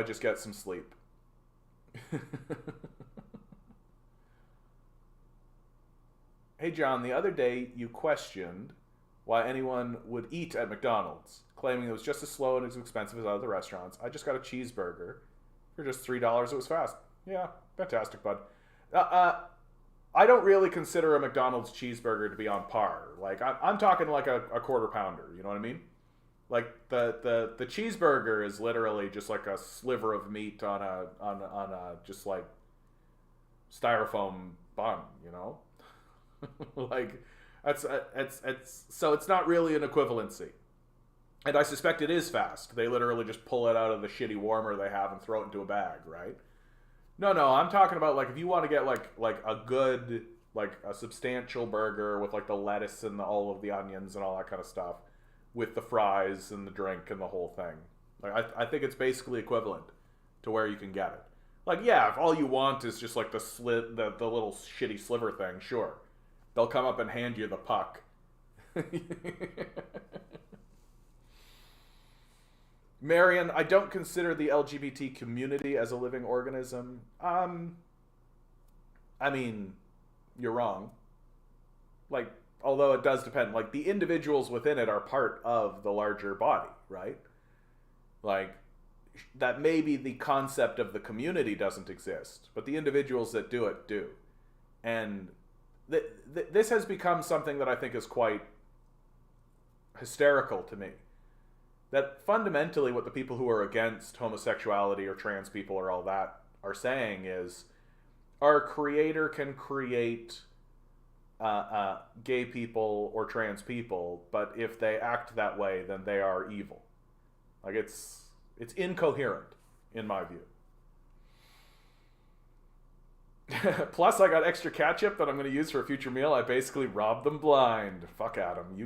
just get some sleep. Hey, John, the other day you questioned why anyone would eat at McDonald's, claiming it was just as slow and as expensive as other restaurants. I just got a cheeseburger. For just $3, it was fast. Yeah, fantastic, bud. I don't really consider a McDonald's cheeseburger to be on par. Like, I'm talking like a quarter pounder. You know what I mean? Like the cheeseburger is literally just like a sliver of meat on a just like styrofoam bun. You know, like so it's not really an equivalency. And I suspect it is fast. They literally just pull it out of the shitty warmer they have and throw it into a bag, right? No, I'm talking about, like, if you want to get like a good, like a substantial burger with like the lettuce and all of the onions and all that kind of stuff, with the fries and the drink and the whole thing. Like, I think it's basically equivalent to where you can get it. Like, yeah, if all you want is just like the little shitty sliver thing, sure. They'll come up and hand you the puck. Marion, I don't consider the LGBT community as a living organism. I mean, you're wrong. Like, although it does depend. Like, the individuals within it are part of the larger body, right? Like, that maybe the concept of the community doesn't exist, but the individuals that do it do. And this has become something that I think is quite hysterical to me. That fundamentally what the people who are against homosexuality or trans people or all that are saying is our creator can create gay people or trans people, but if they act that way, then they are evil. Like, it's incoherent, in my view. Plus, I got extra ketchup that I'm going to use for a future meal. I basically robbed them blind. Fuck Adam.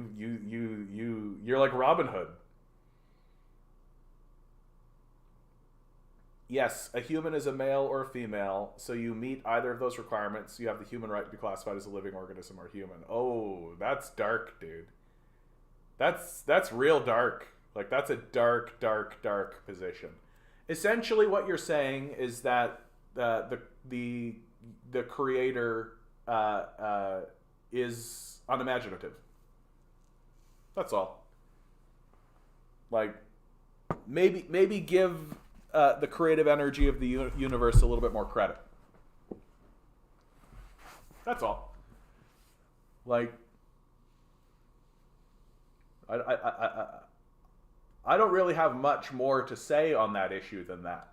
You're like Robin Hood. Yes, a human is a male or a female, so you meet either of those requirements, you have the human right to be classified as a living organism or human. Oh, that's dark, dude. That's real dark. Like, that's a dark, dark, dark position. Essentially, what you're saying is that the creator is unimaginative. That's all. Like, maybe give the creative energy of the universe a little bit more credit. That's all. Like, I don't really have much more to say on that issue than that.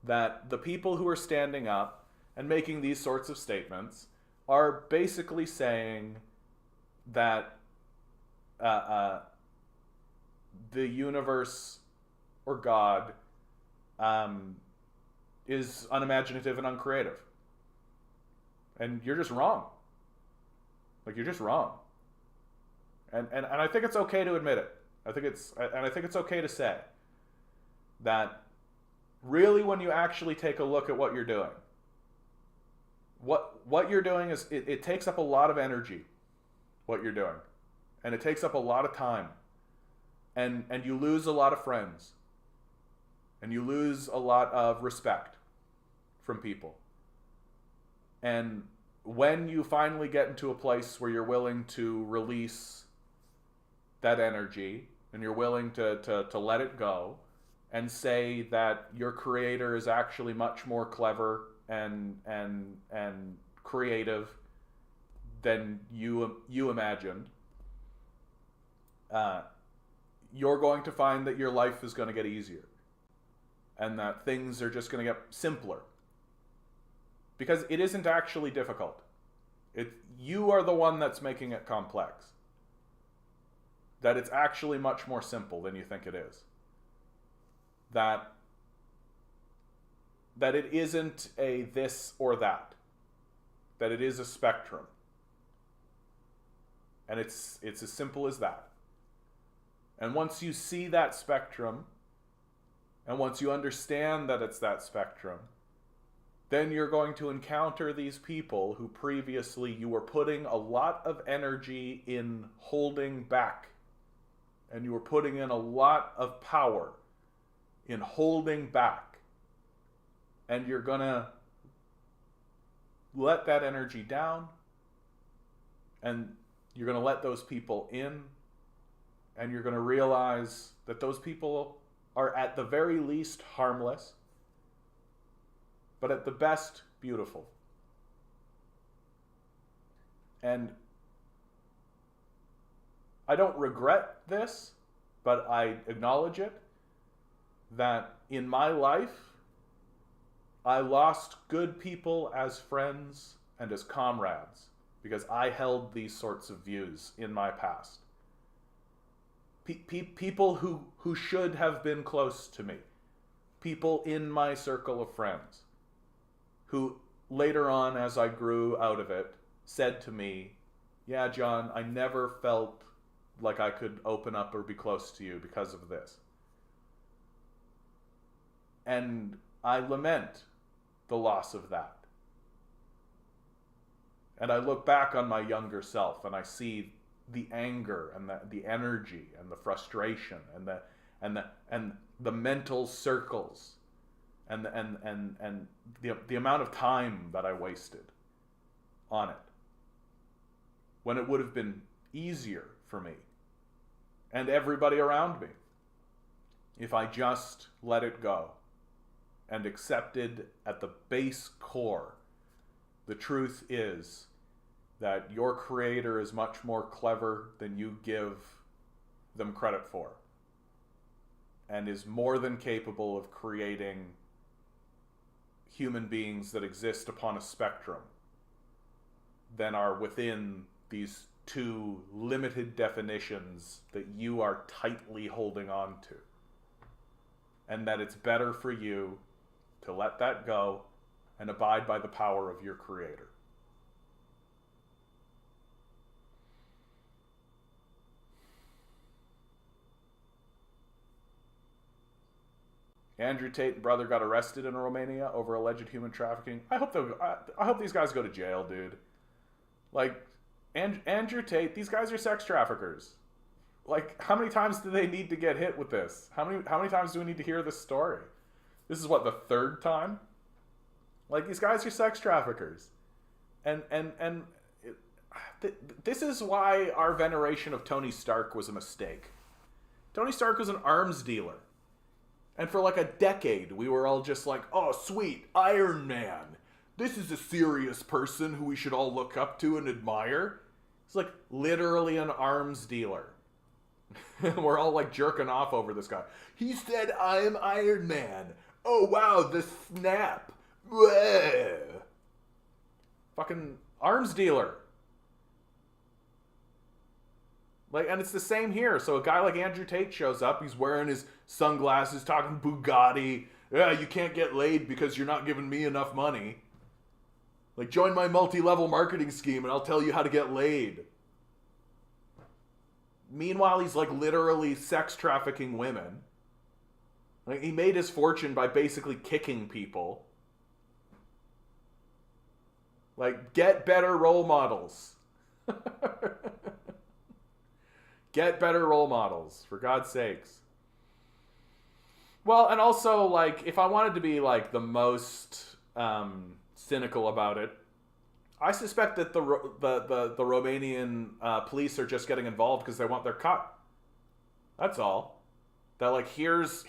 That the people who are standing up and making these sorts of statements are basically saying that the universe or God is unimaginative and uncreative. And you're just wrong. Like, you're just wrong. And I think it's okay to admit it. I think it's okay to say that really, when you actually take a look at what you're doing, what you're doing is it takes up a lot of energy, what you're doing. And it takes up a lot of time. And you lose a lot of friends. And you lose a lot of respect from people. And when you finally get into a place where you're willing to release that energy and you're willing to let it go and say that your creator is actually much more clever and creative than you imagined, you're going to find that your life is going to get easier and that things are just going to get simpler. Because it isn't actually difficult. You are the one that's making it complex. That it's actually much more simple than you think it is. That it isn't a this or that. That it is a spectrum. And it's as simple as that. And once you see that spectrum, and once you understand that it's that spectrum, then you're going to encounter these people who previously you were putting a lot of energy in holding back. And you were putting in a lot of power in holding back. And you're going to let that energy down. And you're going to let those people in. And you're going to realize that those people are at the very least harmless, but at the best, beautiful. And I don't regret this, but I acknowledge it, that in my life, I lost good people as friends and as comrades because I held these sorts of views in my past. People who should have been close to me. People in my circle of friends. Who later on, as I grew out of it, said to me, yeah, John, I never felt like I could open up or be close to you because of this. And I lament the loss of that. And I look back on my younger self and I see the anger and the energy and the frustration and the mental circles and the amount of time that I wasted on it, when it would have been easier for me and everybody around me if I just let it go and accepted at the base core the truth is that your creator is much more clever than you give them credit for, and is more than capable of creating human beings that exist upon a spectrum than are within these two limited definitions that you are tightly holding on to. And that it's better for you to let that go and abide by the power of your creator. Andrew Tate and brother got arrested in Romania over alleged human trafficking. I hope these guys go to jail, dude. Like, Andrew Tate, these guys are sex traffickers. Like, how many times do they need to get hit with this? How many times do we need to hear this story? This is what, the third time? Like, these guys are sex traffickers. This is why our veneration of Tony Stark was a mistake. Tony Stark was an arms dealer. And for like a decade, we were all just like, oh, sweet, Iron Man. This is a serious person who we should all look up to and admire. He's like literally an arms dealer. We're all like jerking off over this guy. He said, I am Iron Man. Oh, wow, the snap. Bleh. Fucking arms dealer. Like, and it's the same here. So a guy like Andrew Tate shows up. He's wearing his sunglasses, talking Bugatti. Yeah, you can't get laid because you're not giving me enough money. Like, join my multi-level marketing scheme and I'll tell you how to get laid. Meanwhile, he's like literally sex trafficking women. Like, he made his fortune by basically kicking people. Like, get better role models. Get better role models, for God's sakes. Well, and also, like, if I wanted to be, like, the most cynical about it, I suspect that the Romanian police are just getting involved because they want their cut. That's all. That like here's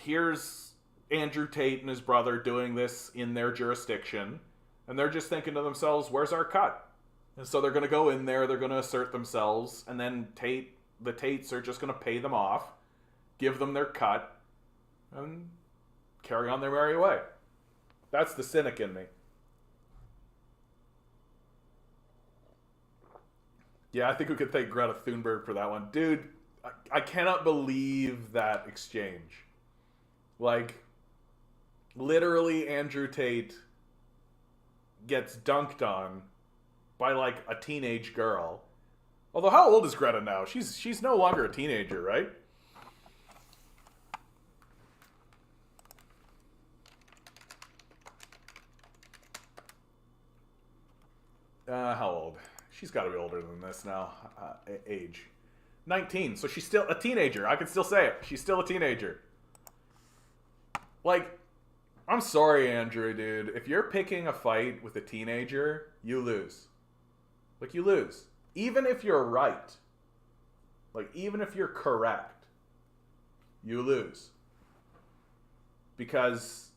Andrew Tate and his brother doing this in their jurisdiction, and they're just thinking to themselves, "Where's our cut?" And so they're going to go in there, they're going to assert themselves, and then the Tates are just going to pay them off, give them their cut, and carry on their merry way. That's the cynic in me. Yeah, I think we could thank Greta Thunberg for that one. Dude, I cannot believe that exchange. Like, literally Andrew Tate gets dunked on by, like, a teenage girl. Although, how old is Greta now? She's no longer a teenager, right? How old? She's got to be older than this now. Age. 19. So she's still a teenager. I can still say it. She's still a teenager. Like, I'm sorry, Andrew, dude. If you're picking a fight with a teenager, you lose. Like, you lose. Even if you're right. Like, even if you're correct, you lose. Because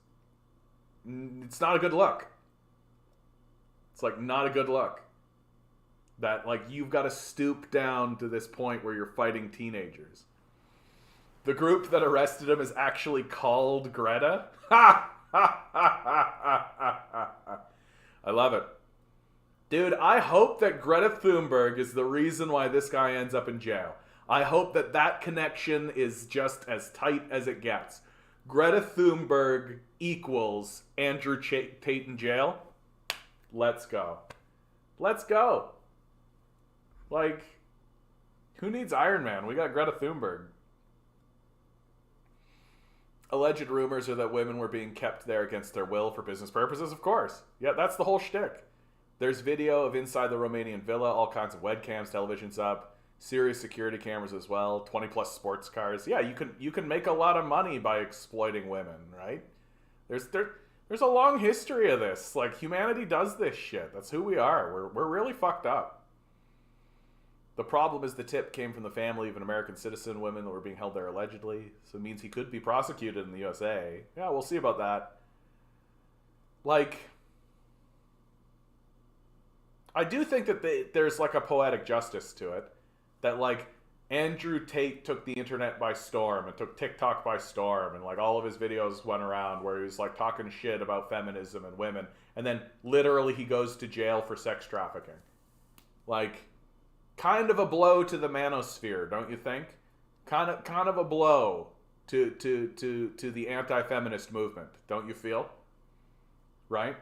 it's not a good look. It's, like, not a good look. That, like, you've got to stoop down to this point where you're fighting teenagers. The group that arrested him is actually called Greta. Ha! Ha! Ha! Ha! Ha! Ha! I love it. Dude, I hope that Greta Thunberg is the reason why this guy ends up in jail. I hope that that connection is just as tight as it gets. Greta Thunberg equals Andrew Tate in jail. Let's go. Let's go. Like, who needs Iron Man? We got Greta Thunberg. Alleged rumors are that women were being kept there against their will for business purposes, of course. Yeah, that's the whole shtick. There's video of inside the Romanian villa, all kinds of webcams, televisions up, serious security cameras as well, 20-plus sports cars. Yeah, you can make a lot of money by exploiting women, right? There's a long history of this. Like, humanity does this shit. That's who we are. We're really fucked up. The problem is the tip came from the family of an American citizen, women that were being held there allegedly. So it means he could be prosecuted in the USA. Yeah, we'll see about that. Like, I do think that there's like a poetic justice to it. That like Andrew Tate took the internet by storm and took TikTok by storm. And like all of his videos went around where he was like talking shit about feminism and women. And then literally he goes to jail for sex trafficking. Like, kind of a blow to the manosphere, don't you think? Kind of a blow to the anti-feminist movement, don't you feel? Right?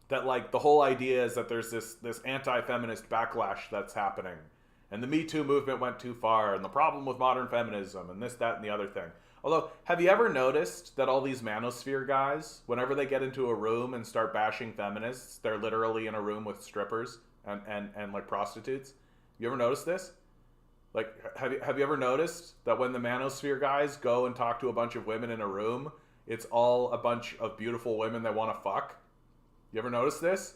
That like the whole idea is that there's this anti-feminist backlash that's happening, and the Me Too movement went too far, and the problem with modern feminism, and this, that, and the other thing. Although, have you ever noticed that all these manosphere guys, whenever they get into a room and start bashing feminists, they're literally in a room with strippers and like prostitutes? You ever noticed this? Like, have you ever noticed that when the manosphere guys go and talk to a bunch of women in a room, it's all a bunch of beautiful women they want to fuck? You ever notice this?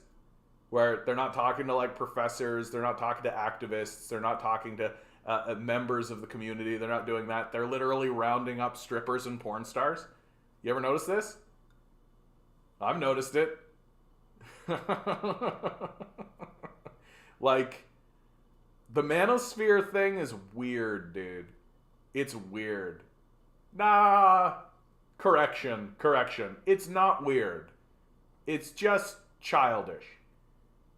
Where they're not talking to like professors, they're not talking to activists, they're not talking to members of the community, they're not doing that. They're literally rounding up strippers and porn stars. You ever notice this? I've noticed it. Like, the manosphere thing is weird, dude. It's weird. Nah. Correction. It's not weird. It's just childish.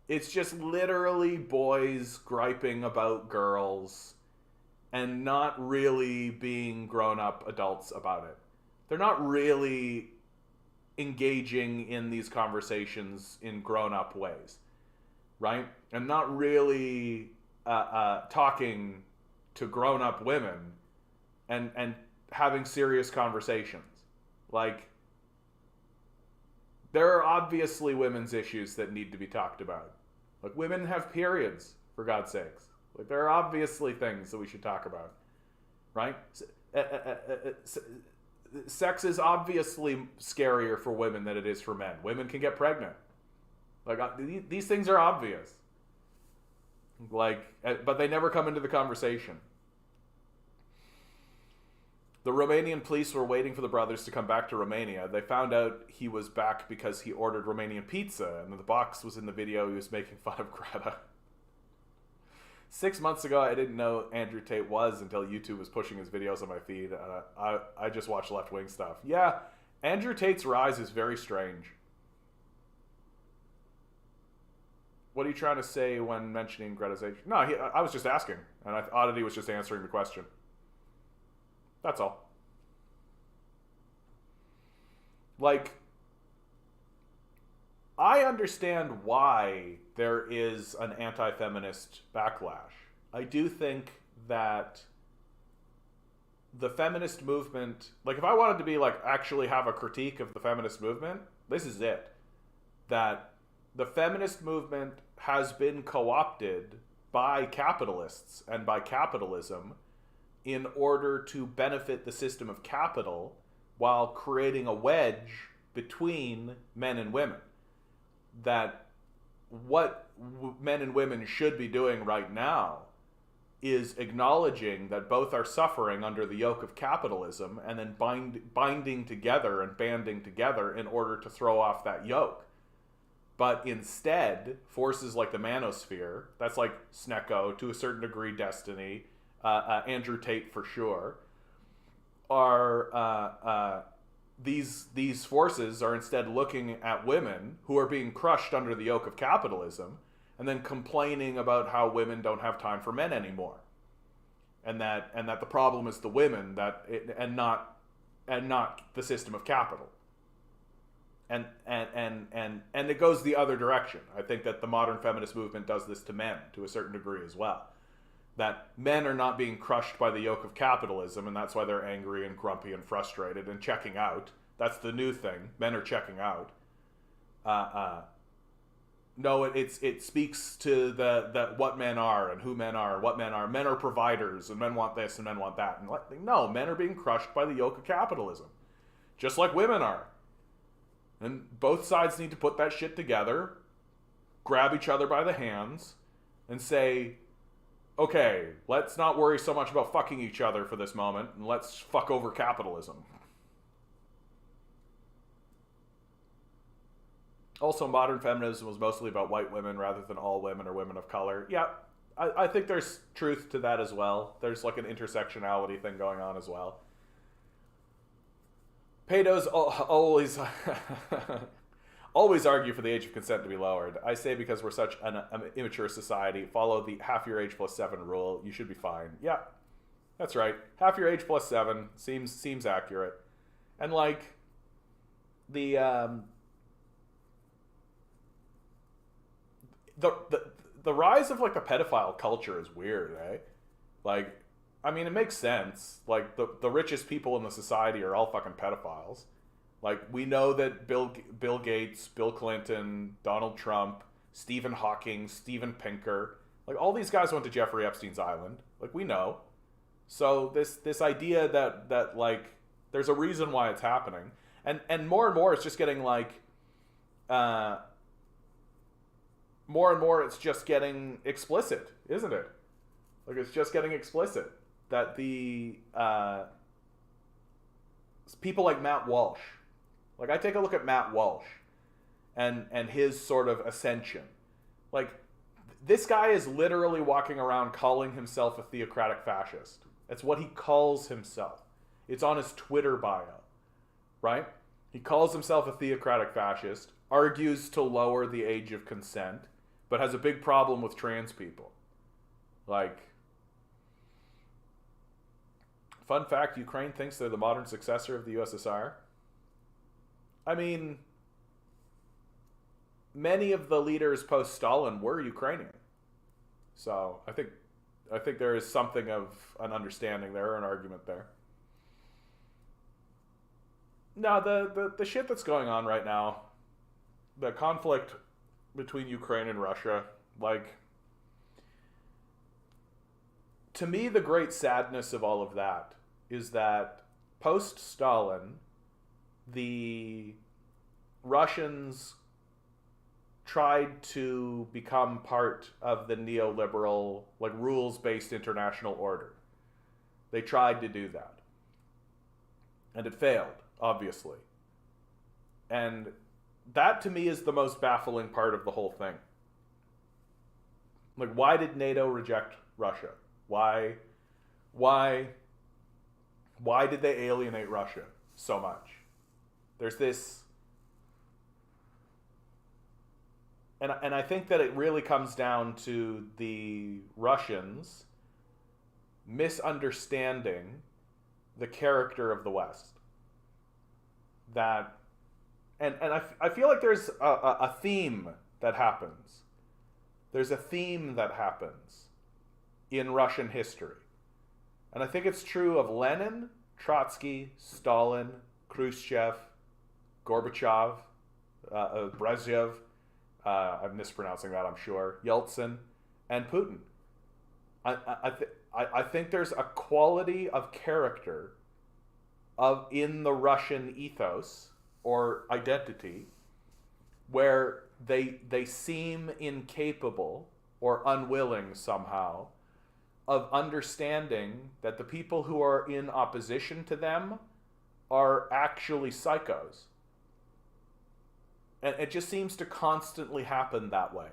It's just literally boys griping about girls and not really being grown-up adults about it. They're not really engaging in these conversations in grown-up ways, right? And not really talking to grown-up women and having serious conversations. Like, there are obviously women's issues that need to be talked about. Like, women have periods, for God's sakes. Like, there are obviously things that we should talk about, right? Sex is obviously scarier for women than it is for men. Women can get pregnant. Like, these things are obvious. Like, but they never come into the conversation. The Romanian police were waiting for the brothers to come back to Romania. They found out he was back because he ordered Romanian pizza, and the box was in the video he was making fun of Greta. 6 months ago, I didn't know Andrew Tate was until YouTube was pushing his videos on my feed. I just watched left-wing stuff. Yeah, Andrew Tate's rise is very strange. What are you trying to say when mentioning Greta's age? No, I was just asking, and Oddity was just answering the question. That's all. Like, I understand why there is an anti-feminist backlash. I do think that the feminist movement, like if I wanted to be like actually have a critique of the feminist movement, this is it. That the feminist movement has been co-opted by capitalists and by capitalism in order to benefit the system of capital while creating a wedge between men and women. That what men and women should be doing right now is acknowledging that both are suffering under the yoke of capitalism and then binding together and banding together in order to throw off that yoke. But instead, forces like the manosphere, that's like Snecko, to a certain degree Destiny, Andrew Tate for sure, are these forces are instead looking at women who are being crushed under the yoke of capitalism and then complaining about how women don't have time for men anymore, and that the problem is the women and not the system of capital. And it goes the other direction. I think that the modern feminist movement does this to men to a certain degree as well. That men are not being crushed by the yoke of capitalism, and that's why they're angry and grumpy and frustrated and checking out. That's the new thing. Men are checking out. No, it speaks to the what men are and who men are, what men are. Men are providers, and men want this and men want that. And no, men are being crushed by the yoke of capitalism, just like women are. And both sides need to put that shit together, grab each other by the hands, and say, okay, let's not worry so much about fucking each other for this moment, and let's fuck over capitalism. Also, modern feminism was mostly about white women rather than all women or women of color. Yeah, I think there's truth to that as well. There's like an intersectionality thing going on as well. Pedos always always argue for the age of consent to be lowered. I say because we're such an immature society, follow the half your age plus 7 rule. You should be fine. Yeah, that's right. Half your age plus 7 seems accurate. And like the rise of like the pedophile culture is weird, eh? Like, I mean, it makes sense. Like, the richest people in the society are all fucking pedophiles. Like, we know that Bill Gates, Bill Clinton, Donald Trump, Stephen Hawking, Steven Pinker, like, all these guys went to Jeffrey Epstein's island. Like, we know. So this idea that like, there's a reason why it's happening. And more it's just getting, like, more and more it's just getting explicit, isn't it? Like, it's just getting explicit. That the people like Matt Walsh, like I take a look at Matt Walsh and his sort of ascension. Like, this guy is literally walking around calling himself a theocratic fascist. That's what he calls himself. It's on his Twitter bio, right? He calls himself a theocratic fascist, argues to lower the age of consent, but has a big problem with trans people. Like, fun fact, Ukraine thinks they're the modern successor of the USSR. I mean, many of the leaders post-Stalin were Ukrainian. So I think there is something of an understanding there, an argument there. No, the shit that's going on right now, the conflict between Ukraine and Russia, like, to me, the great sadness of all of that is that post-Stalin, the Russians tried to become part of the neoliberal, like, rules-based international order. They tried to do that. And it failed, obviously. And that, to me, is the most baffling part of the whole thing. Like, why did NATO reject Russia? Why did they alienate Russia so much? There's this... And I think that it really comes down to the Russians misunderstanding the character of the West. That... And I feel like there's a theme that happens. There's a theme that happens in Russian history. And I think it's true of Lenin, Trotsky, Stalin, Khrushchev, Gorbachev, Brezhnev, I'm mispronouncing that, I'm sure, Yeltsin, and Putin. I think there's a quality of character in the Russian ethos or identity where they seem incapable or unwilling somehow of understanding that the people who are in opposition to them are actually psychos. And it just seems to constantly happen that way.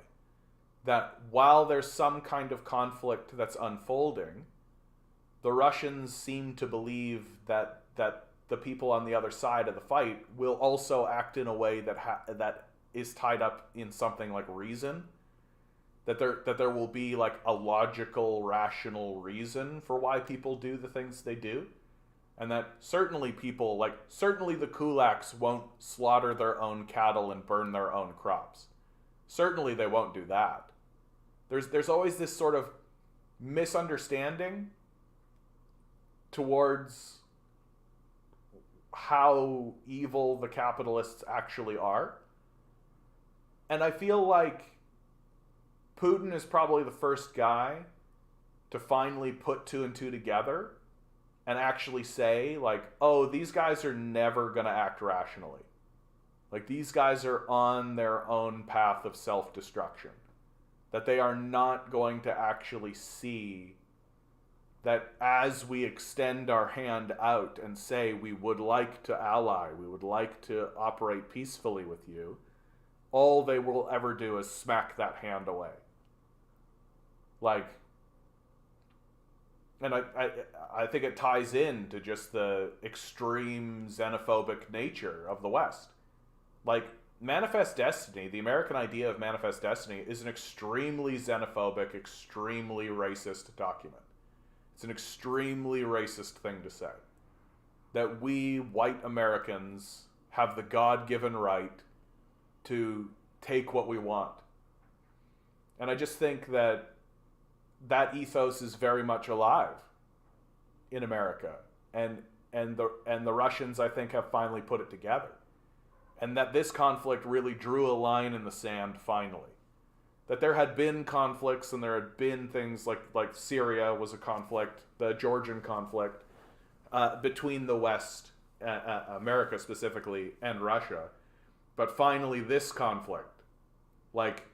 That while there's some kind of conflict that's unfolding, the Russians seem to believe that the people on the other side of the fight will also act in a way that is tied up in something like reason. That there will be like a logical, rational reason for why people do the things they do. And that certainly the kulaks won't slaughter their own cattle and burn their own crops. Certainly they won't do that. There's always this sort of misunderstanding towards how evil the capitalists actually are. And I feel like Putin is probably the first guy to finally put two and two together and actually say, like, oh, these guys are never going to act rationally. Like, these guys are on their own path of self-destruction. That they are not going to actually see that as we extend our hand out and say we would like to ally, we would like to operate peacefully with you, all they will ever do is smack that hand away. Like, and I think it ties in to just the extreme xenophobic nature of the West. Like, Manifest Destiny, the American idea of Manifest Destiny, is an extremely xenophobic, extremely racist document. It's an extremely racist thing to say. That we, white Americans, have the God-given right to take what we want. And I just think that ethos is very much alive in America. And the Russians, I think, have finally put it together. And that this conflict really drew a line in the sand finally. That there had been conflicts and there had been things like Syria was a conflict, the Georgian conflict, between the West, America specifically, and Russia. But finally this conflict, like,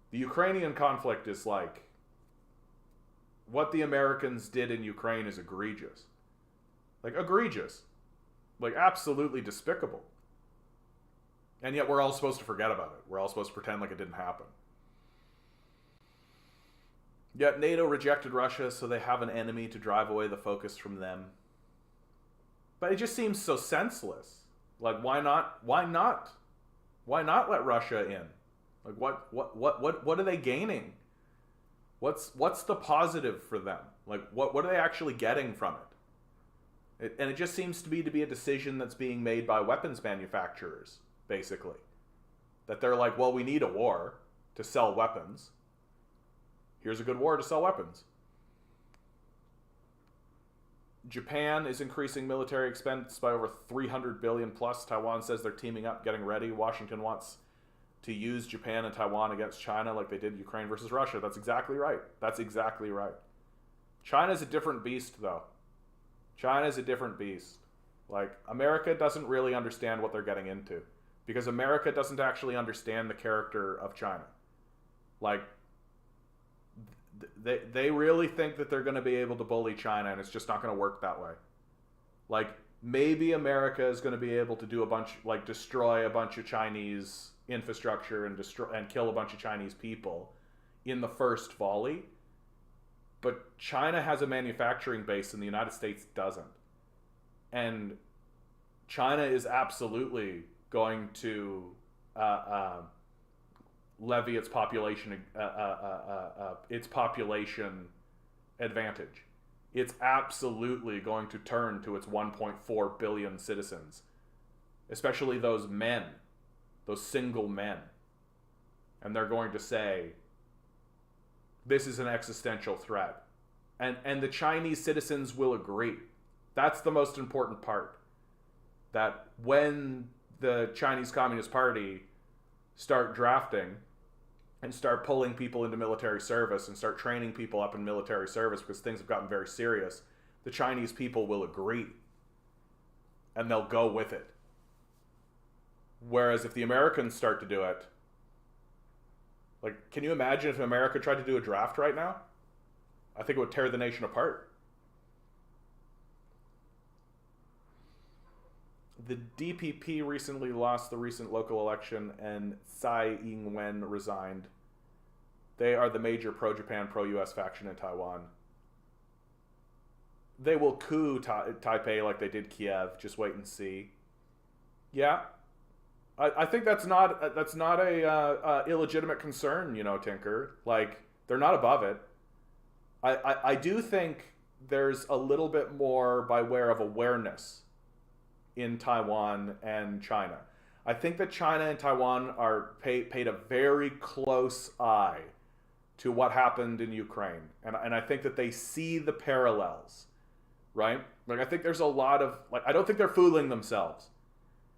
the Ukrainian conflict is like, what the Americans did in Ukraine is egregious. Like, egregious. Like, absolutely despicable. And yet we're all supposed to forget about it. We're all supposed to pretend like it didn't happen. Yet NATO rejected Russia, so they have an enemy to drive away the focus from them. But it just seems so senseless. Like, why not? Why not? Why not let Russia in? Like, what are they gaining? What's the positive for them? Like, what are they actually getting from it? And it just seems to be a decision that's being made by weapons manufacturers, basically. That they're like, well, we need a war to sell weapons. Here's a good war to sell weapons. Japan is increasing military expense by over $300 billion plus. Taiwan says they're teaming up, getting ready. Washington wants to use Japan and Taiwan against China like they did Ukraine versus Russia. That's exactly right. That's exactly right. China's a different beast, though. China's a different beast. Like, America doesn't really understand what they're getting into. because America doesn't actually understand the character of China. Like, they really think that they're going to be able to bully China, and it's just not going to work that way. Like, maybe America is going to be able to do destroy a bunch of Chinese infrastructure and kill a bunch of Chinese people in the first volley. But China has a manufacturing base and the United States doesn't. And China is absolutely going to levy its population advantage. It's absolutely going to turn to its 1.4 billion citizens, especially those men, those single men. And they're going to say, this is an existential threat. And the Chinese citizens will agree. That's the most important part. That when the Chinese Communist Party start drafting and start pulling people into military service and start training people up in military service because things have gotten very serious, the Chinese people will agree. And they'll go with it. Whereas if the Americans start to do it, like, can you imagine if America tried to do a draft right now? I think it would tear the nation apart. The DPP recently lost the recent local election and Tsai Ing-wen resigned. They are the major pro-Japan, pro-US faction in Taiwan. They will coup Taipei like they did Kiev. Just wait and see. Yeah, I think that's not a illegitimate concern, you know, Tinker. Like, they're not above it. I do think there's a little bit more by way of awareness in Taiwan and China. I think that China and Taiwan are paid a very close eye to what happened in Ukraine. And I think that they see the parallels, right? Like, I think there's a lot of, like, I don't think they're fooling themselves.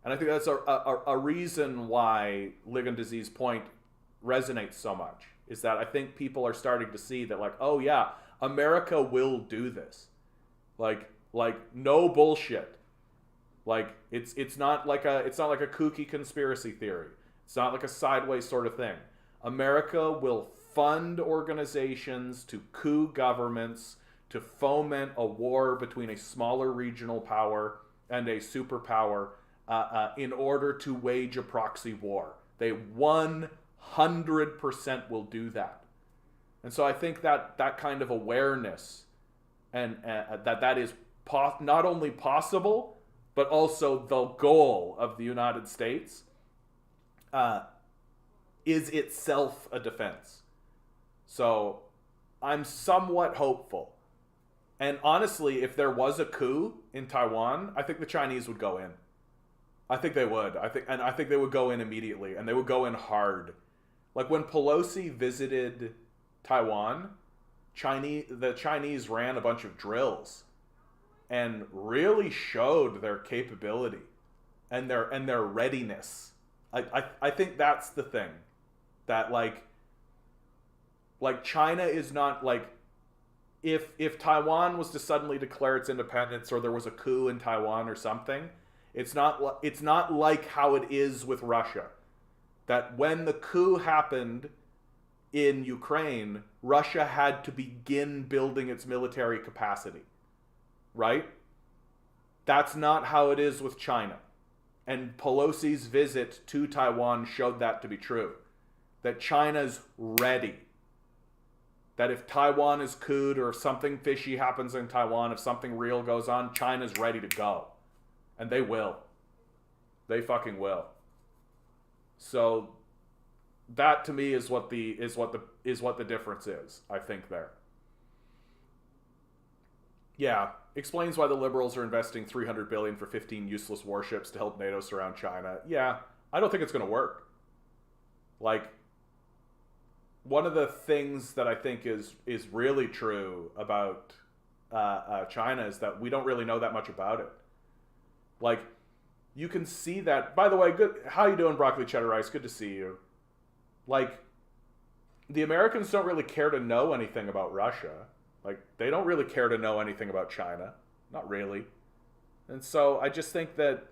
And I think that's a reason why Ligon Disease Point resonates so much, is that I think people are starting to see that, like, oh yeah, America will do this. Like no bullshit. Like, it's not like a kooky conspiracy theory. It's not like a sideways sort of thing. America will fund organizations to coup governments, to foment a war between a smaller regional power and a superpower in order to wage a proxy war. They 100% will do that. And so I think that kind of awareness and that is not only possible, but also the goal of the United States is itself a defense. So I'm somewhat hopeful. And honestly, if there was a coup in Taiwan, I think the Chinese would go in. I think they would. I think they would go in immediately, and they would go in hard. Like, when Pelosi visited Taiwan, the Chinese ran a bunch of drills and really showed their capability and their readiness. I think that's the thing. That like China is not, like, if Taiwan was to suddenly declare its independence, or there was a coup in Taiwan or something, it's not like how it is with Russia. That when the coup happened in Ukraine, Russia had to begin building its military capacity. Right? That's not how it is with China. And Pelosi's visit to Taiwan showed that to be true. That China's ready. That if Taiwan is couped, or if something fishy happens in Taiwan, if something real goes on, China's ready to go. And they will. They fucking will. So that to me is what the difference is, I think, there. Yeah, explains why the liberals are investing $300 billion for 15 useless warships to help NATO surround China. Yeah, I don't think it's going to work. Like, one of the things that I think is really true about China is that we don't really know that much about it. Like, you can see that. By the way, good. How you doing, Broccoli Cheddar Rice? Good to see you. Like, the Americans don't really care to know anything about Russia. Like, they don't really care to know anything about China. Not really. And so I just think that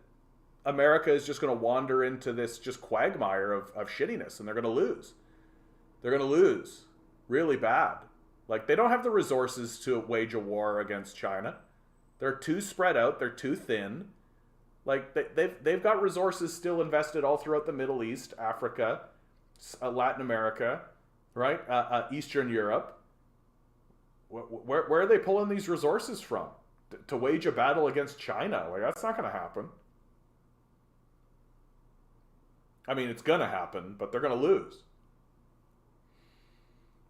America is just going to wander into this just quagmire of shittiness, and they're going to lose. They're going to lose really bad. Like, they don't have the resources to wage a war against China. They're too spread out. They're too thin. Like, they've got resources still invested all throughout the Middle East, Africa, Latin America, right? Eastern Europe. Where are they pulling these resources from? To wage a battle against China? Like, that's not going to happen. I mean, it's going to happen, but they're going to lose.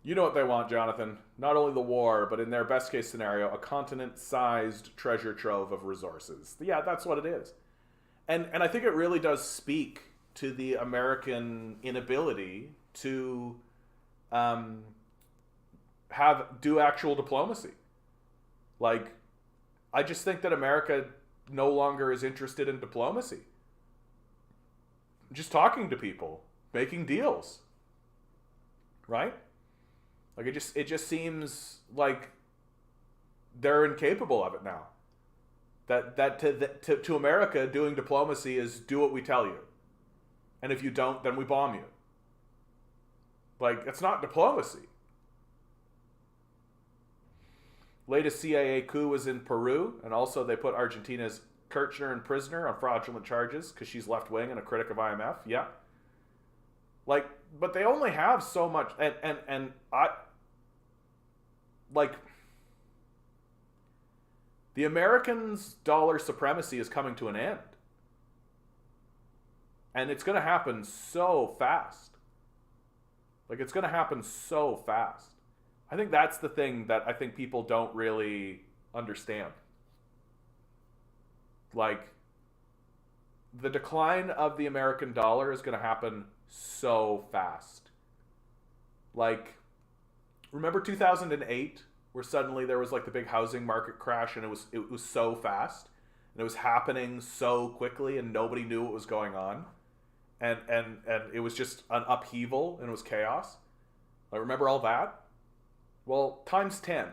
You know what they want, Jonathan. Not only the war, but in their best case scenario, a continent-sized treasure trove of resources. Yeah, that's what it is. And I think it really does speak to the American inability to do actual diplomacy. Like, I just think that America no longer is interested in diplomacy. Just talking to people, making deals, right? Like, it just seems like they're incapable of it now. That to America, doing diplomacy is do what we tell you, and if you don't, then we bomb you. Like, it's not diplomacy. Latest CIA coup was in Peru, and also they put Argentina's Kirchner in prisoner on fraudulent charges because she's left-wing and a critic of IMF. Yeah. Like, but they only have so much, and I, like, the Americans' dollar supremacy is coming to an end. And it's going to happen so fast. Like, it's going to happen so fast. I think that's the thing that I think people don't really understand. Like, the decline of the American dollar is going to happen so fast. Like, remember 2008, where suddenly there was like the big housing market crash, and it was so fast, and it was happening so quickly, and nobody knew what was going on, and it was just an upheaval, and it was chaos. Like, remember all that? Well, times 10.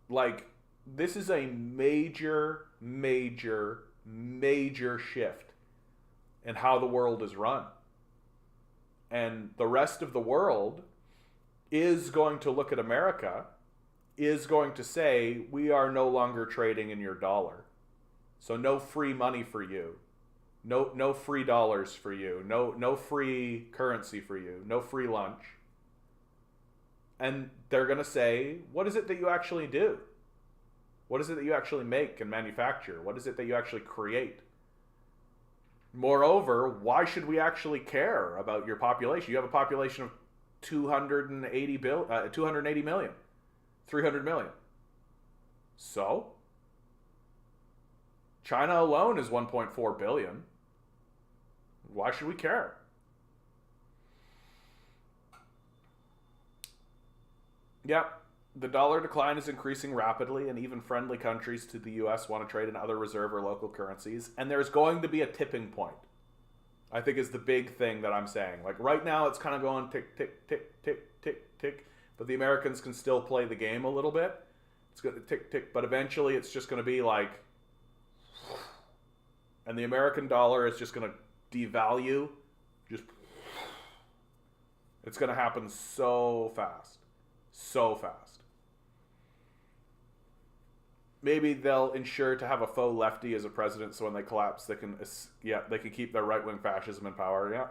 Like, this is a major, major, major shift in how the world is run. And the rest of the world is going to look at America, is going to say, we are no longer trading in your dollar. So no free money for you. No free dollars for you. No free currency for you. No free lunch. And they're going to say, what is it that you actually do? What is it that you actually make and manufacture? What is it that you actually create? Moreover, why should we actually care about your population? You have a population of 280 million, 300 million. So, China alone is 1.4 billion. Why should we care? Yep, the dollar decline is increasing rapidly, and even friendly countries to the U.S. want to trade in other reserve or local currencies. And there's going to be a tipping point, I think, is the big thing that I'm saying. Like, right now, it's kind of going tick, tick, tick, tick, tick, tick. But the Americans can still play the game a little bit. It's going to tick, tick. But eventually, it's just going to be like... And the American dollar is just going to devalue. Just... It's going to happen so fast. So fast. Maybe they'll ensure to have a faux lefty as a president, so when they collapse, they can keep their right-wing fascism in power. Yeah.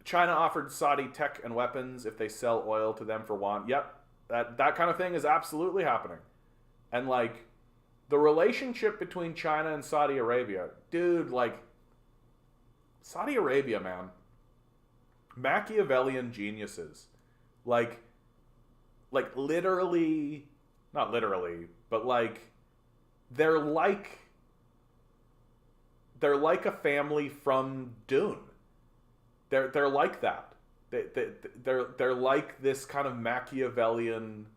China offered Saudi tech and weapons if they sell oil to them for want. Yep, that kind of thing is absolutely happening. And like, the relationship between China and Saudi Arabia, dude, like, Saudi Arabia, man. Machiavellian geniuses. Like literally, not literally, but like, they're like a family from Dune. They're like that. They're like this kind of Machiavellian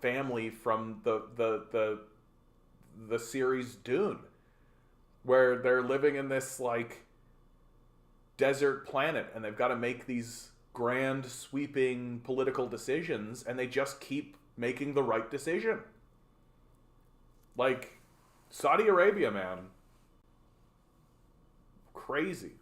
family from the series Dune, where they're living in this like desert planet, and they've got to make these grand sweeping political decisions, and they just keep making the right decision. Like, Saudi Arabia, man. Crazy.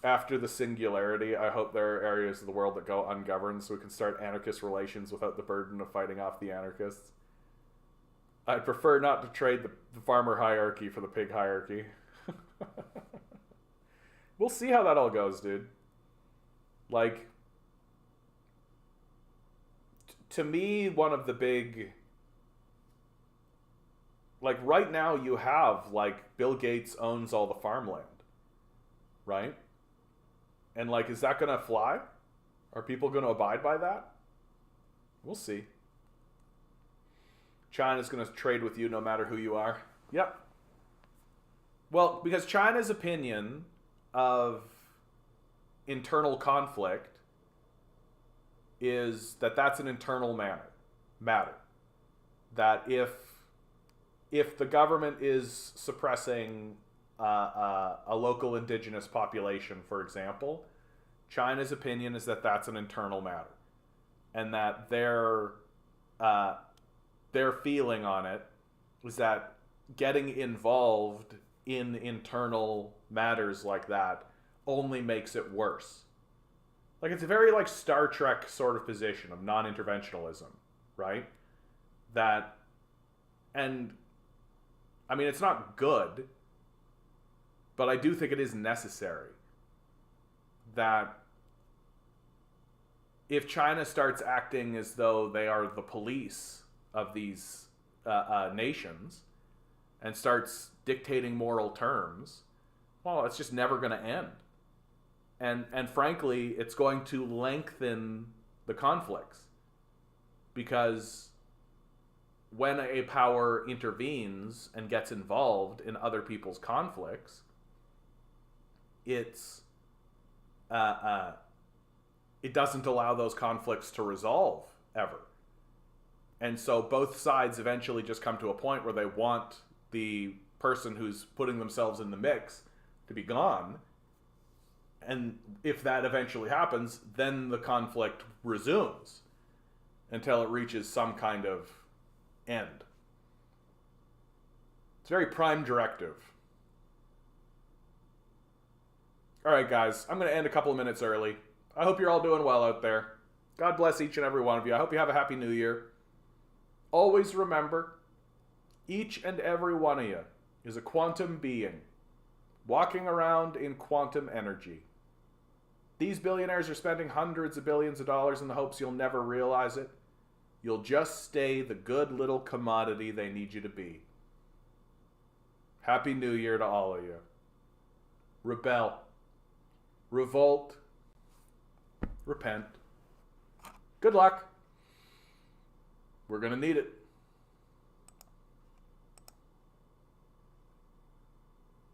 After the singularity, I hope there are areas of the world that go ungoverned so we can start anarchist relations without the burden of fighting off the anarchists. I'd prefer not to trade the farmer hierarchy for the pig hierarchy. We'll see how that all goes, dude. Like, to me, one of the big... Like, right now you have, like, Bill Gates owns all the farmland. Right? And, like, is that going to fly? Are people going to abide by that? We'll see. China's going to trade with you no matter who you are. Yep. Well, because China's opinion of internal conflict is that that's an internal matter. That if the government is suppressing a local indigenous population, for example, China's opinion is that that's an internal matter, and that their feeling on it is that getting involved in internal matters like that only makes it worse. Like, it's a very, like, Star Trek sort of position of non-interventionalism, right? That, and, I mean, it's not good, but I do think it is necessary. That if China starts acting as though they are the police of these nations and starts dictating moral terms, well, it's just never going to end. And frankly, it's going to lengthen the conflicts. Because when a power intervenes and gets involved in other people's conflicts, it doesn't allow those conflicts to resolve ever. And so both sides eventually just come to a point where they want the person who's putting themselves in the mix to be gone. And if that eventually happens, then the conflict resumes until it reaches some kind of end. It's very prime directive. All right, guys, I'm going to end a couple of minutes early. I hope you're all doing well out there. God bless each and every one of you. I hope you have a happy new year. Always remember, each and every one of you is a quantum being walking around in quantum energy. These billionaires are spending hundreds of billions of dollars in the hopes you'll never realize it. You'll just stay the good little commodity they need you to be. Happy New Year to all of you. Rebel. Revolt. Repent. Good luck. We're going to need it.